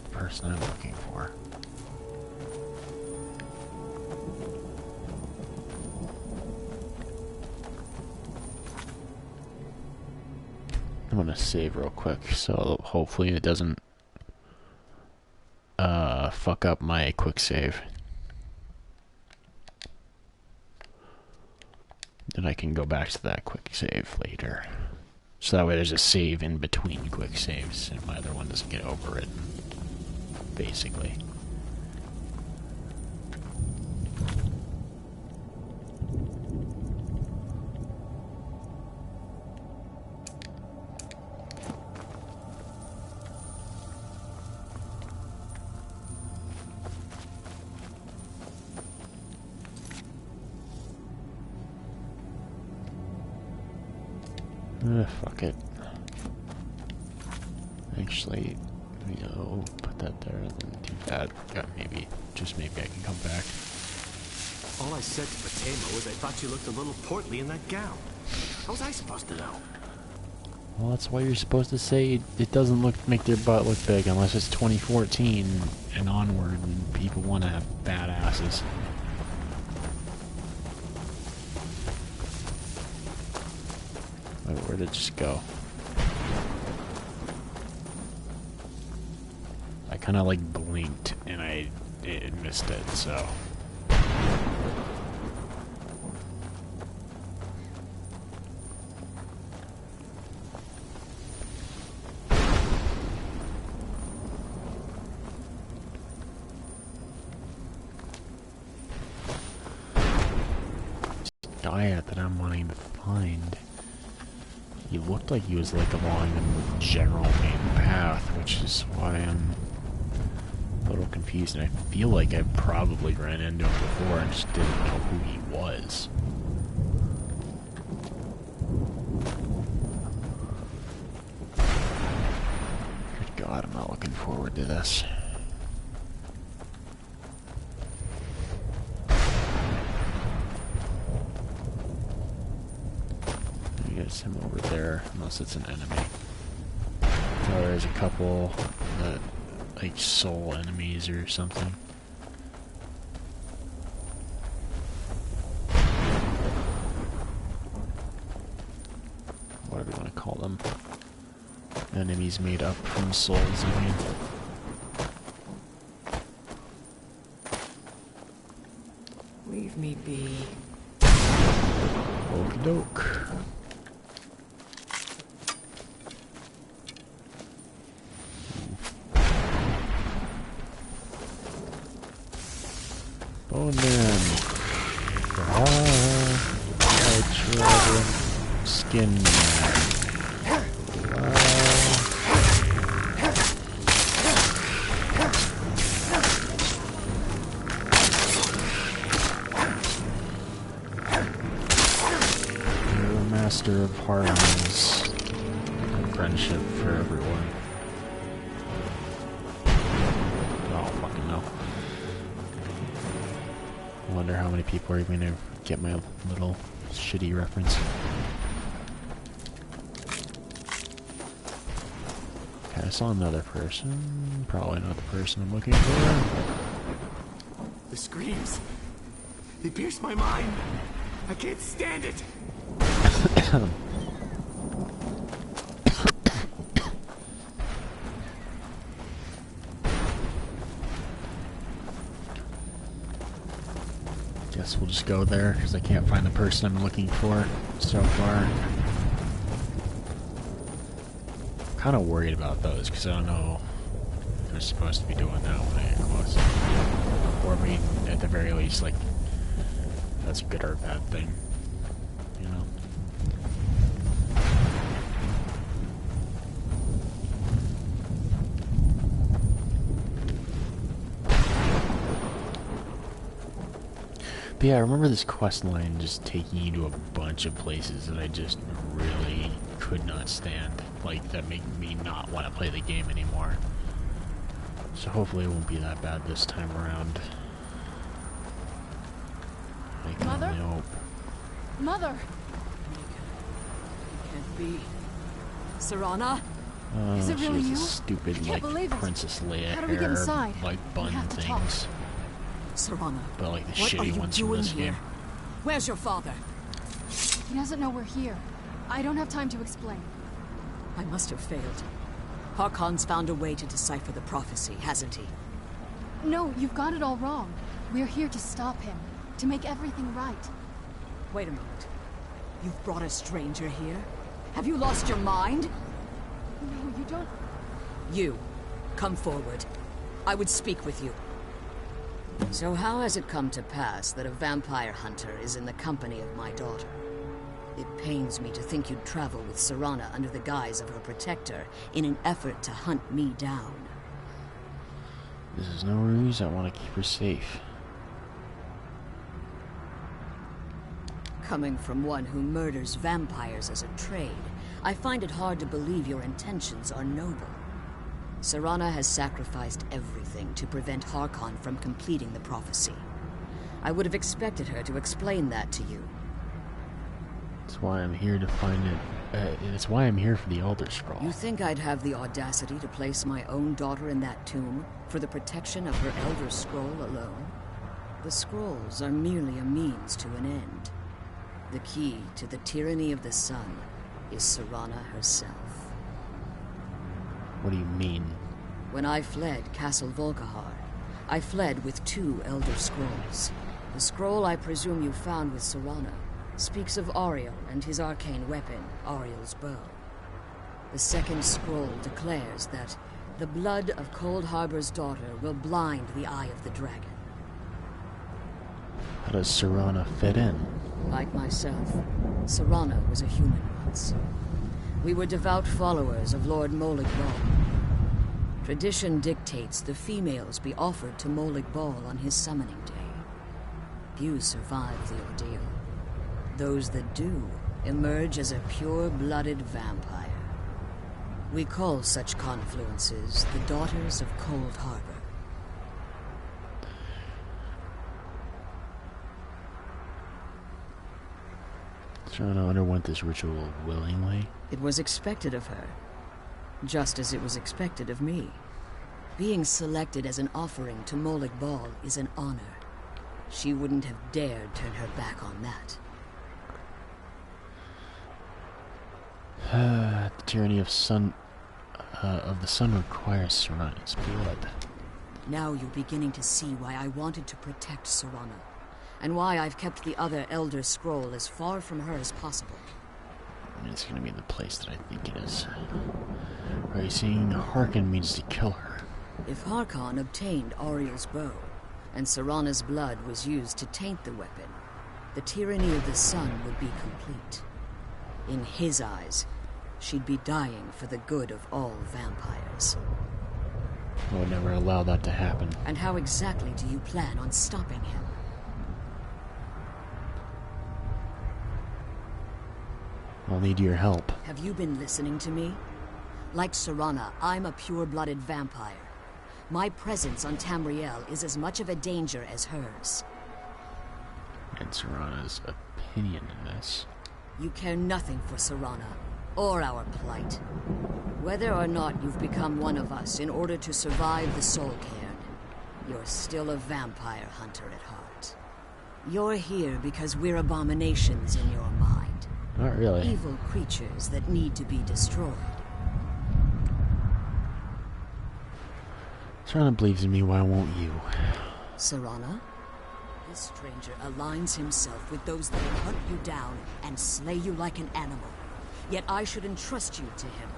[SPEAKER 1] the person I'm looking for. I'm gonna save real quick, so hopefully it doesn't fuck up my quick save. Then I can go back to that quick save later. So that way there's a save in between quick saves, and my other one doesn't get overwritten. Basically. Fuck it. Actually, put that there and then do that. Yeah, maybe, just maybe I can come back.
[SPEAKER 12] All I said to Patema was I thought you looked a little portly in that gown. How was I supposed to know?
[SPEAKER 1] Well, that's why you're supposed to say it doesn't make their butt look big unless it's 2014 and onward and people want to have badasses. Wait, where'd it just go? I kind of like blinked and it missed it, so. That I'm wanting to find. He looked like he was like along the general main path, which is why I'm a little confused. And I feel like I probably ran into him before and just didn't know who he was. Good God, I'm not looking forward to this. Him over there, unless it's an enemy. Oh, there's a couple that, like, soul enemies or something. Whatever you want to call them. Enemies made up from souls, I mean.
[SPEAKER 10] Leave me be.
[SPEAKER 1] Okie doke. Oh man. Skin man. You're the master of harmonies and friendship for everyone. I wonder how many people are going to get my little shitty reference. Okay, I saw another person. Probably not the person I'm looking for.
[SPEAKER 12] The screams. They pierce my mind. I can't stand it. Guess we'll just go there, because I can't find the person I'm looking for so far. Kind of worried about those, because I don't know if they're supposed to be doing that when I get close. Or I mean, at the very least, like, that's a good or a bad thing, you know? But yeah, I remember this quest line just taking you to a bunch of places that I just really could not stand. Like, that make me not want to play the game anymore. So hopefully it won't be that bad this time around. I can
[SPEAKER 2] Mother?
[SPEAKER 1] only hope.
[SPEAKER 2] Mother!
[SPEAKER 10] It can't be. Serana?
[SPEAKER 2] Is it really
[SPEAKER 1] she
[SPEAKER 2] you?
[SPEAKER 1] has a stupid, like, Princess Leia
[SPEAKER 2] How do we get
[SPEAKER 1] hair,
[SPEAKER 2] inside?
[SPEAKER 1] like, bun
[SPEAKER 2] We have to
[SPEAKER 1] things.
[SPEAKER 2] talk.
[SPEAKER 10] Serana,
[SPEAKER 1] But, like, the
[SPEAKER 10] what are
[SPEAKER 1] shitty
[SPEAKER 10] you
[SPEAKER 1] ones from
[SPEAKER 10] doing
[SPEAKER 1] this
[SPEAKER 10] here?
[SPEAKER 1] game.
[SPEAKER 10] Where's your father?
[SPEAKER 2] He doesn't know we're here. I don't have time to explain.
[SPEAKER 10] I must have failed. Harkon's found a way to decipher the prophecy, hasn't he?
[SPEAKER 2] No, you've got it all wrong. We're here to stop him, to make everything right.
[SPEAKER 10] Wait a moment. You've brought a stranger here? Have you lost your mind?
[SPEAKER 2] No, you don't...
[SPEAKER 10] You, come forward. I would speak with you. So how has it come to pass that a vampire hunter is in the company of my daughter? It pains me to think you'd travel with Serana under the guise of her protector in an effort to hunt me down.
[SPEAKER 1] This is no ruse, I want to keep her safe.
[SPEAKER 10] Coming from one who murders vampires as a trade, I find it hard to believe your intentions are noble. Serana has sacrificed everything to prevent Harkon from completing the prophecy. I would have expected her to explain that to you.
[SPEAKER 1] That's why I'm here to find it It's why I'm here for the Elder Scroll.
[SPEAKER 15] You think I'd have the audacity to place my own daughter in that tomb for the protection of her Elder Scroll alone? The scrolls are merely a means to an end. The key to the tyranny of the sun is Serana herself.
[SPEAKER 1] What do you mean?
[SPEAKER 15] When I fled Castle Volkihar, I fled with 2 Elder Scrolls. The scroll I presume you found with Serana speaks of Ariel and his arcane weapon, Ariel's bow. The second scroll declares that the blood of Cold Harbor's daughter will blind the eye of the dragon.
[SPEAKER 1] How does Serana fit in?
[SPEAKER 15] Like myself, Serana was a human once. We were devout followers of Lord Molig Bal. Tradition dictates the females be offered to Molig Bal on his summoning day. Few survive the ordeal. Those that do emerge as a pure-blooded vampire. We call such confluences the Daughters of Cold Harbor.
[SPEAKER 1] Serana underwent this ritual willingly.
[SPEAKER 15] It was expected of her, just as it was expected of me. Being selected as an offering to Molig Bal is an honor. She wouldn't have dared turn her back on that.
[SPEAKER 1] The tyranny of the sun requires Serana's blood.
[SPEAKER 15] Now you're beginning to see why I wanted to protect Serana, and why I've kept the other Elder Scroll as far from her as possible.
[SPEAKER 1] It's gonna be the place that I think it is. Are you seeing Harkon means to kill her?
[SPEAKER 15] If Harkon obtained Ariel's bow, and Serana's blood was used to taint the weapon, the tyranny of the sun would be complete. In his eyes, she'd be dying for the good of all vampires.
[SPEAKER 1] I would never allow that to happen.
[SPEAKER 15] And how exactly do you plan on stopping him?
[SPEAKER 1] I'll need your help.
[SPEAKER 15] Have you been listening to me? Like Serana, I'm a pure-blooded vampire. My presence on Tamriel is as much of a danger as hers.
[SPEAKER 1] And Serana's opinion in this.
[SPEAKER 15] You care nothing for Serana, or our plight. Whether or not you've become one of us in order to survive the Soul Cairn, you're still a vampire hunter at heart. You're here because we're abominations in your mind.
[SPEAKER 1] Not really.
[SPEAKER 15] Evil creatures that need to be destroyed.
[SPEAKER 1] Serana believes in me, why won't you?
[SPEAKER 15] Serana? This stranger aligns himself with those that will hunt you down and slay you like an animal. Yet I should entrust you to him.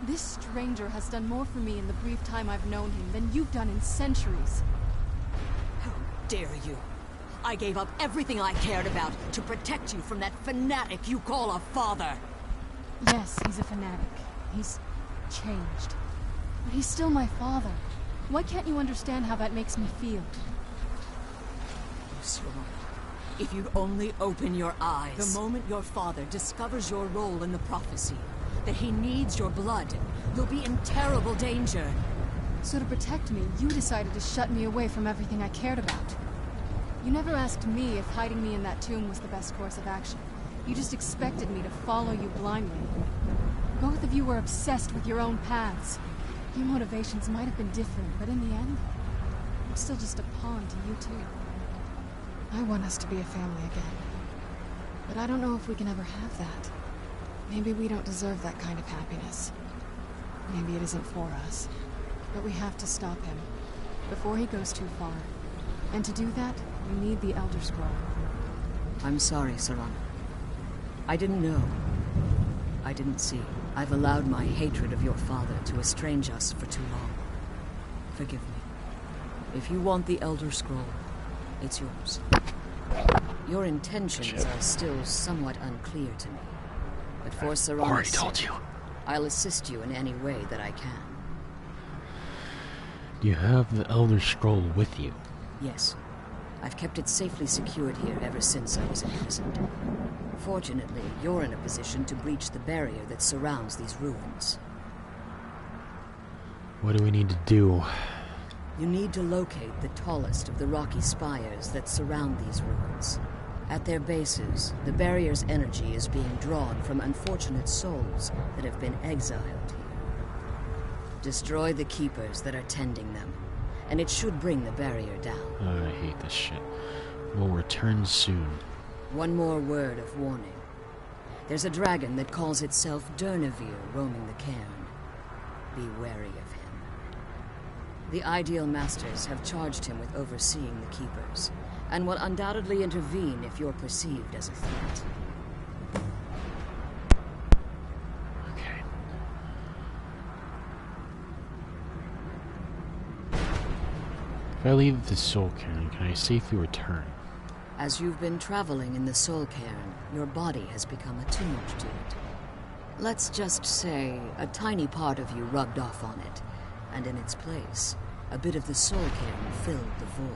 [SPEAKER 2] This stranger has done more for me in the brief time I've known him than you've done in centuries.
[SPEAKER 15] How dare you! I gave up everything I cared about to protect you from that fanatic you call a father!
[SPEAKER 2] Yes, he's a fanatic. He's changed. But he's still my father. Why can't you understand how that makes me feel?
[SPEAKER 15] Serana, if you'd only open your eyes. The moment your father discovers your role in the prophecy, that he needs your blood, you'll be in terrible danger.
[SPEAKER 2] So to protect me, you decided to shut me away from everything I cared about. You never asked me if hiding me in that tomb was the best course of action. You just expected me to follow you blindly. Both of you were obsessed with your own paths. Your motivations might have been different, but in the end, I'm still just a pawn to you two. I want us to be a family again. But I don't know if we can ever have that. Maybe we don't deserve that kind of happiness. Maybe it isn't for us. But we have to stop him, before he goes too far. And to do that, we need the Elder Scroll.
[SPEAKER 15] I'm sorry, Serana. I didn't know. I didn't see. I've allowed my hatred of your father to estrange us for too long. Forgive me. If you want the Elder Scroll, it's yours. Your intentions are still somewhat unclear to me. But for Serana's sake, I'll assist you in any way that I can.
[SPEAKER 1] You have the Elder Scroll with you?
[SPEAKER 15] Yes. I've kept it safely secured here ever since I was imprisoned. Fortunately, you're in a position to breach the barrier that surrounds these ruins.
[SPEAKER 1] What do we need to do?
[SPEAKER 15] You need to locate the tallest of the rocky spires that surround these ruins. At their bases, the barrier's energy is being drawn from unfortunate souls that have been exiled here. Destroy the keepers that are tending them, and it should bring the barrier down.
[SPEAKER 1] I hate this shit. We'll return soon.
[SPEAKER 15] One more word of warning. There's a dragon that calls itself Durnevere roaming the cairn. Be wary of him. The Ideal Masters have charged him with overseeing the keepers, and will undoubtedly intervene if you're perceived as a threat.
[SPEAKER 1] Okay. If I leave the Soul Cairn, can I safely return?
[SPEAKER 15] As you've been traveling in the Soul Cairn, your body has become attuned to it. Let's just say a tiny part of you rubbed off on it, and in its place, a bit of the Soul Cairn filled the void.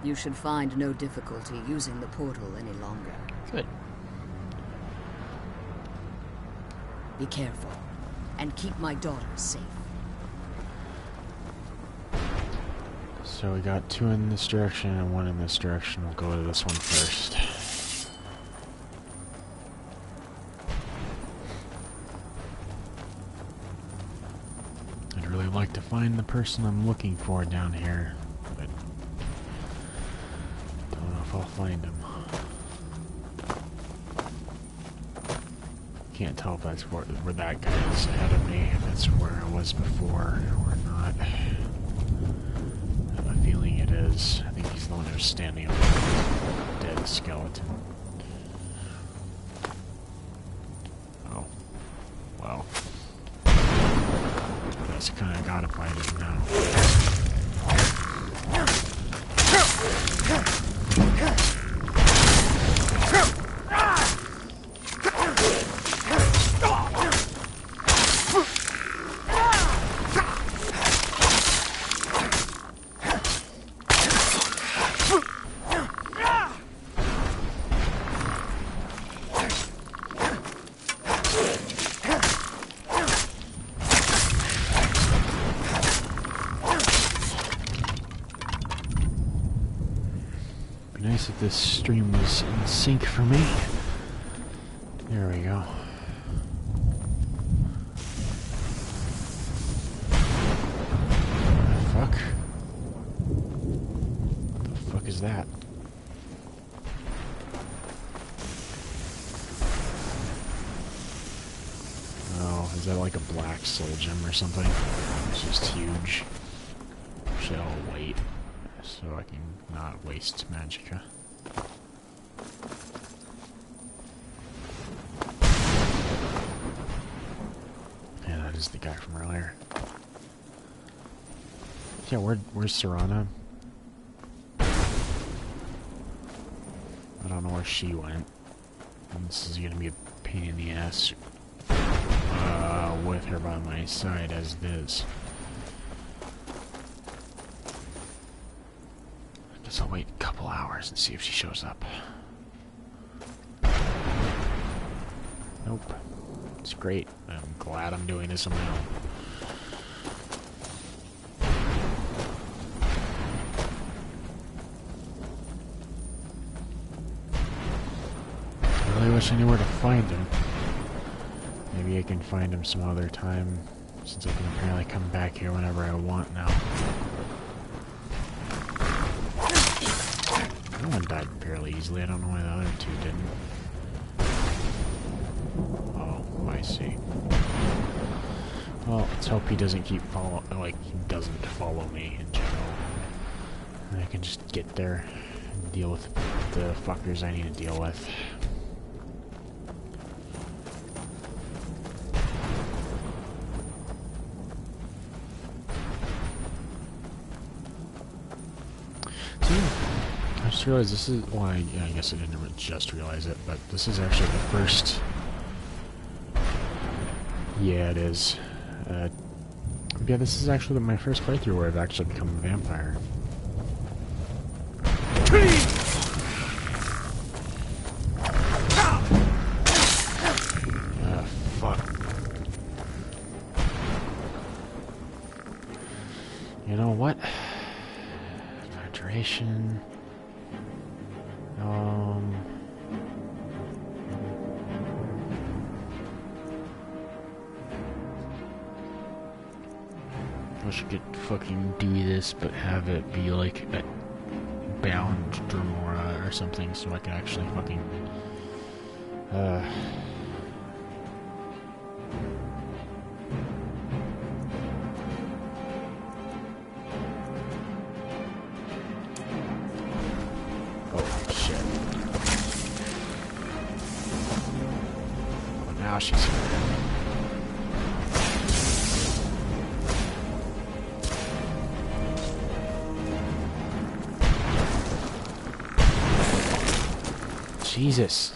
[SPEAKER 15] You should find no difficulty using the portal any longer.
[SPEAKER 1] Good.
[SPEAKER 15] Be careful, and keep my daughter safe.
[SPEAKER 1] So we got 2 in this direction and 1 in this direction. We'll go to this one first. I'd really like to find the person I'm looking for down here, but don't know if I'll find him. Can't tell if that's where that guy is ahead of me, if that's where I was before or not. I have a feeling it is. I think he's the one who's standing over the dead skeleton. Oh. Well. I guess I kinda gotta find him now. Nice if this stream was in sync for me. There we go. Fuck. What the fuck is that? Oh, is that like a black soul gem or something? It's just huge. Shit, I'll wait so I can not waste magicka. Yeah, that is the guy from earlier. Yeah, where's Serana? I don't know where she went. And this is gonna be a pain in the ass with her by my side as it is. Guess I'll wait a couple hours and see if she shows up. Nope. It's great. I'm glad I'm doing this on my own. I really wish I knew where to find him. Maybe I can find him some other time, since I can apparently come back here whenever I want now. That one died fairly easily. I don't know why the other two didn't. Oh, I see. Well, let's hope he doesn't keep he doesn't follow me in general. And I can just get there and deal with the fuckers I need to deal with. I just realized this is, well, I guess I didn't just realize it, but this is actually the first, yeah, it is, yeah, this is actually my first playthrough where I've actually become a vampire. Fuck. You know what? Hydration. I should get fucking do this, but have it be like a bound Dremora or something, so I can actually fucking oh shit! Oh, now she's here. Jesus.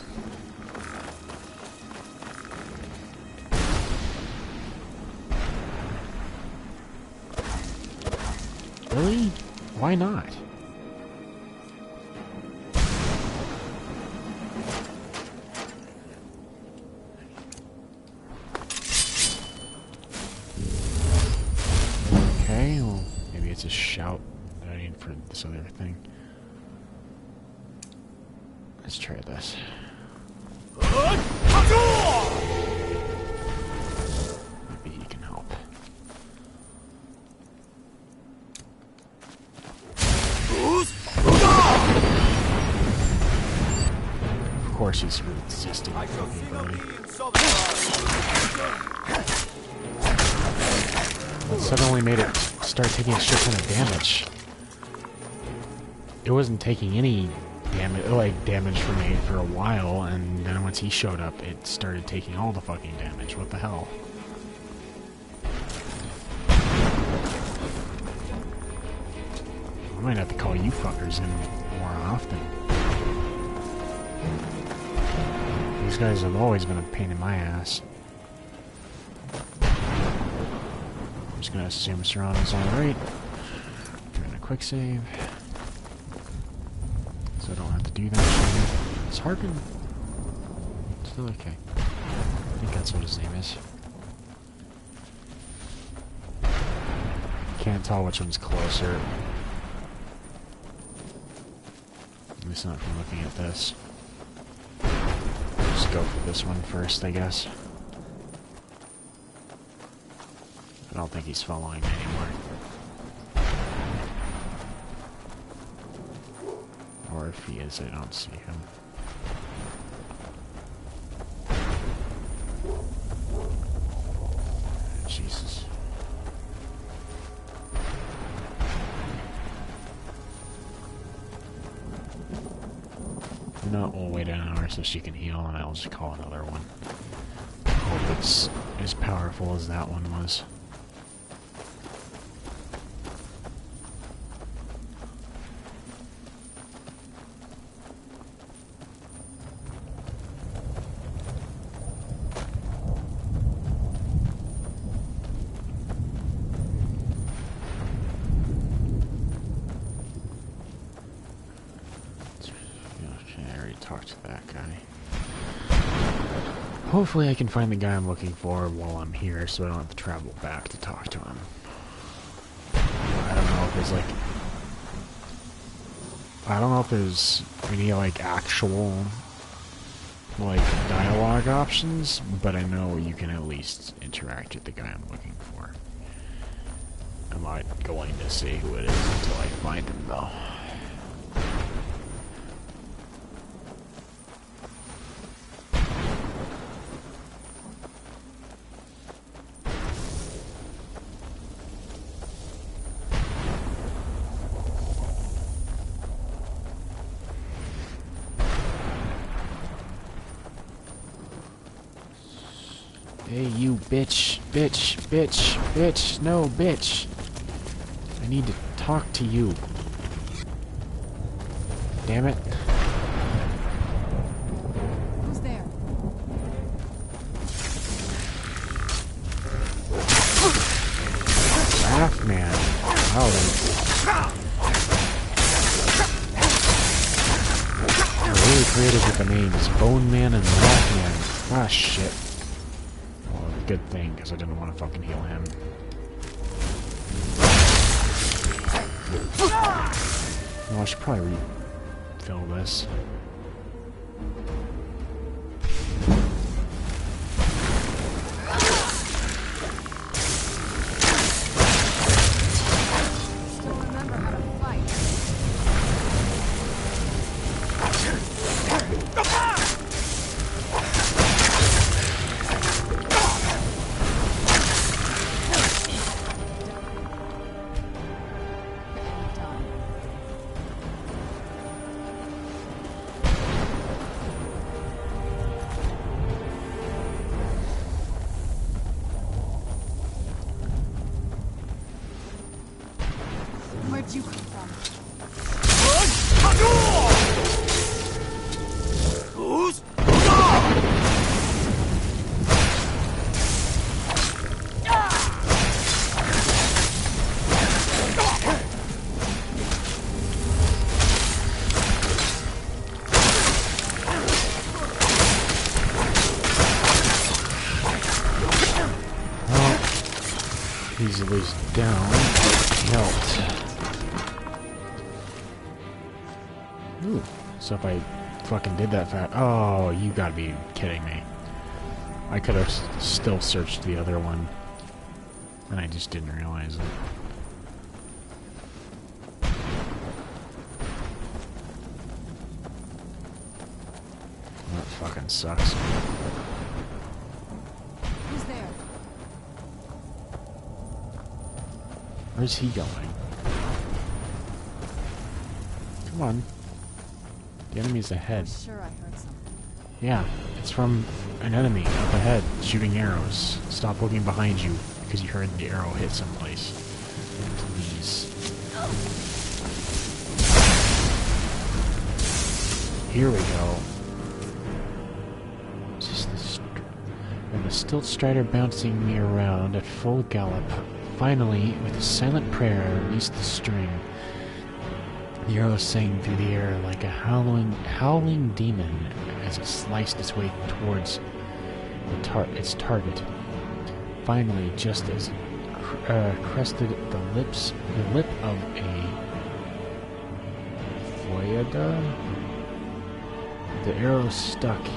[SPEAKER 1] Really? Why not? Okay, well, maybe it's a shout that I need for this other thing. Let's try this. Maybe he can help. Of course he's resisting. That suddenly made it start taking a shit ton of damage. It wasn't taking any damage from me for a while, and then once he showed up, it started taking all the fucking damage. What the hell? I might have to call you fuckers in more often. These guys have always been a pain in my ass. I'm just gonna assume Serana's alright. Doing a quick save. So I don't have to do that. It's Harkin. Still okay. I think that's what his name is. Can't tell which one's closer. At least not from looking at this. Just go for this one first, I guess. I don't think he's following me anymore. Or if he is, I don't see him. Jesus. No, we'll wait an hour so she can heal, and I'll just call another one. I hope it's as powerful as that one was. Talk to that guy. Hopefully I can find the guy I'm looking for while I'm here so I don't have to travel back to talk to him. I don't know if there's like... I don't know if there's any like actual like dialogue options, but I know you can at least interact with the guy I'm looking for. I'm not going to say who it is until I find him though. Hey, you bitch, bitch, bitch, bitch, no, bitch. I need to talk to you. Damn it.
[SPEAKER 2] Who's there?
[SPEAKER 1] Laugh man. Oh, they're really creative with the names. Bone Man and Laugh Man. Ah, shit. Good thing, because I didn't want to fucking heal him. Well, I should probably refill this.
[SPEAKER 2] Where'd you come from?
[SPEAKER 1] He's at least down. Helped. Ooh. So if I fucking did that fast... Oh, you gotta be kidding me. I could have still searched the other one. And I just didn't realize it. That fucking sucks.
[SPEAKER 2] Who's there?
[SPEAKER 1] Where's he going? Come on. The enemy's ahead.
[SPEAKER 2] I'm sure I heard something.
[SPEAKER 1] Yeah, it's from an enemy up ahead, shooting arrows. Stop looking behind you, because you heard the arrow hit someplace. Please. Here we go. Just and the stilt strider bouncing me around at full gallop. Finally, with a silent prayer, I released the string. The arrow sang through the air like a howling demon as it sliced its way towards its target. Finally, just as it crested the lip of a foyada, the arrow stuck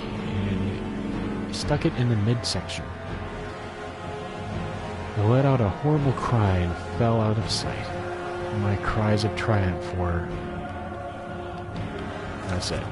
[SPEAKER 1] it in the midsection. I let out a horrible cry and fell out of sight. My cries of triumph were... That's it.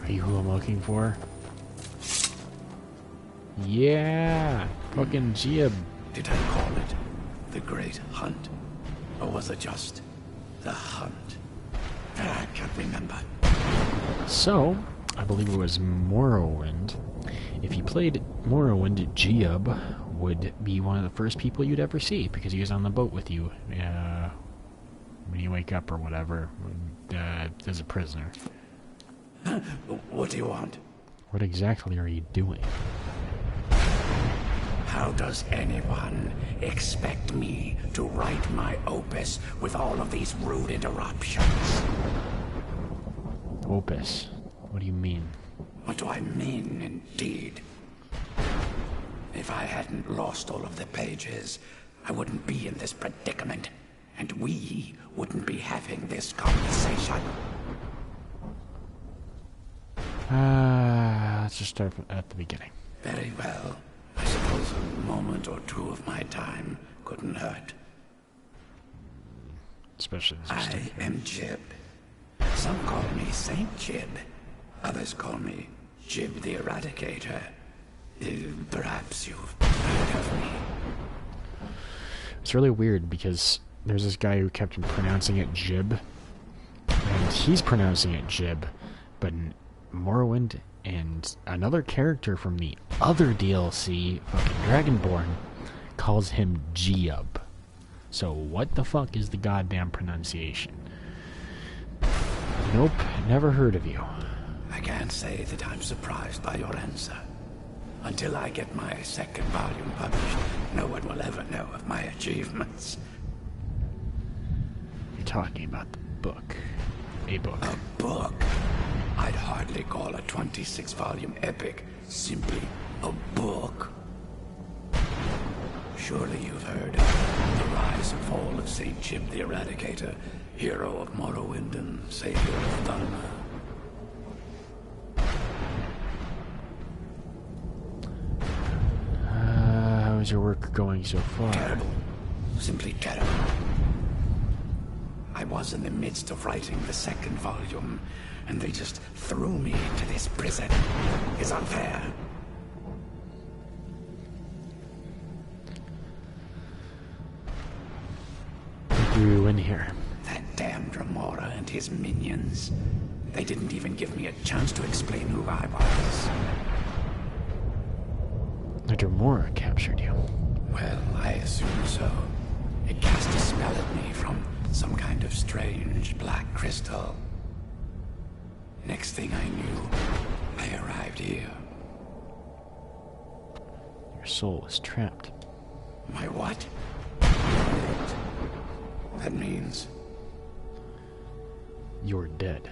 [SPEAKER 1] Are you who I'm looking for? Yeah! Fucking Jib.
[SPEAKER 5] Did I call it the Great Hunt? Or was it just the Hunt? I can't remember.
[SPEAKER 1] So, I believe it was Morrowind. If you played Morrowind, Jib would be one of the first people you'd ever see, because he was on the boat with you when you wake up or whatever, as a prisoner.
[SPEAKER 5] What do you want?
[SPEAKER 1] What exactly are you doing?
[SPEAKER 5] How does anyone expect me to write my opus with all of these rude interruptions?
[SPEAKER 1] Opus? What do you mean?
[SPEAKER 5] What do I mean, indeed? If I hadn't lost all of the pages, I wouldn't be in this predicament, and we wouldn't be having this conversation.
[SPEAKER 1] Let's just start at the beginning.
[SPEAKER 5] Very well. I suppose a moment or two of my time couldn't hurt.
[SPEAKER 1] Especially this
[SPEAKER 5] I am Jib. Some call me Saint Jib. Others call me Jib the Eradicator. Perhaps you've heard of me.
[SPEAKER 1] It's really weird because there's this guy who kept pronouncing it Jib, and he's pronouncing it Jib, but Morrowind and another character from the other DLC, fucking Dragonborn, calls him Giub. So what the fuck is the goddamn pronunciation? Nope, never heard of you.
[SPEAKER 5] I can't say that I'm surprised by your answer. Until I get my second volume published, no one will ever know of my achievements.
[SPEAKER 1] You're talking about the book. A book.
[SPEAKER 5] A book? I'd hardly call a 26-volume epic simply a book. Surely you've heard of the rise and fall of St. Jib the Eradicator, hero of Morrowind and savior of Dharma.
[SPEAKER 1] How's your work going so far?
[SPEAKER 5] Terrible. Simply terrible. I was in the midst of writing the second volume, and they just threw me into this prison. It's unfair.
[SPEAKER 1] What threw you in here?
[SPEAKER 5] That damned Remora and his minions. They didn't even give me a chance to explain who I was.
[SPEAKER 1] The Remora captured you.
[SPEAKER 5] Well, I assume so. It cast a spell at me from some kind of strange black crystal. Next thing I knew, I arrived here.
[SPEAKER 1] Your soul is trapped.
[SPEAKER 5] My what? That means...
[SPEAKER 1] You're dead.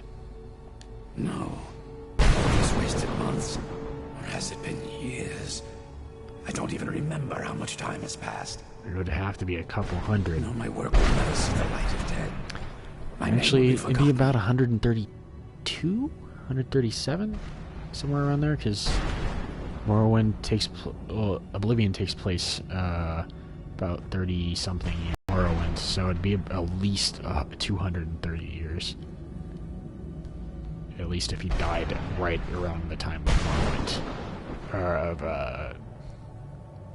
[SPEAKER 5] No. All these wasted months. Or has it been years? I don't even remember how much time has passed.
[SPEAKER 1] It would have to be a couple hundred.
[SPEAKER 5] No, my work will never see the light of day.
[SPEAKER 1] Actually, it'd be about 132? 137? Somewhere around there, because Morrowind takes... Oblivion takes place about 30-something in Morrowind, so it'd be at least 230 years. At least if he died right around the time of Morrowind.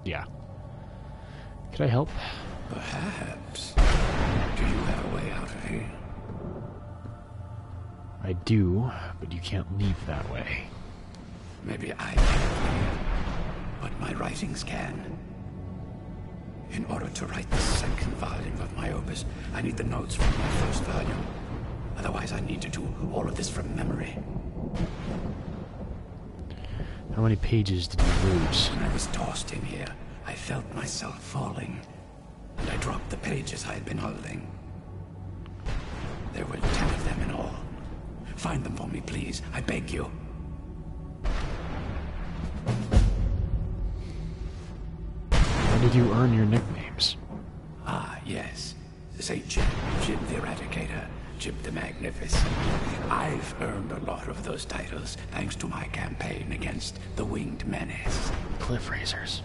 [SPEAKER 1] Yeah. Could I help?
[SPEAKER 5] Perhaps. Do you have a way out of here?
[SPEAKER 1] I do, but you can't leave that way.
[SPEAKER 5] Maybe I can't leave, but my writings can. In order to write the second volume of my opus, I need the notes from my first volume. Otherwise, I need to do all of this from memory.
[SPEAKER 1] How many pages did you lose?
[SPEAKER 5] When I was tossed in here, I felt myself falling, and I dropped the pages I had been holding. There were 10 of them in all. Find them for me, please. I beg you.
[SPEAKER 1] How did you earn your nicknames?
[SPEAKER 5] Ah, yes. St. Jib, Jib the Eradicator, Jib the Magnificent. I've earned a lot of those titles thanks to my campaign against the Winged Menace.
[SPEAKER 1] Cliff Razors.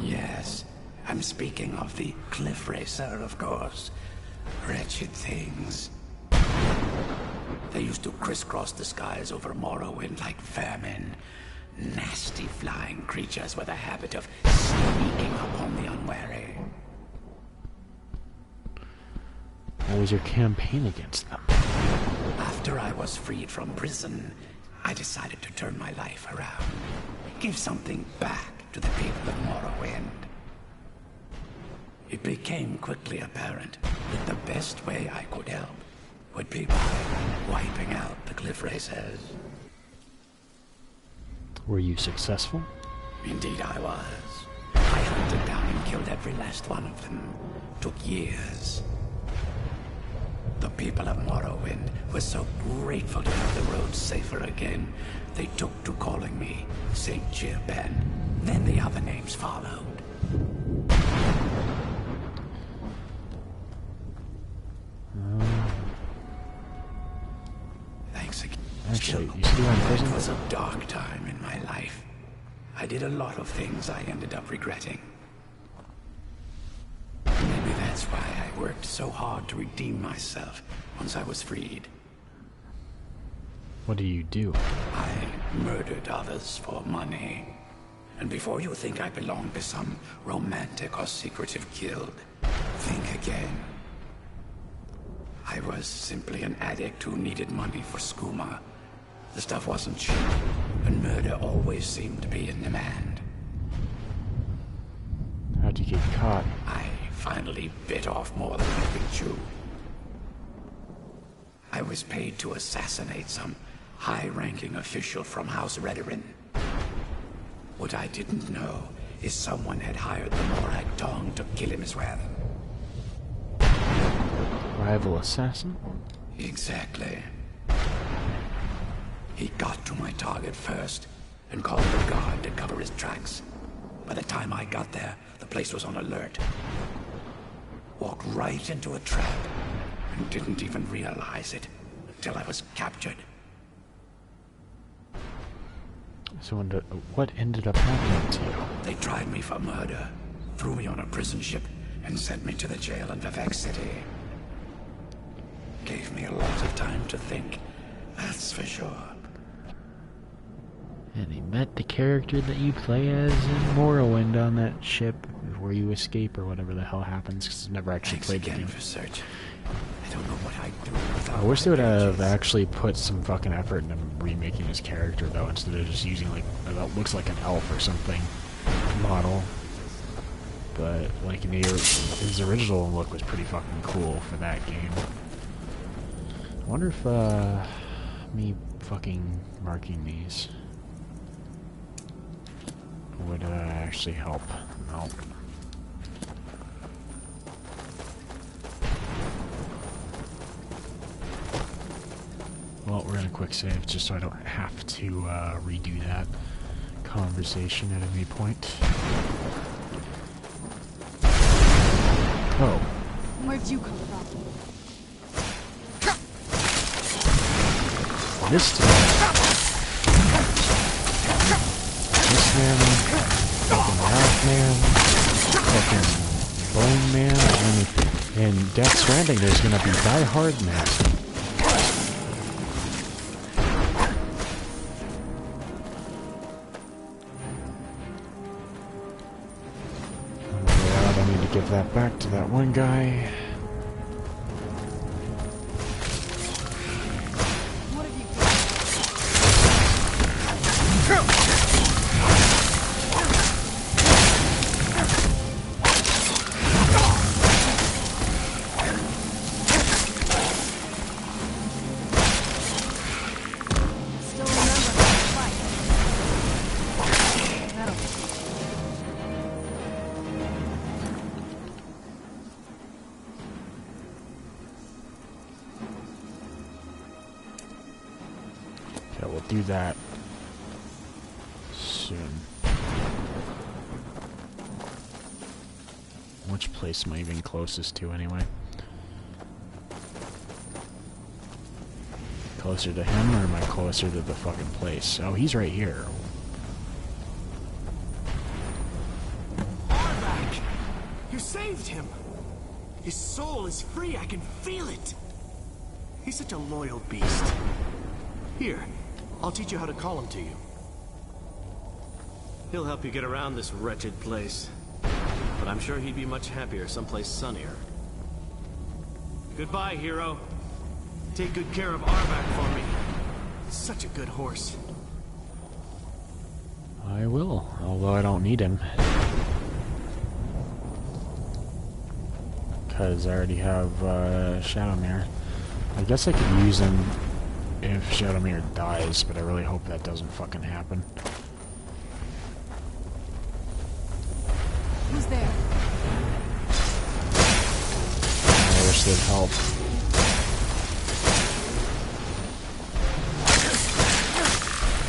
[SPEAKER 5] Yes, I'm speaking of the Cliff Racer, of course. Wretched things. They used to crisscross the skies over Morrowind like vermin. Nasty flying creatures with a habit of sneaking upon the unwary.
[SPEAKER 1] What was your campaign against them?
[SPEAKER 5] After I was freed from prison, I decided to turn my life around. Give something back to the people of Morrowind. It became quickly apparent that the best way I could help would be by wiping out the Cliff Racers.
[SPEAKER 1] Were you successful?
[SPEAKER 5] Indeed I was. I hunted down and killed every last one of them. Took years. The people of Morrowind were so grateful to have the roads safer again, they took to calling me St. Jib, and then the other names followed. Thanks again.
[SPEAKER 1] Actually, you still in prison?
[SPEAKER 5] It was a dark time in my life. I did a lot of things I ended up regretting. Maybe that's why I worked so hard to redeem myself once I was freed.
[SPEAKER 1] What do you do?
[SPEAKER 5] I murdered others for money. And before you think I belong to some romantic or secretive guild, think again. I
[SPEAKER 16] was simply an addict who needed money for skooma. The stuff wasn't cheap, and murder always seemed to be in demand.
[SPEAKER 1] How'd you get caught?
[SPEAKER 16] I finally bit off more than I could chew. I was paid to assassinate some high-ranking official from House Redorin. What I didn't know is someone had hired the Morag Tong to kill him as well.
[SPEAKER 1] Rival assassin?
[SPEAKER 16] Exactly. He got to my target first, and called the guard to cover his tracks. By the time I got there, the place was on alert. Walked right into a trap, and didn't even realize it until I was captured.
[SPEAKER 1] So what ended up happening to you?
[SPEAKER 16] They tried me for murder, threw me on a prison ship, and sent me to the jail in Vivek City. Gave me a lot of time to think, that's for sure.
[SPEAKER 1] And he met the character that you play as in Morrowind on that ship, where you escape or whatever the hell happens, because I've never actually played the game.
[SPEAKER 16] Research. I don't know what I'd do without
[SPEAKER 1] I wish they would have actually put some fucking effort into remaking his character, though, instead of just using, like, that looks like an elf or something model. But, like, his original look was pretty fucking cool for that game. I wonder if, me fucking marking these would actually help. No. Well, we're gonna quick save just so I don't have to redo that conversation at any point. Oh.
[SPEAKER 2] Where'd you come from?
[SPEAKER 1] This time. This man, fucking Ralph man, fucking Bone man, and in Death Stranding there's gonna be Die Hard man. I need to give that back to that one guy. Do that soon. Which place am I even closest to anyway? Closer to him, or am I closer to the fucking place? Oh, he's right here.
[SPEAKER 12] Arvac! You saved him! His soul is free, I can feel it! He's such a loyal beast. Here. I'll teach you how to call him to you. He'll help you get around this wretched place. But I'm sure he'd be much happier someplace sunnier. Goodbye, hero. Take good care of Arvac for me. Such a good horse.
[SPEAKER 1] I will, although I don't need him. Because I already have Shadowmere. I guess I could use him if Shadowmere dies, but I really hope that doesn't fucking happen.
[SPEAKER 2] Who's there?
[SPEAKER 1] I wish they'd help.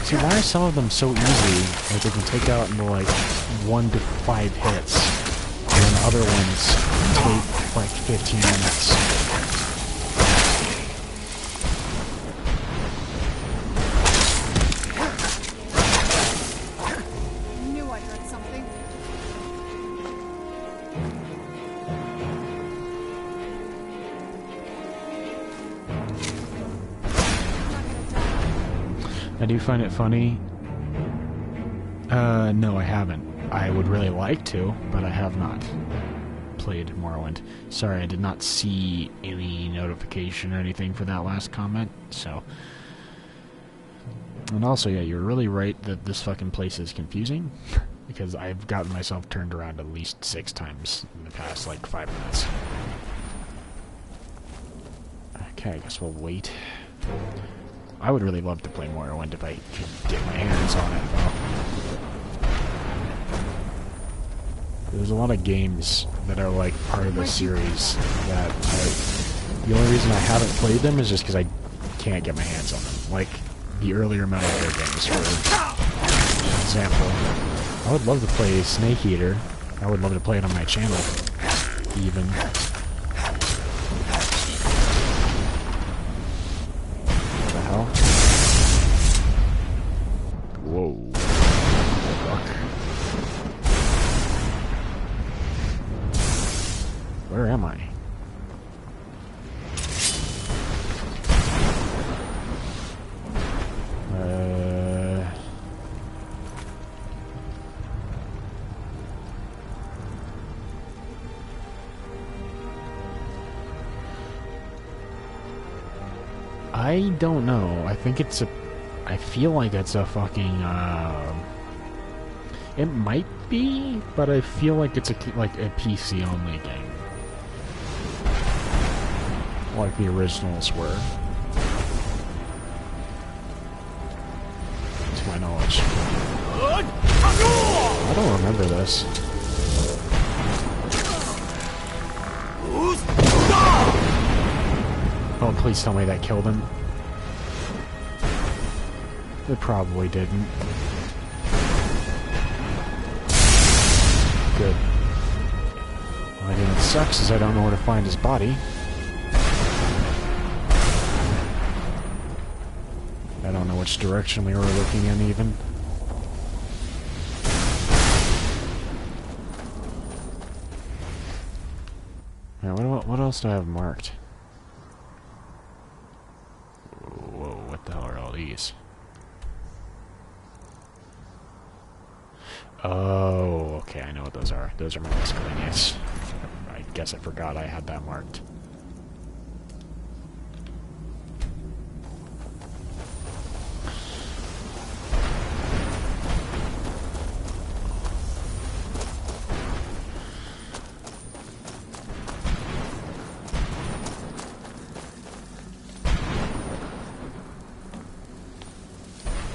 [SPEAKER 1] See, why are some of them so easy? Like, they can take out into, like, 1 to 5 hits, and then other ones take, like, 15 minutes. I do find it funny. No, I haven't. I would really like to, but I have not played Morrowind. Sorry, I did not see any notification or anything for that last comment, so... And also, yeah, you're really right that this fucking place is confusing, because I've gotten myself turned around at least 6 times in the past, like, 5 minutes. Okay, I guess we'll wait. I would really love to play Morrowind if I could get my hands on it, though. There's a lot of games that are, like, part of the series that the only reason I haven't played them is just because I can't get my hands on them. Like, the earlier Metal Gear games, for example. I would love to play Snake Eater. I would love to play it on my channel, even. What the hell? Whoa. Fuck. Where am I? I don't know. I think it's a... I feel like it's a fucking, it might be, but I feel like it's a PC-only game. Like the originals were. To my knowledge. I don't remember this. Oh, please tell me that killed him. It probably didn't. Good. The only thing that sucks is I don't know where to find his body. I don't know which direction we were looking in, even. Alright, what else do I have marked? Whoa, what the hell are all these? Oh, okay, I know what those are. Those are my miscellaneous. I guess I forgot I had that marked.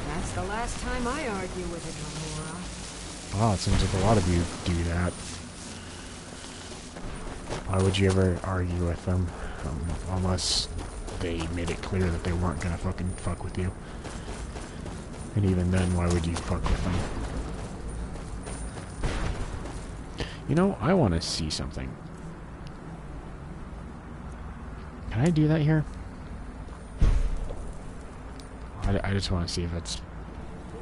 [SPEAKER 10] That's the last time I argue with it, Gamora.
[SPEAKER 1] Wow, it seems like a lot of you do that. Why would you ever argue with them? Unless they made it clear that they weren't gonna fucking fuck with you. And even then, why would you fuck with them? You know, I want to see something. Can I do that here? I just want to see if it's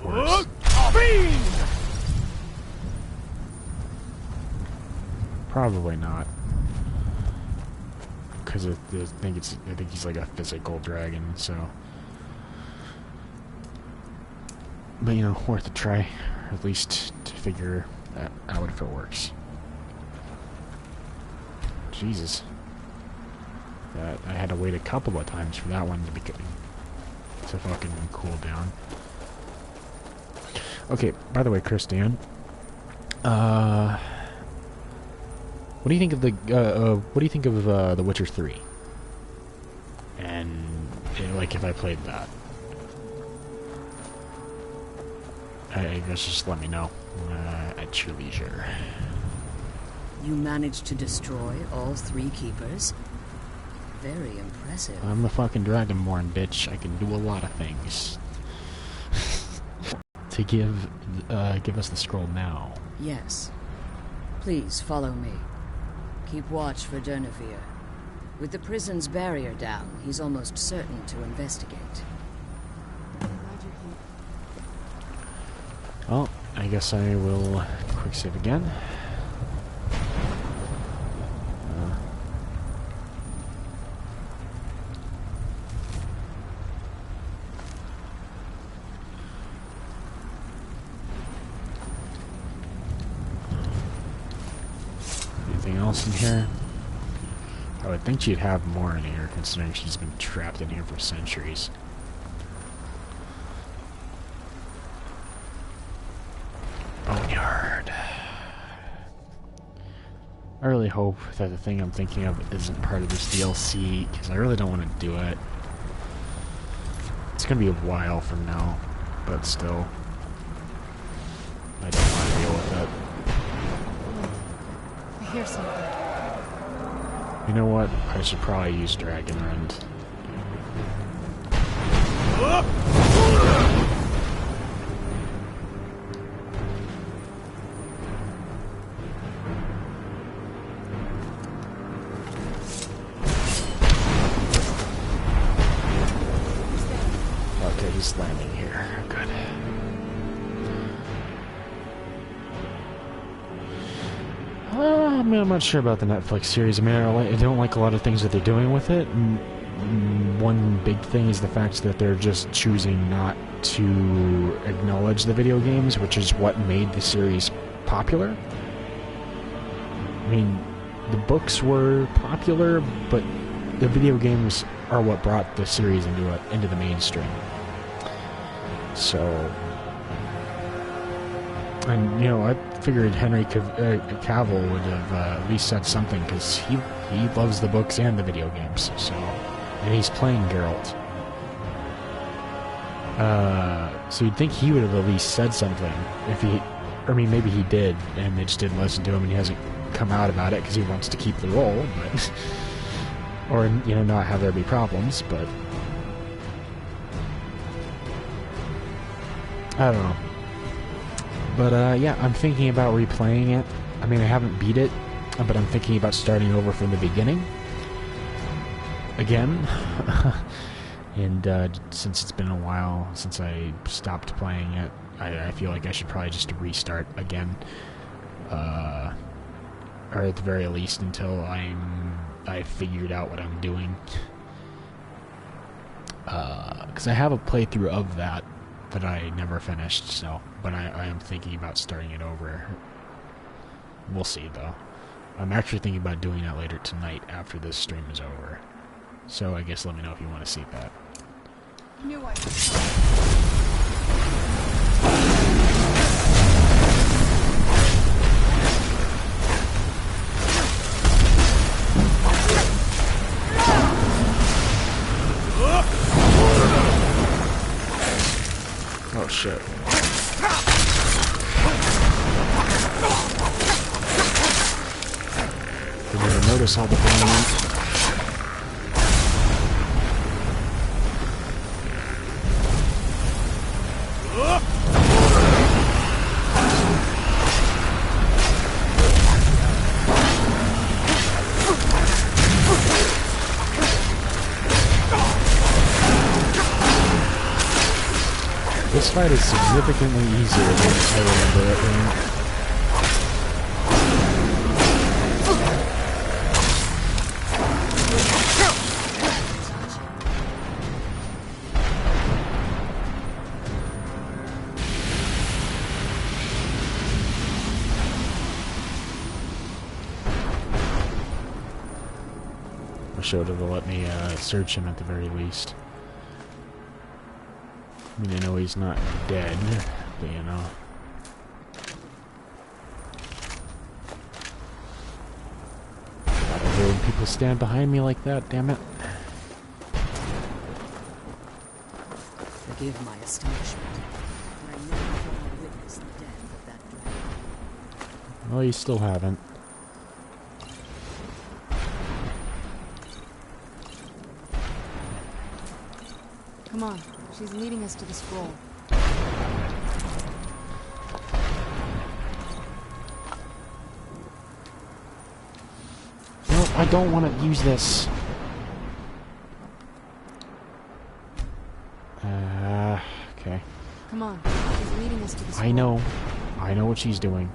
[SPEAKER 1] works. Probably not, because I think he's like a physical dragon. So, but you know, worth a try, or at least to figure that out if it works. Jesus, I had to wait a couple of times for that one to fucking cool down. Okay, by the way, Christian, what do you think of The Witcher 3? And like, if I played that, I guess just let me know at your leisure.
[SPEAKER 15] You managed to destroy all 3 keepers? Very impressive.
[SPEAKER 1] I'm the fucking Dragonborn, bitch. I can do a lot of things. To give us the scroll now.
[SPEAKER 15] Yes. Please follow me. Keep watch for Durnevere. With the prison's barrier down, he's almost certain to investigate.
[SPEAKER 1] Well, I guess I will quick save again. else in here? I would think she'd have more in here, considering she's been trapped in here for centuries. Boneyard. I really hope that the thing I'm thinking of isn't part of this DLC, because I really don't want to do it. It's gonna be a while from now, but still. I don't want to deal with it.
[SPEAKER 2] I hear something.
[SPEAKER 1] You know what? I should probably use Dragon Rend. Okay, he's landing here. Good. I mean, I'm not sure about the Netflix series. I mean, I don't like a lot of things that they're doing with it. One big thing is the fact that they're just choosing not to acknowledge the video games, which is what made the series popular. I mean, the books were popular, but the video games are what brought the series into the mainstream. So, and you know, I figured Henry Cavill would have at least said something, because he loves the books and the video games. So, and he's playing Geralt. So you'd think he would have at least said something if he, I mean, maybe he did, and they just didn't listen to him, and he hasn't come out about it because he wants to keep the role, but or you know, not have there be problems, but I don't know. But yeah, I'm thinking about replaying it. I mean, I haven't beat it, but I'm thinking about starting over from the beginning again. And since it's been a while since I stopped playing it, I feel like I should probably just restart again, or at the very least until I figured out what I'm doing. Because I have a playthrough of that I never finished, so, but I am thinking about starting it over. We'll see, though. I'm actually thinking about doing that later tonight after this stream is over. So I guess let me know if you want to see that.
[SPEAKER 2] Knew I
[SPEAKER 1] Oh shit. Didn't even notice all the blame. This fight is significantly easier than I remember it being. I should have let me search him at the very least. I mean, I know he's not dead, but you know. I hate when people stand behind me like that, damn it.
[SPEAKER 15] Forgive my astonishment. I never thought I'd witness the death of that dragon.
[SPEAKER 1] Well, you still haven't.
[SPEAKER 2] Come on. She's leading us to the scroll.
[SPEAKER 1] No, I don't want to use this. Okay.
[SPEAKER 2] Come on. She's leading us to the scroll.
[SPEAKER 1] I know. I know what she's doing.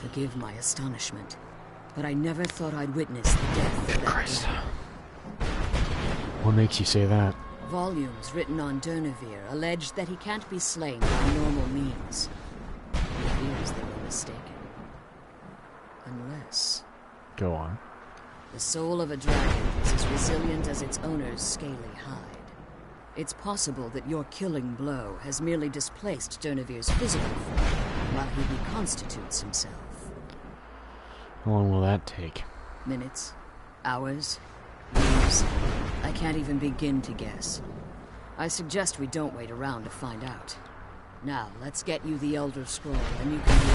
[SPEAKER 15] Forgive my astonishment, but I never thought I'd witness the death of that
[SPEAKER 1] Christ.
[SPEAKER 15] dragon.
[SPEAKER 1] What makes you say that?
[SPEAKER 15] Volumes written on Durnevere allege that he can't be slain by normal means. It appears they were mistaken. Unless
[SPEAKER 1] Go on.
[SPEAKER 15] The soul of a dragon is as resilient as its owner's scaly hide. It's possible that your killing blow has merely displaced Dernevir's physical form while he reconstitutes himself.
[SPEAKER 1] How long will that take?
[SPEAKER 15] Minutes? Hours? Years? I can't even begin to guess. I suggest we don't wait around to find out. Now, let's get you the Elder Scroll, and you can do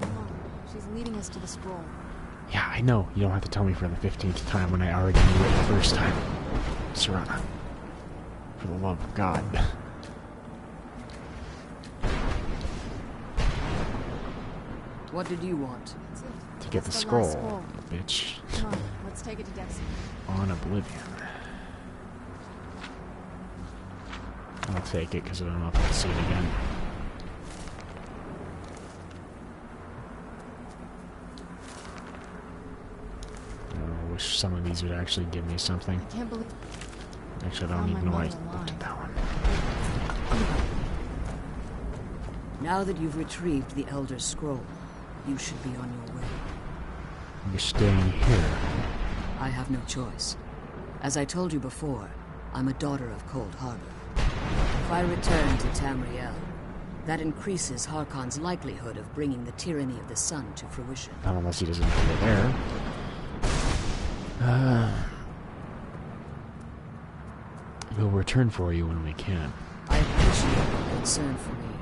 [SPEAKER 10] Come on. She's leading us to the scroll.
[SPEAKER 1] Yeah, I know. You don't have to tell me for the 15th time when I already knew it the first time. Serana. For the love of God.
[SPEAKER 15] What did you want?
[SPEAKER 1] To get the scroll, bitch.
[SPEAKER 10] Come on, let's take it to Dexter.
[SPEAKER 1] On Oblivion. I'll take it because I don't know if I'll see it again. I wish some of these would actually give me something.
[SPEAKER 10] I can't believe...
[SPEAKER 1] Actually, I don't even know why I looked at that one.
[SPEAKER 15] Now that you've retrieved the Elder Scroll, you should be on your way.
[SPEAKER 1] You're staying here.
[SPEAKER 15] I have no choice. As I told you before, I'm a daughter of Cold Harbor. If I return to Tamriel, that increases Harkon's likelihood of bringing the tyranny of the sun to fruition.
[SPEAKER 1] Not unless he doesn't know you're there. We'll return for you when we can.
[SPEAKER 15] I appreciate your concern for me,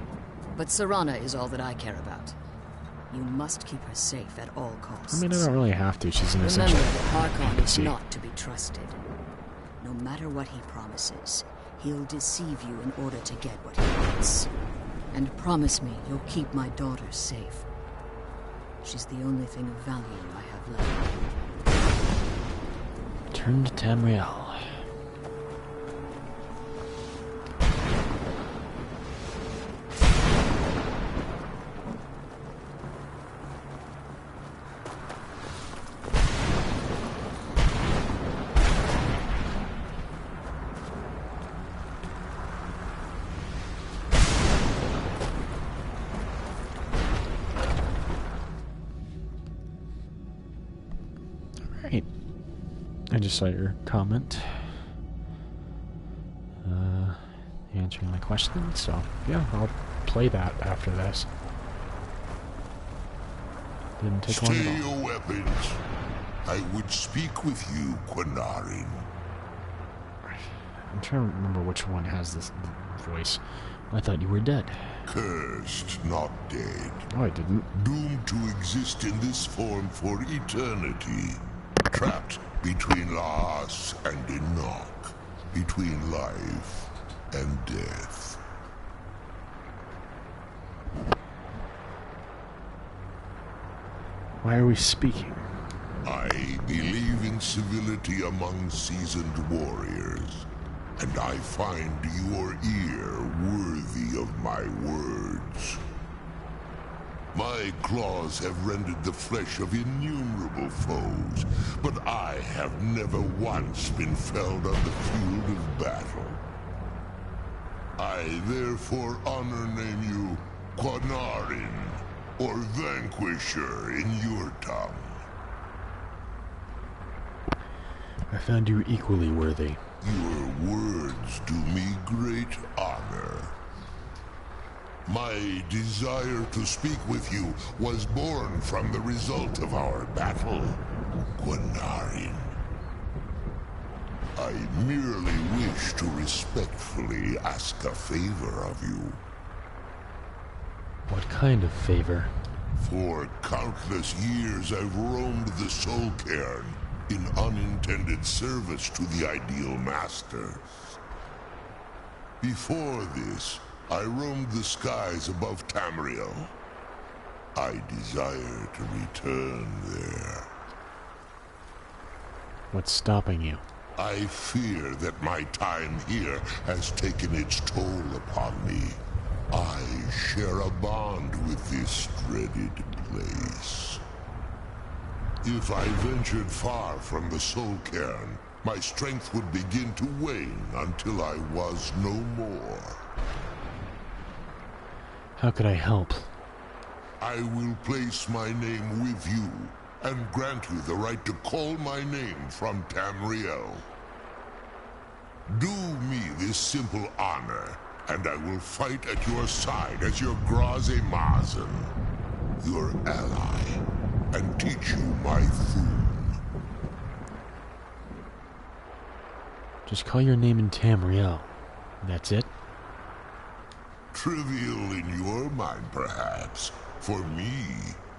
[SPEAKER 15] but Serana is all that I care about. You must keep her safe at all costs.
[SPEAKER 1] I mean, I don't really have to. She's an
[SPEAKER 15] Remember
[SPEAKER 1] essential
[SPEAKER 15] that Harkon is
[SPEAKER 1] NPC.
[SPEAKER 15] not to be trusted. No matter what he promises, he'll deceive you in order to get what he wants. And promise me you'll keep my daughter safe. She's the only thing of value I have left.
[SPEAKER 1] Return to Tamriel. Alright. I just saw your comment. Answering my question, so yeah, I'll play that after this. Didn't take long at
[SPEAKER 17] Stay
[SPEAKER 1] all.
[SPEAKER 17] your weapons. I would speak with you, Quinarin.
[SPEAKER 1] I'm trying to remember which one has this voice. I thought you were dead.
[SPEAKER 17] Cursed, not dead.
[SPEAKER 1] Oh, I didn't.
[SPEAKER 17] Doomed to exist in this form for eternity. Trapped between Laas and Enoch. Between life and death.
[SPEAKER 1] Why are we speaking?
[SPEAKER 17] I believe in civility among seasoned warriors, and I find your ear worthy of my words. My claws have rended the flesh of innumerable foes, but I have never once been felled on the field of battle. I therefore honor name you Quinarin, or Vanquisher in your tongue.
[SPEAKER 1] I found you equally worthy.
[SPEAKER 17] Your words do me great honor. My desire to speak with you was born from the result of our battle, Quinarin. I merely wish to respectfully ask a favor of you.
[SPEAKER 1] What kind of favor?
[SPEAKER 17] For countless years I've roamed the Soul Cairn in unintended service to the ideal masters. Before this, I roamed the skies above Tamriel. I desire to return there.
[SPEAKER 1] What's stopping you?
[SPEAKER 17] I fear that my time here has taken its toll upon me. I share a bond with this dreaded place. If I ventured far from the Soul Cairn, my strength would begin to wane until I was no more.
[SPEAKER 1] How could I help?
[SPEAKER 17] I will place my name with you and grant you the right to call my name from Tamriel. Do me this simple honor, and I will fight at your side as your Graze Mazen, your ally, and teach you my Thum.
[SPEAKER 1] Just call your name in Tamriel. That's it?
[SPEAKER 17] Trivial in your mind, perhaps. For me,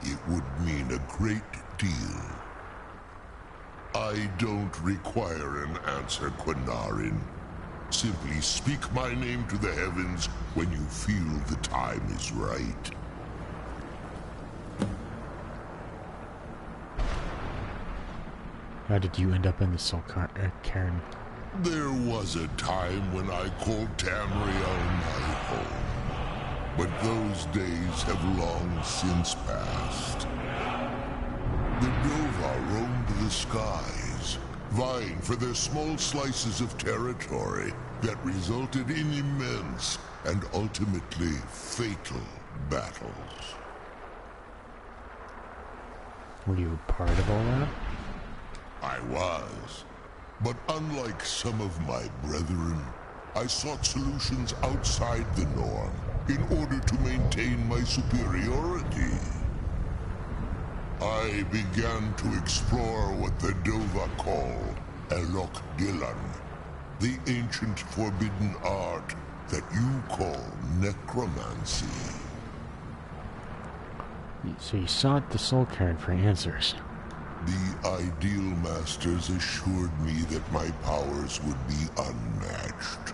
[SPEAKER 17] it would mean a great deal. I don't require an answer, Quinarin. Simply speak my name to the heavens when you feel the time is right.
[SPEAKER 1] How did you end up in the Soul Cairn?
[SPEAKER 17] There was a time when I called Tamriel my home. But those days have long since passed. The Dova roamed the skies, vying for their small slices of territory that resulted in immense and ultimately fatal battles.
[SPEAKER 1] Were you a part of all that?
[SPEAKER 17] I was. But unlike some of my brethren, I sought solutions outside the norm in order to maintain my superiority. I began to explore what the Dova call Elok Dylan, the ancient forbidden art that you call necromancy.
[SPEAKER 1] So you sought the Soul Cairn for answers.
[SPEAKER 17] The Ideal Masters assured me that my powers would be unmatched,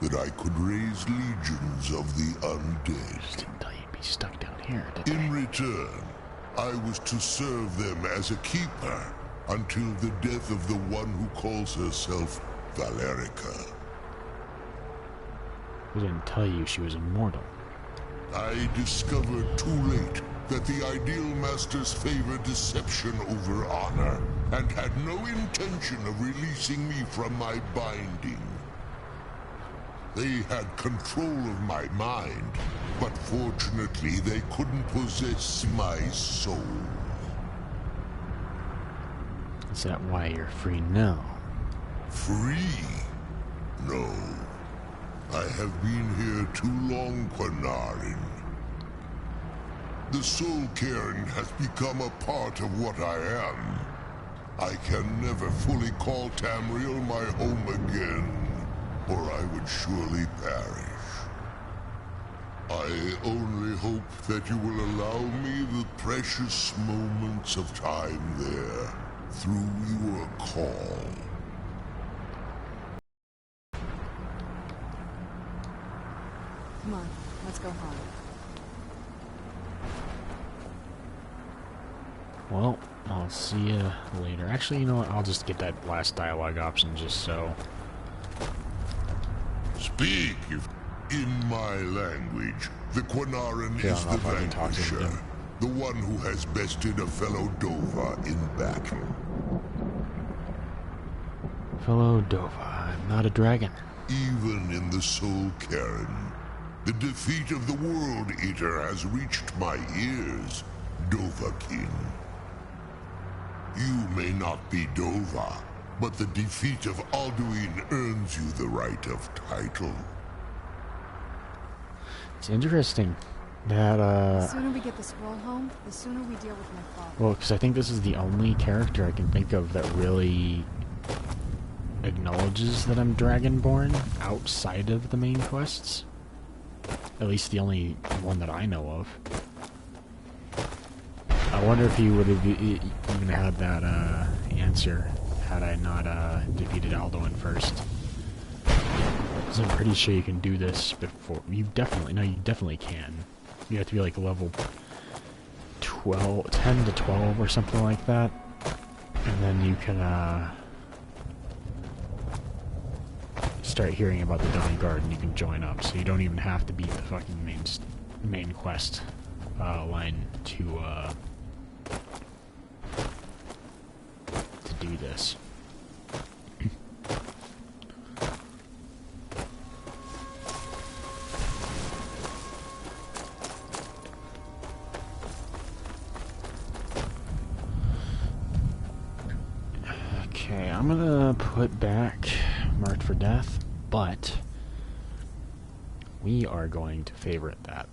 [SPEAKER 17] that I could raise legions of the undead.
[SPEAKER 1] Just didn't tell you you'd be stuck down here, did
[SPEAKER 17] In return, I was to serve them as a keeper until the death of the one who calls herself Valerica.
[SPEAKER 1] We didn't tell you she was immortal.
[SPEAKER 17] I discovered too late that the Ideal Masters favor deception over honor, and had no intention of releasing me from my binding. They had control of my mind, but fortunately they couldn't possess my soul.
[SPEAKER 1] Is that why you're free now?
[SPEAKER 17] Free? No. I have been here too long, Quinarin. The Soul Cairn has become a part of what I am. I can never fully call Tamriel my home again, or I would surely perish. I only hope that you will allow me the precious moments of time there, through your call.
[SPEAKER 2] Come on, let's go home.
[SPEAKER 1] Well, I'll see you later. Actually, you know what? I'll just get that last dialogue option just so.
[SPEAKER 17] Speak in my language. The Quinarin
[SPEAKER 1] Yeah,
[SPEAKER 17] is the vanquisher, the one who has bested a fellow Dova in battle.
[SPEAKER 1] Fellow Dova, I'm not a dragon.
[SPEAKER 17] Even in the Soul Cairn, the defeat of the World Eater has reached my ears, Dovahkiin. You may not be Dova, but the defeat of Alduin earns you the right of title.
[SPEAKER 1] It's interesting that,
[SPEAKER 2] The sooner we get the scroll home, the sooner we deal with my father.
[SPEAKER 1] Well, because I think this is the only character I can think of that really acknowledges that I'm Dragonborn outside of the main quests. At least the only one that I know of. I wonder if he would have even had that answer had I not defeated Alduin first. Because I'm pretty sure you can do this before. You definitely can. You have to be like level 10 to 12 or something like that. And then you can start hearing about the Dawn Guard and you can join up. So you don't even have to beat the fucking main quest line to do this. I'm gonna put back Marked for Death, but we are going to favorite that.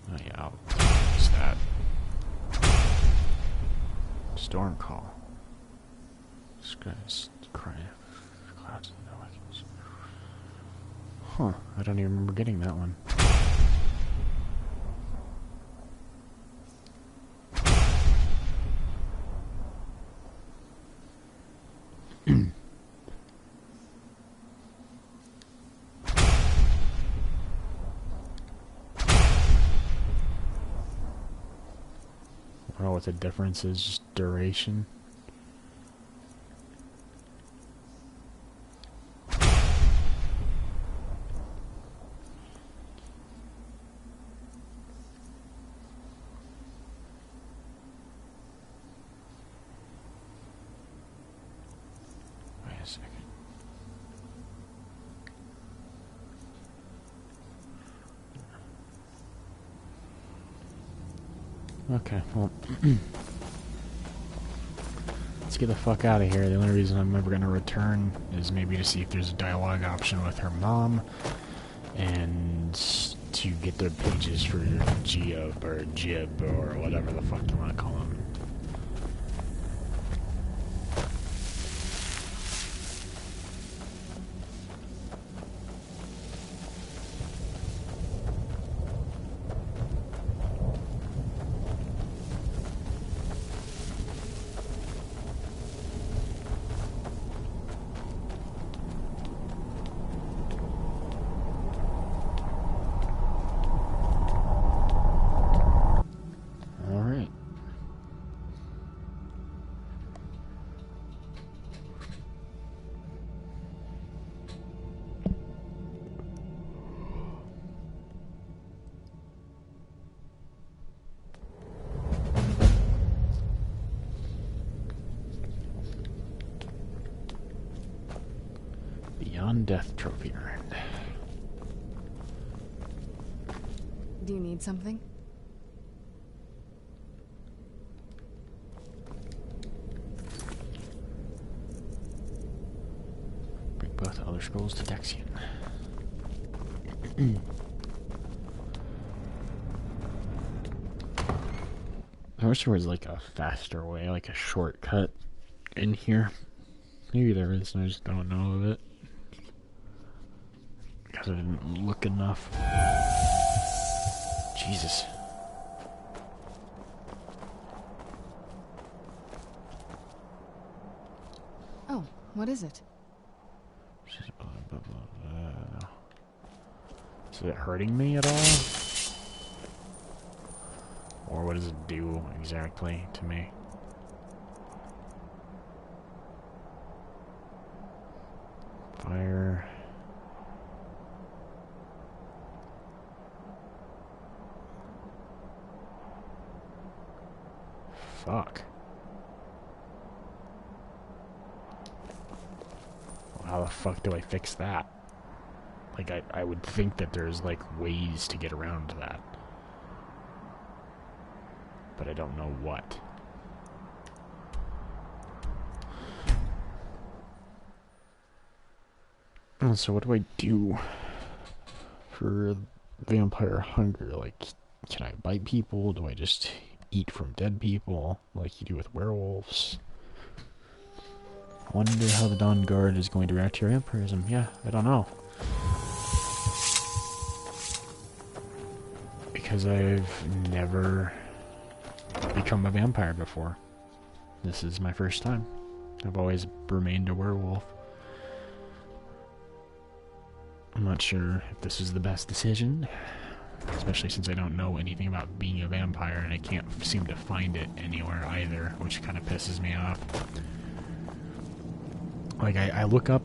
[SPEAKER 1] Oh yeah, I'll use that. Storm Call. Skies cry. Clouds and no weapons. Huh, I don't even remember getting that one. I don't know what the difference is, just duration. Wait a second. Okay, well, let's get the fuck out of here. The only reason I'm ever gonna return is maybe to see if there's a dialogue option with her mom, and to get their pages for Jib or whatever the fuck you want to call them. Death trophy earned.
[SPEAKER 2] Do you need something?
[SPEAKER 1] Bring both Elder Scrolls to Dexian. I wish there was like a faster way, like a shortcut in here. Maybe there is, and I just don't know of it. Because I didn't look enough. Jesus.
[SPEAKER 2] Oh, what is it?
[SPEAKER 1] Is it hurting me at all? Or what does it do exactly to me? Fire. Fuck. Well, how the fuck do I fix that? Like, I would think that there's, like, ways to get around that. But I don't know what. So what do I do for vampire hunger? Like, can I bite people? Do I just eat from dead people, like you do with werewolves? I wonder how the Dawn Guard is going to react to your vampirism. Yeah, I don't know. Because I've never become a vampire before. This is my first time. I've always remained a werewolf. I'm not sure if this is the best decision. Especially since I don't know anything about being a vampire, and I can't seem to find it anywhere either, which kind of pisses me off. Like, I look up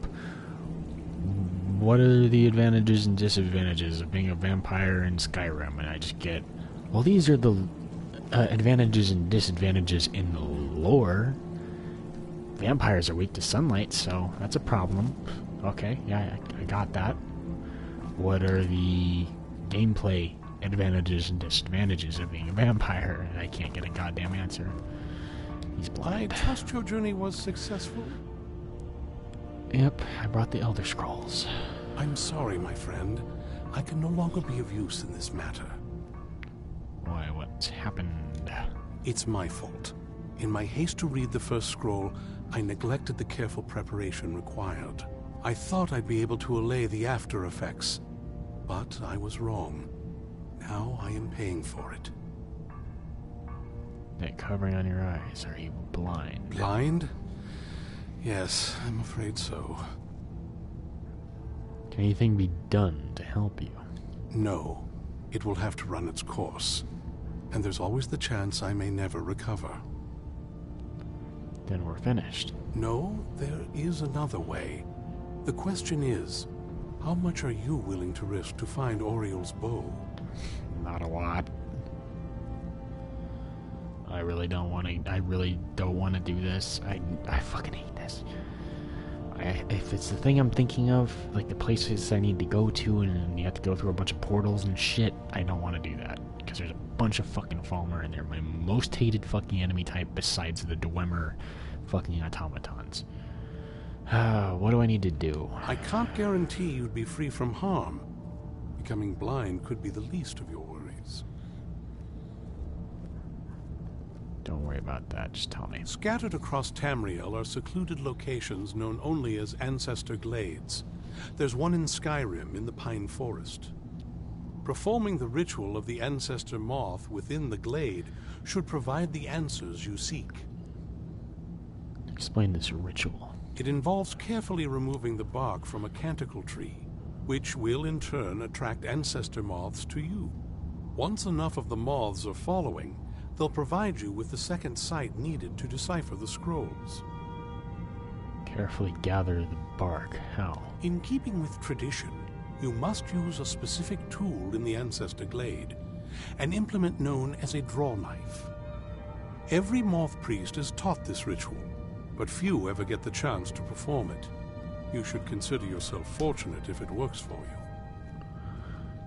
[SPEAKER 1] what are the advantages and disadvantages of being a vampire in Skyrim, and I just get, well, these are the advantages and disadvantages in the lore. Vampires are weak to sunlight, so that's a problem. Okay, yeah, I got that. What are the gameplay advantages and disadvantages of being a vampire? And I can't get a goddamn answer. He's blind.
[SPEAKER 14] I trust your journey was successful?
[SPEAKER 1] Yep, I brought the Elder Scrolls.
[SPEAKER 14] I'm sorry, my friend. I can no longer be of use in this matter.
[SPEAKER 1] Why, what's happened?
[SPEAKER 14] It's my fault. In my haste to read the first scroll, I neglected the careful preparation required. I thought I'd be able to allay the after effects, but I was wrong. Now I am paying for it.
[SPEAKER 1] That covering on your eyes, are you blind?
[SPEAKER 14] Blind? Yes, I'm afraid so.
[SPEAKER 1] Can anything be done to help you?
[SPEAKER 14] No. It will have to run its course. And there's always the chance I may never recover.
[SPEAKER 1] Then we're finished.
[SPEAKER 14] No, there is another way. The question is, how much are you willing to risk to find Oriel's bow?
[SPEAKER 1] Not a lot. I really don't want to do this. I fucking hate this. If it's the thing I'm thinking of, like the places I need to go to and you have to go through a bunch of portals and shit, I don't want to do that. Because there's a bunch of fucking Falmer and they're my most hated fucking enemy type besides the Dwemer fucking automatons. What do I need to do?
[SPEAKER 14] I can't guarantee you'd be free from harm. Becoming blind could be the least of your worries.
[SPEAKER 1] Don't worry about that, just tell me.
[SPEAKER 14] Scattered across Tamriel are secluded locations known only as Ancestor Glades. There's one in Skyrim in the Pine Forest. Performing the ritual of the Ancestor Moth within the glade should provide the answers you seek.
[SPEAKER 1] Explain this ritual.
[SPEAKER 14] It involves carefully removing the bark from a canticle tree, which will in turn attract Ancestor Moths to you. Once enough of the moths are following, they'll provide you with the second sight needed to decipher the scrolls.
[SPEAKER 1] Carefully gather the bark. How?
[SPEAKER 14] In keeping with tradition, you must use a specific tool in the Ancestor Glade, an implement known as a draw knife. Every moth priest is taught this ritual, but few ever get the chance to perform it. You should consider yourself fortunate if it works for you.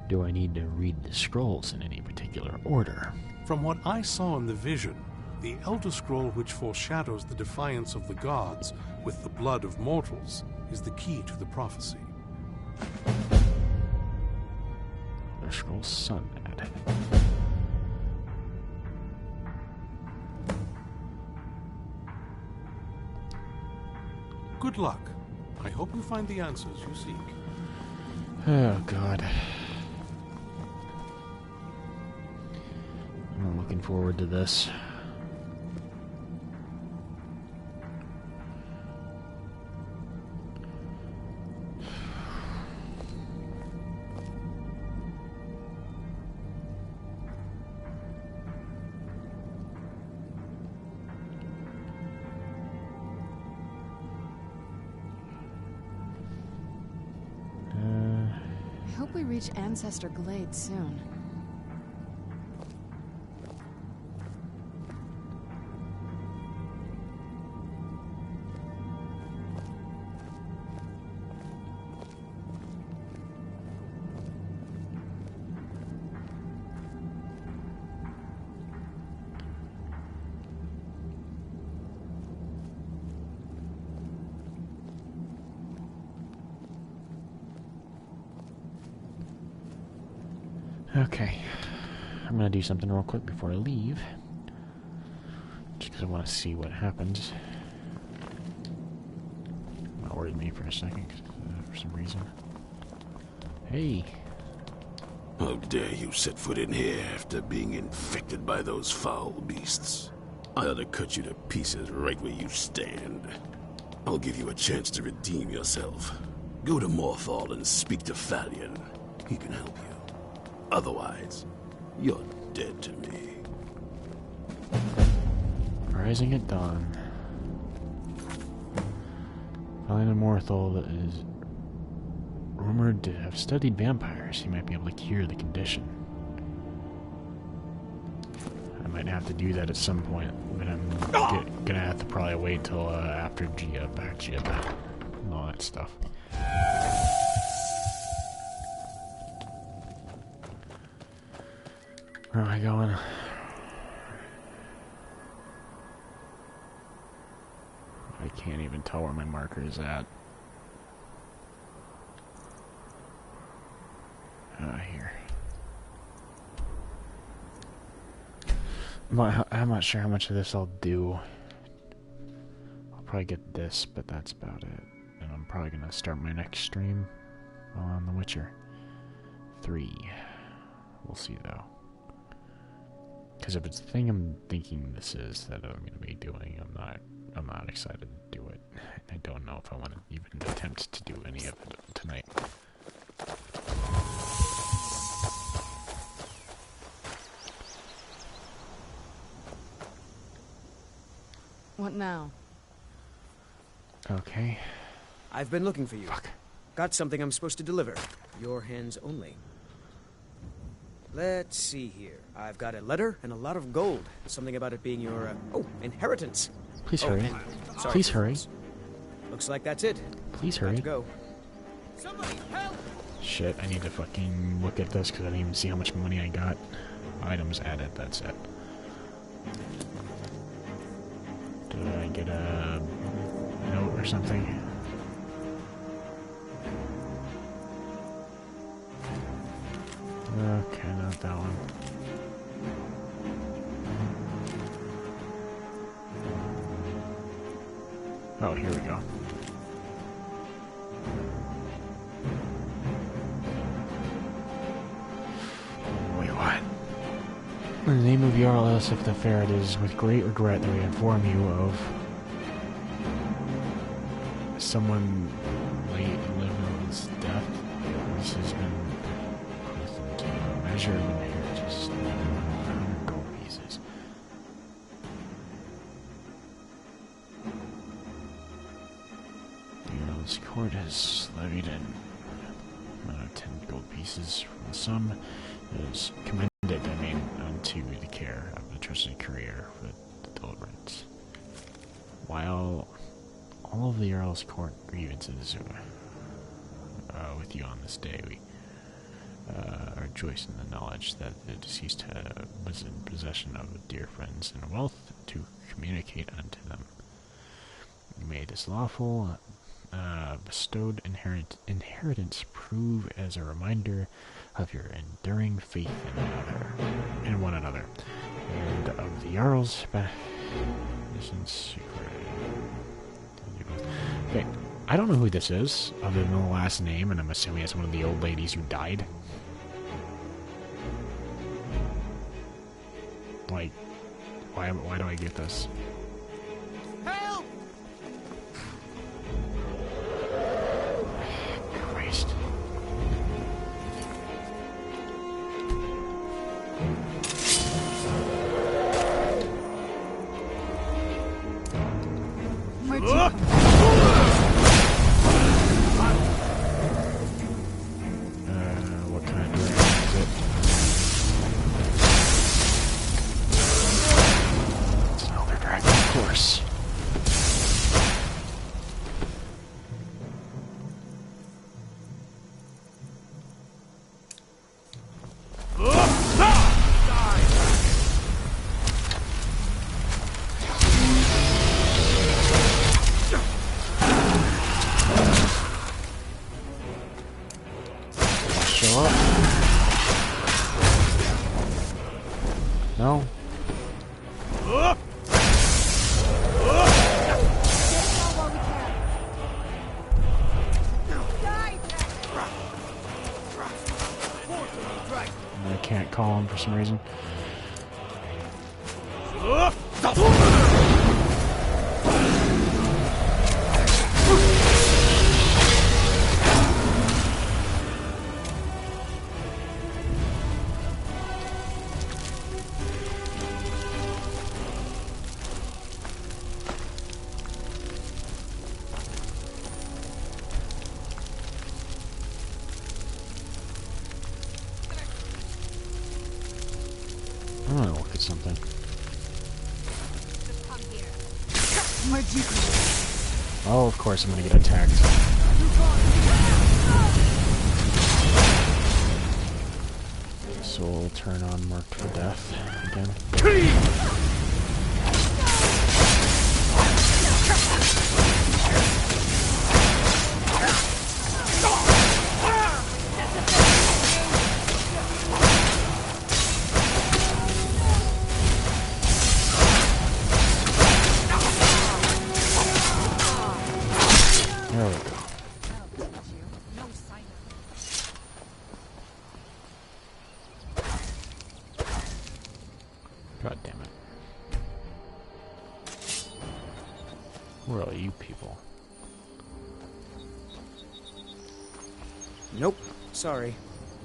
[SPEAKER 1] Do I need to read the scrolls in any particular order?
[SPEAKER 14] From what I saw in the vision, the Elder Scroll which foreshadows the defiance of the gods with the blood of mortals is the key to the prophecy.
[SPEAKER 1] Elder Scrolls Sun added.
[SPEAKER 14] Good luck. I hope you find the answers you seek.
[SPEAKER 1] Oh, God. I'm looking forward to this.
[SPEAKER 2] I hope we reach Ancestor Glade soon.
[SPEAKER 1] Okay. I'm gonna do something real quick before I leave. Just because I want to see what happens. That worried me for a second, for some reason. Hey.
[SPEAKER 8] How dare you set foot in here after being infected by those foul beasts? I ought to cut you to pieces right where you stand. I'll give you a chance to redeem yourself. Go to Morthal and speak to Falion. He can help you. Otherwise, you're dead to me.
[SPEAKER 1] Rising at dawn. Falion and Morthal is rumored to have studied vampires. He might be able to cure the condition. I might have to do that at some point, but I'm gonna have to probably wait till after Gia and all that stuff. Where am I going? can't even tell where my marker is at. Here. I'm not sure how much of this I'll do. I'll probably get this, but that's about it. And I'm probably gonna start my next stream on The Witcher 3. We'll see though. Because if it's the thing I'm thinking this is that I'm gonna be doing, I'm not excited to do it. I don't know if I want to even attempt to do any of it tonight.
[SPEAKER 2] What now?
[SPEAKER 1] Okay.
[SPEAKER 18] I've been looking for you. Fuck. Got something I'm supposed to deliver. Your hands only. Let's see here. I've got a letter and a lot of gold. Something about it being your, inheritance.
[SPEAKER 1] Please hurry. Please hurry.
[SPEAKER 18] Looks like that's it.
[SPEAKER 1] Please hurry.
[SPEAKER 18] Got to go.
[SPEAKER 13] Somebody help!
[SPEAKER 1] Shit, I need to fucking look at this because I didn't even see how much money I got. Items added, that's it. Did I get a note or something? Okay, not that one. Oh, here we go. Wait, what? In the name of Jarl Elisif the Fair, it is with great regret that we inform you of someone late in Livin's death. This has been to a measure of inheritance, 100 gold pieces. The Jarl's court has levied an amount of 10 gold pieces from the sum. It is commended, unto the care of the trusted courier for the deliverance. While all of the Earl's court grievances with you on this day, we rejoice in the knowledge that the deceased was in possession of dear friends and wealth to communicate unto them. May this lawful bestowed inheritance prove as a reminder of your enduring faith in one another, and of the Jarl's Okay, I don't know who this is, other than the last name, and I'm assuming it's one of the old ladies who died. Like, why do I get this?
[SPEAKER 13] Help!
[SPEAKER 1] Christ. What kind of dragon is it? It's an elder dragon, of course. No. I can't call him for some reason. I'm gonna look at something. Oh, of course I'm gonna get attacked. Soul turn on marked for death again. There we go. God damn it. Where are you people?
[SPEAKER 18] Nope. Sorry.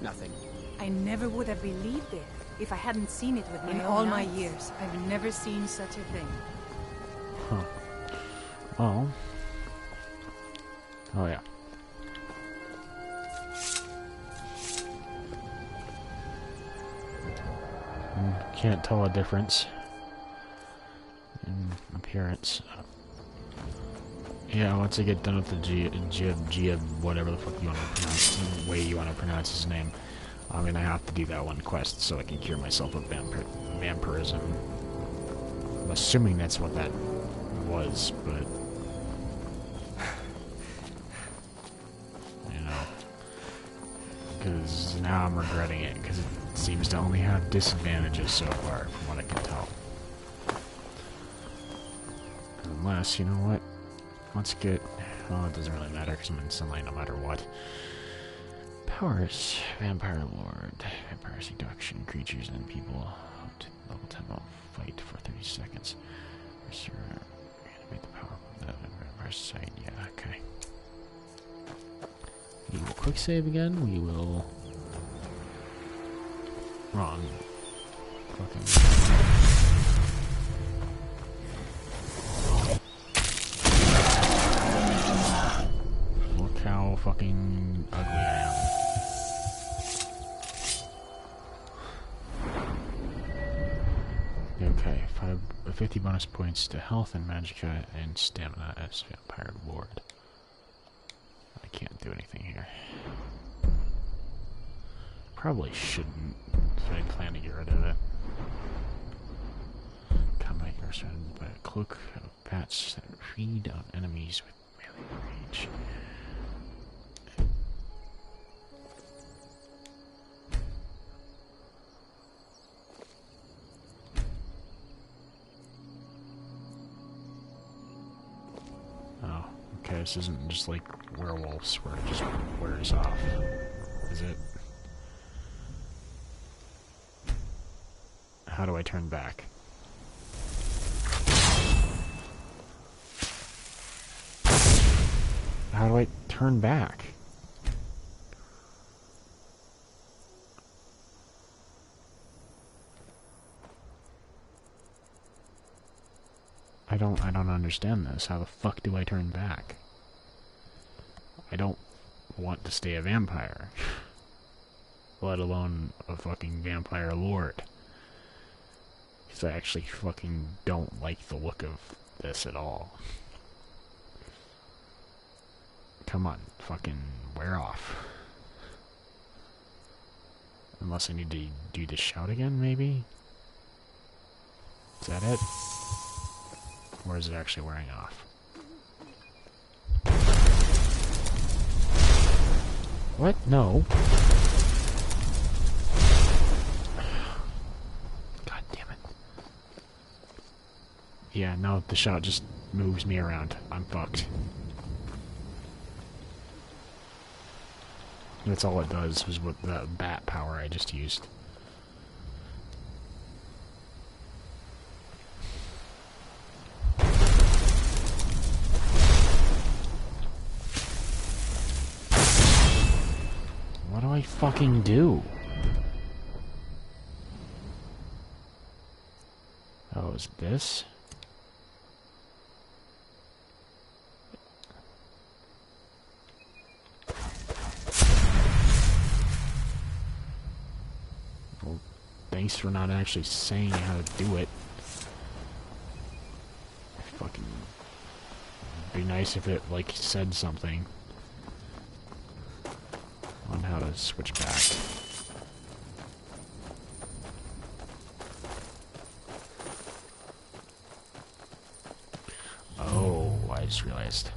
[SPEAKER 18] Nothing.
[SPEAKER 7] I never would have believed it if I hadn't seen it with my own eyes. In all my years, I've never seen such a thing.
[SPEAKER 1] Huh. Oh. Oh yeah. Can't tell a difference in appearance. Yeah, once I get done with the Gia, whatever the fuck you want to pronounce, the way you want to pronounce his name, I'm gonna have to do that one quest so I can cure myself of vampirism. I'm assuming that's what that was, but you know, because now I'm regretting it because it seems to only have disadvantages so far, from what I can tell. Unless, you know what? Let's get... Oh, it doesn't really matter because I'm in sunlight no matter what. Powers. Vampire Lord. Vampire seduction. Creatures and people. Level 10 will fight for 30 seconds. Animate the power of the vampire sight. Yeah, okay. We will quick save again. We will... Wrong. Fucking... Look how fucking ugly I am. Okay, 50 bonus points to health and magicka and stamina as Vampire Lord. I can't do anything here. Probably shouldn't, so I plan to get rid of it. Combat are surrounded by a cloak of bats that feed on enemies with melee range. Oh, okay, this isn't just like werewolves where it just wears off, is it? How do I turn back? How do I turn back? I don't understand this. How the fuck do I turn back? I don't want to stay a vampire. Let alone a fucking vampire lord. Because I actually fucking don't like the look of this at all. Come on, fucking wear off. Unless I need to do the shout again, maybe? Is that it? Or is it actually wearing off? What? No. God damn it. Yeah, no, the shout just moves me around. I'm fucked. That's all it does, was what the bat power I just used. What do I fucking do? Oh, is it this? Well, thanks for not actually saying how to do it. Fucking... It'd be nice if it, like, said something on how to switch back. Oh, I just realized.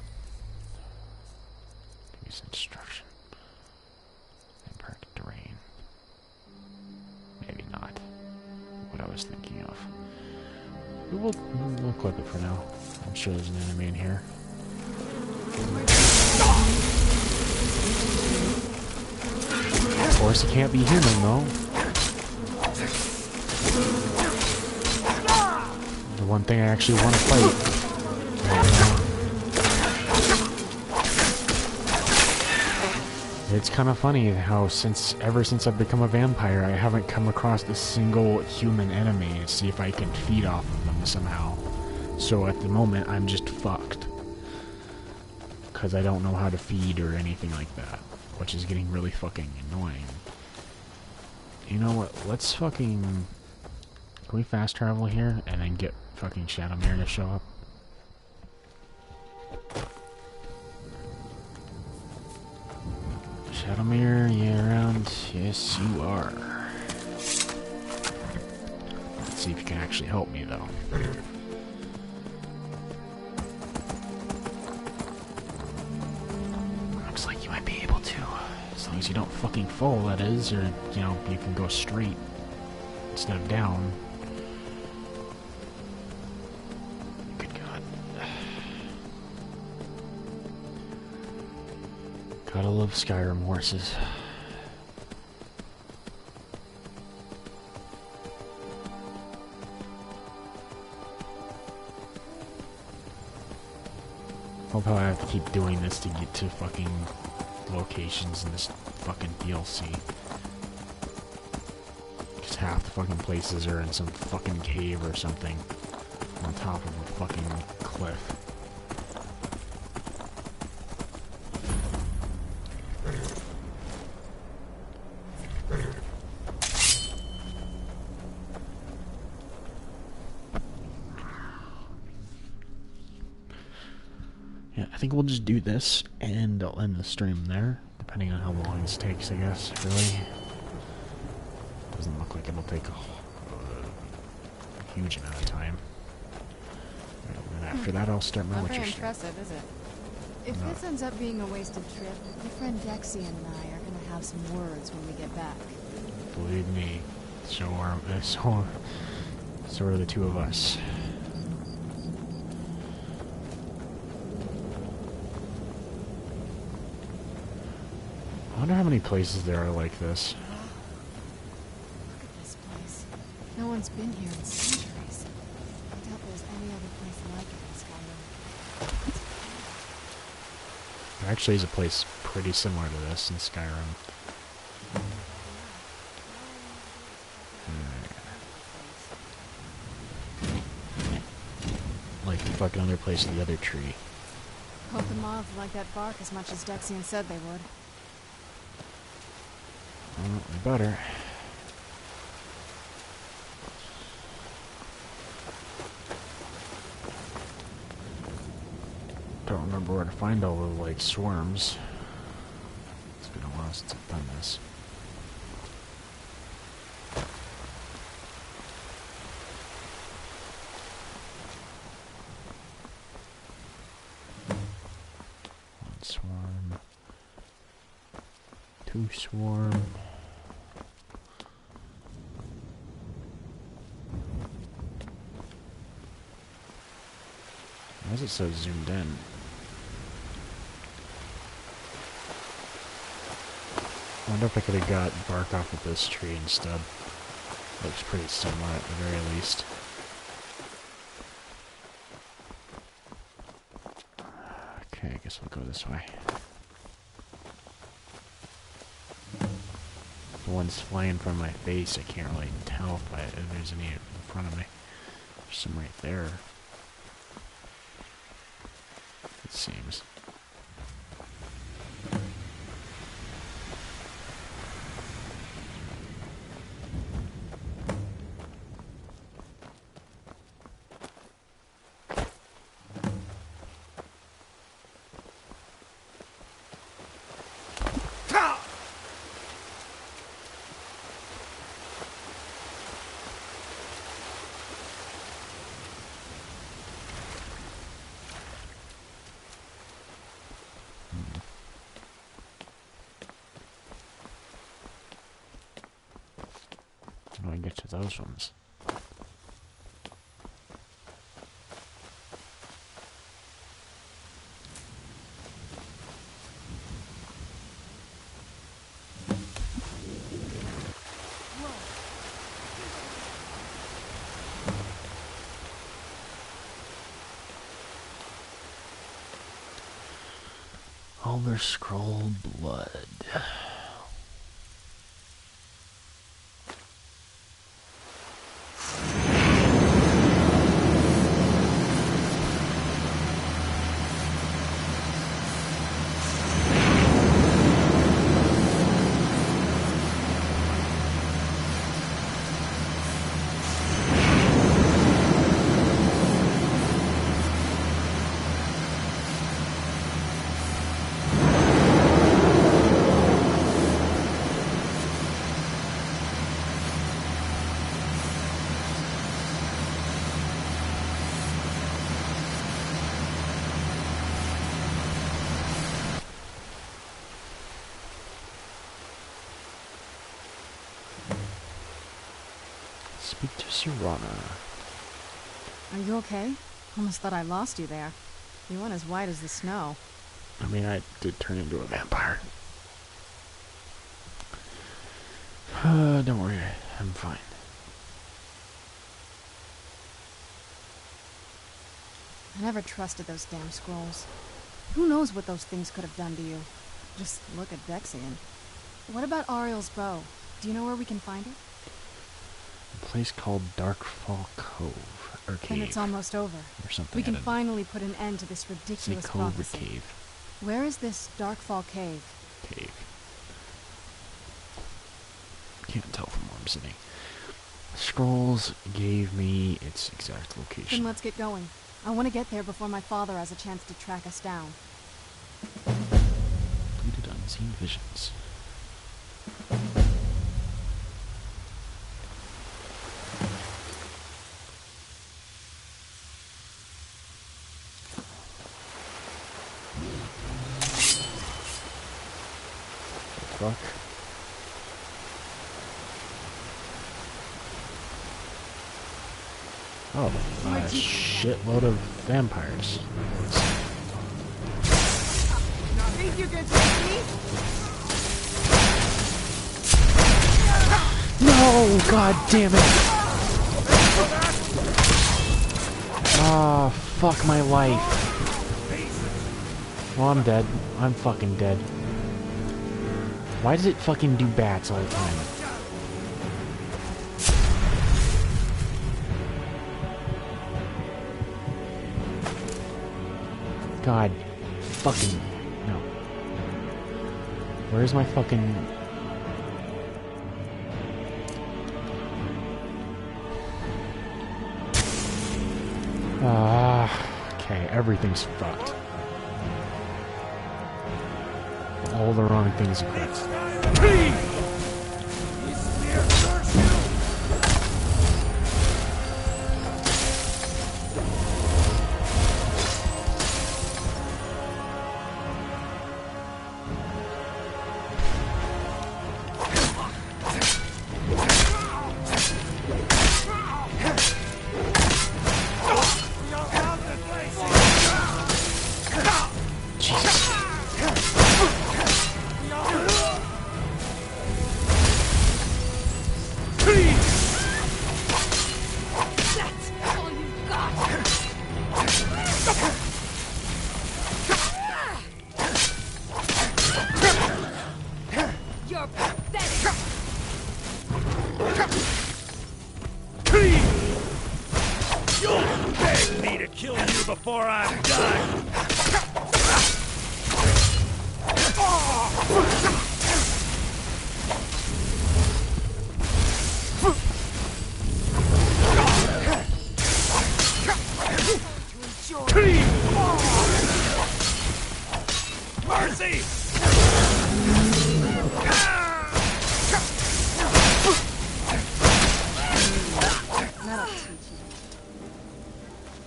[SPEAKER 1] Use instruction. Impact terrain. Maybe not. What I was thinking of. We'll clip it for now. I'm sure there's an enemy in here. course, he can't be human, though. The one thing I actually want to fight. It's kind of funny how ever since I've become a vampire, I haven't come across a single human enemy to see if I can feed off of them somehow. So at the moment, I'm just fucked. Because I don't know how to feed or anything like that. Which is getting really fucking annoying. You know what? Let's fucking... Can we fast travel here and then get fucking Shadowmere to show up? Shadowmere, you around? Yes, you are. Let's see if you can actually help me, though. Looks like you might be able to. As long as you don't fucking fall, that is. Or, you know, you can go straight instead of down. Good God. Gotta love Skyrim horses. Hope how I have to keep doing this to get to fucking locations in this fucking DLC. Because half the fucking places are in some fucking cave or something on top of a fucking cliff. Yeah, I think we'll just do this, and I'll end the stream there, depending on how long this takes, I guess, really. Doesn't look like it'll take a huge amount of time. And then after that, I'll start my Witcher stream.
[SPEAKER 2] Impressive, is it? If this ends up being a wasted trip, my friend Dexy and I are gonna have some words when we get back.
[SPEAKER 1] Believe me, so are the two of us. I wonder how many places there are like this.
[SPEAKER 2] Look at this place. No one's been here in centuries. I doubt there's any other place like it in Skyrim.
[SPEAKER 1] There actually is a place pretty similar to this in Skyrim. Like the fucking other place in the other tree.
[SPEAKER 2] Hope the moths like that bark as much as Dexian said they would.
[SPEAKER 1] Well, we better. Don't remember where to find all the, like, swarms. It's been a while since I've done this. One swarm. Two swarm. Why is it so zoomed in? I wonder if I could have got bark off of this tree instead. Looks pretty similar at the very least. Okay, I guess we'll go this way. The one's flying from my face, I can't really tell if there's any in front of me. There's some right there. It seems. How do I get to those ones? Elder Scroll Blood. Speak to Serana.
[SPEAKER 2] Are you okay? Almost thought I lost you there. You went as white as the snow.
[SPEAKER 1] I mean, I did turn into a vampire. Don't worry, I'm fine.
[SPEAKER 2] I never trusted those damn scrolls. Who knows what those things could have done to you? Just look at Dexian. What about Ariel's bow? Do you know where we can find it?
[SPEAKER 1] A place called Darkfall Cove, or Cave.
[SPEAKER 2] And it's almost over.
[SPEAKER 1] Or something.
[SPEAKER 2] We can finally put an end to this ridiculous
[SPEAKER 1] Cove
[SPEAKER 2] prophecy.
[SPEAKER 1] or Cave?
[SPEAKER 2] Where is this Darkfall Cave?
[SPEAKER 1] Cave. Can't tell from where I'm sitting. Scrolls gave me its exact location.
[SPEAKER 2] Then let's get going. I want to get there before my father has a chance to track us down.
[SPEAKER 1] Completed unseen visions. Fuck. Oh, a shitload of vampires.
[SPEAKER 13] Think you can take me?
[SPEAKER 1] No! God damn it! Ah, oh, fuck my life. Well, I'm dead. I'm fucking dead. Why does it fucking do bats all the time? God, fucking, no. Where's my fucking... Okay, everything's fucked. All the wrong things are correct.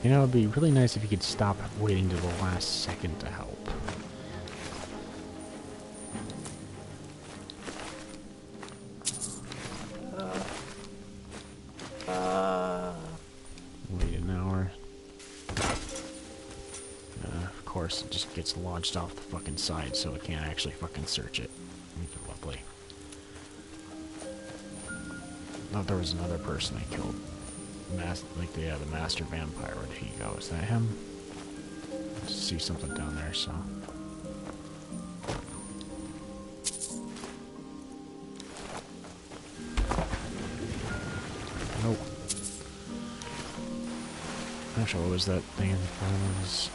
[SPEAKER 1] You know, it'd be really nice if you could stop waiting to the last second to help. Wait an hour. Of course, it just gets launched off the fucking side, so it can't actually fucking search it. Lovely. Thought there was another person I killed. The master vampire. Where did he go? Is that him? I see something down there, so. special. What was that thing in front of us?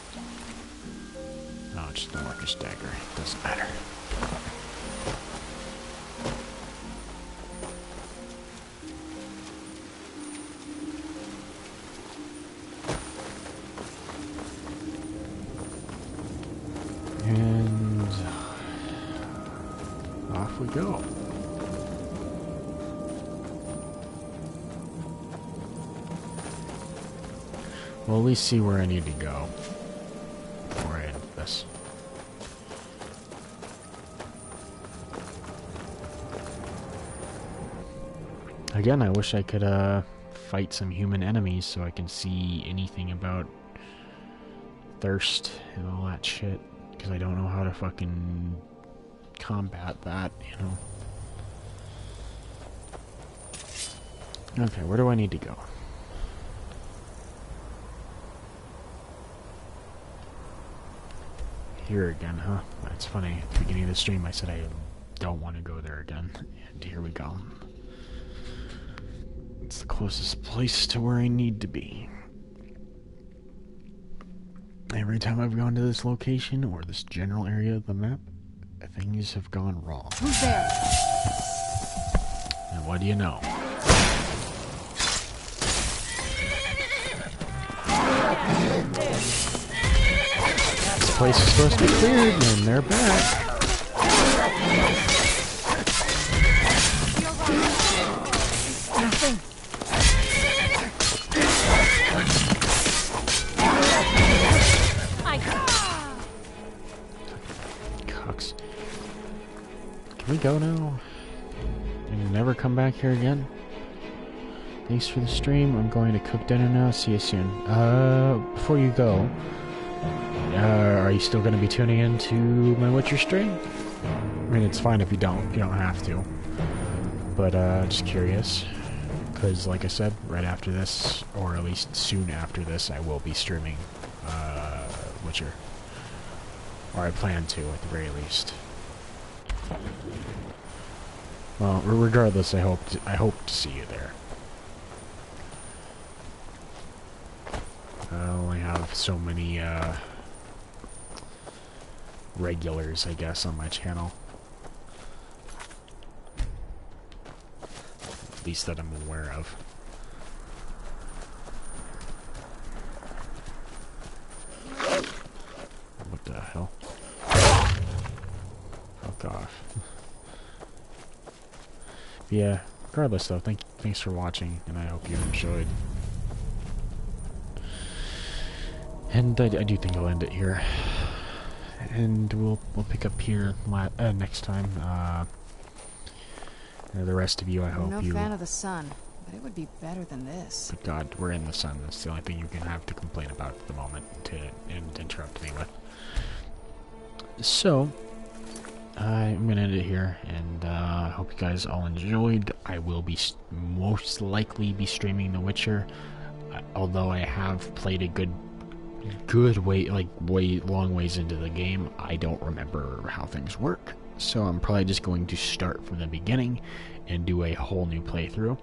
[SPEAKER 1] No, it's just the Marcus dagger. Doesn't matter. And off we go. Well, at least see where I need to go before I end this. Again, I wish I could fight some human enemies so I can see anything about thirst and all that shit, because I don't know how to fucking combat that, you know. Okay, where do I need to go? Here again, huh? That's funny. At the beginning of the stream I said I don't want to go there again. And here we go. It's the closest place to where I need to be. Every time I've gone to this location, or this general area of the map, things have gone wrong.
[SPEAKER 10] Who's there?
[SPEAKER 1] And what do you know? This place is supposed to be cleared, and they're back.
[SPEAKER 10] Nothing.
[SPEAKER 1] Cucks. Can we go now? And never come back here again? Thanks for the stream. I'm going to cook dinner now. See you soon. Before you go, are you still going to be tuning in to my Witcher stream? I mean, it's fine if you don't. You don't have to. But, just curious. Because, like I said, right after this, or at least soon after this, I will be streaming, Witcher. Or I plan to, at the very least. Well, regardless, I hope to see you there. I only have so many, regulars, I guess, on my channel. At least that I'm aware of. What the hell? Fuck off. Yeah, regardless though, thanks for watching, and I hope you enjoyed. And I do think I'll end it here. And we'll pick up here next time. The rest of you, I hope
[SPEAKER 2] I'm
[SPEAKER 1] you...
[SPEAKER 2] no fan of the sun, but it would be better than this.
[SPEAKER 1] But God, we're in the sun. That's the only thing you can have to complain about at the moment and interrupt me with. So, I'm going to end it here, and I hope you guys all enjoyed. I will be most likely be streaming The Witcher, although I have played a good way, long ways into the game. I don't remember how things work. So I'm probably just going to start from the beginning and do a whole new playthrough,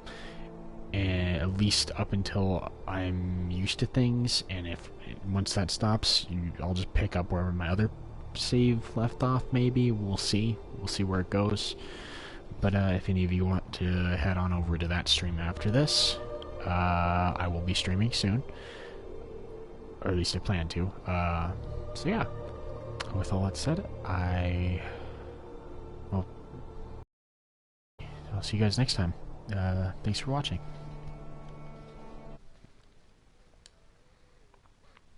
[SPEAKER 1] and at least up until I'm used to things. And if once that stops, I'll just pick up wherever my other save left off. Maybe we'll see where it goes. But if any of you want to head on over to that stream after this, I will be streaming soon, or at least I plan to. So yeah, with all that said, I'll see you guys next time. Thanks for watching.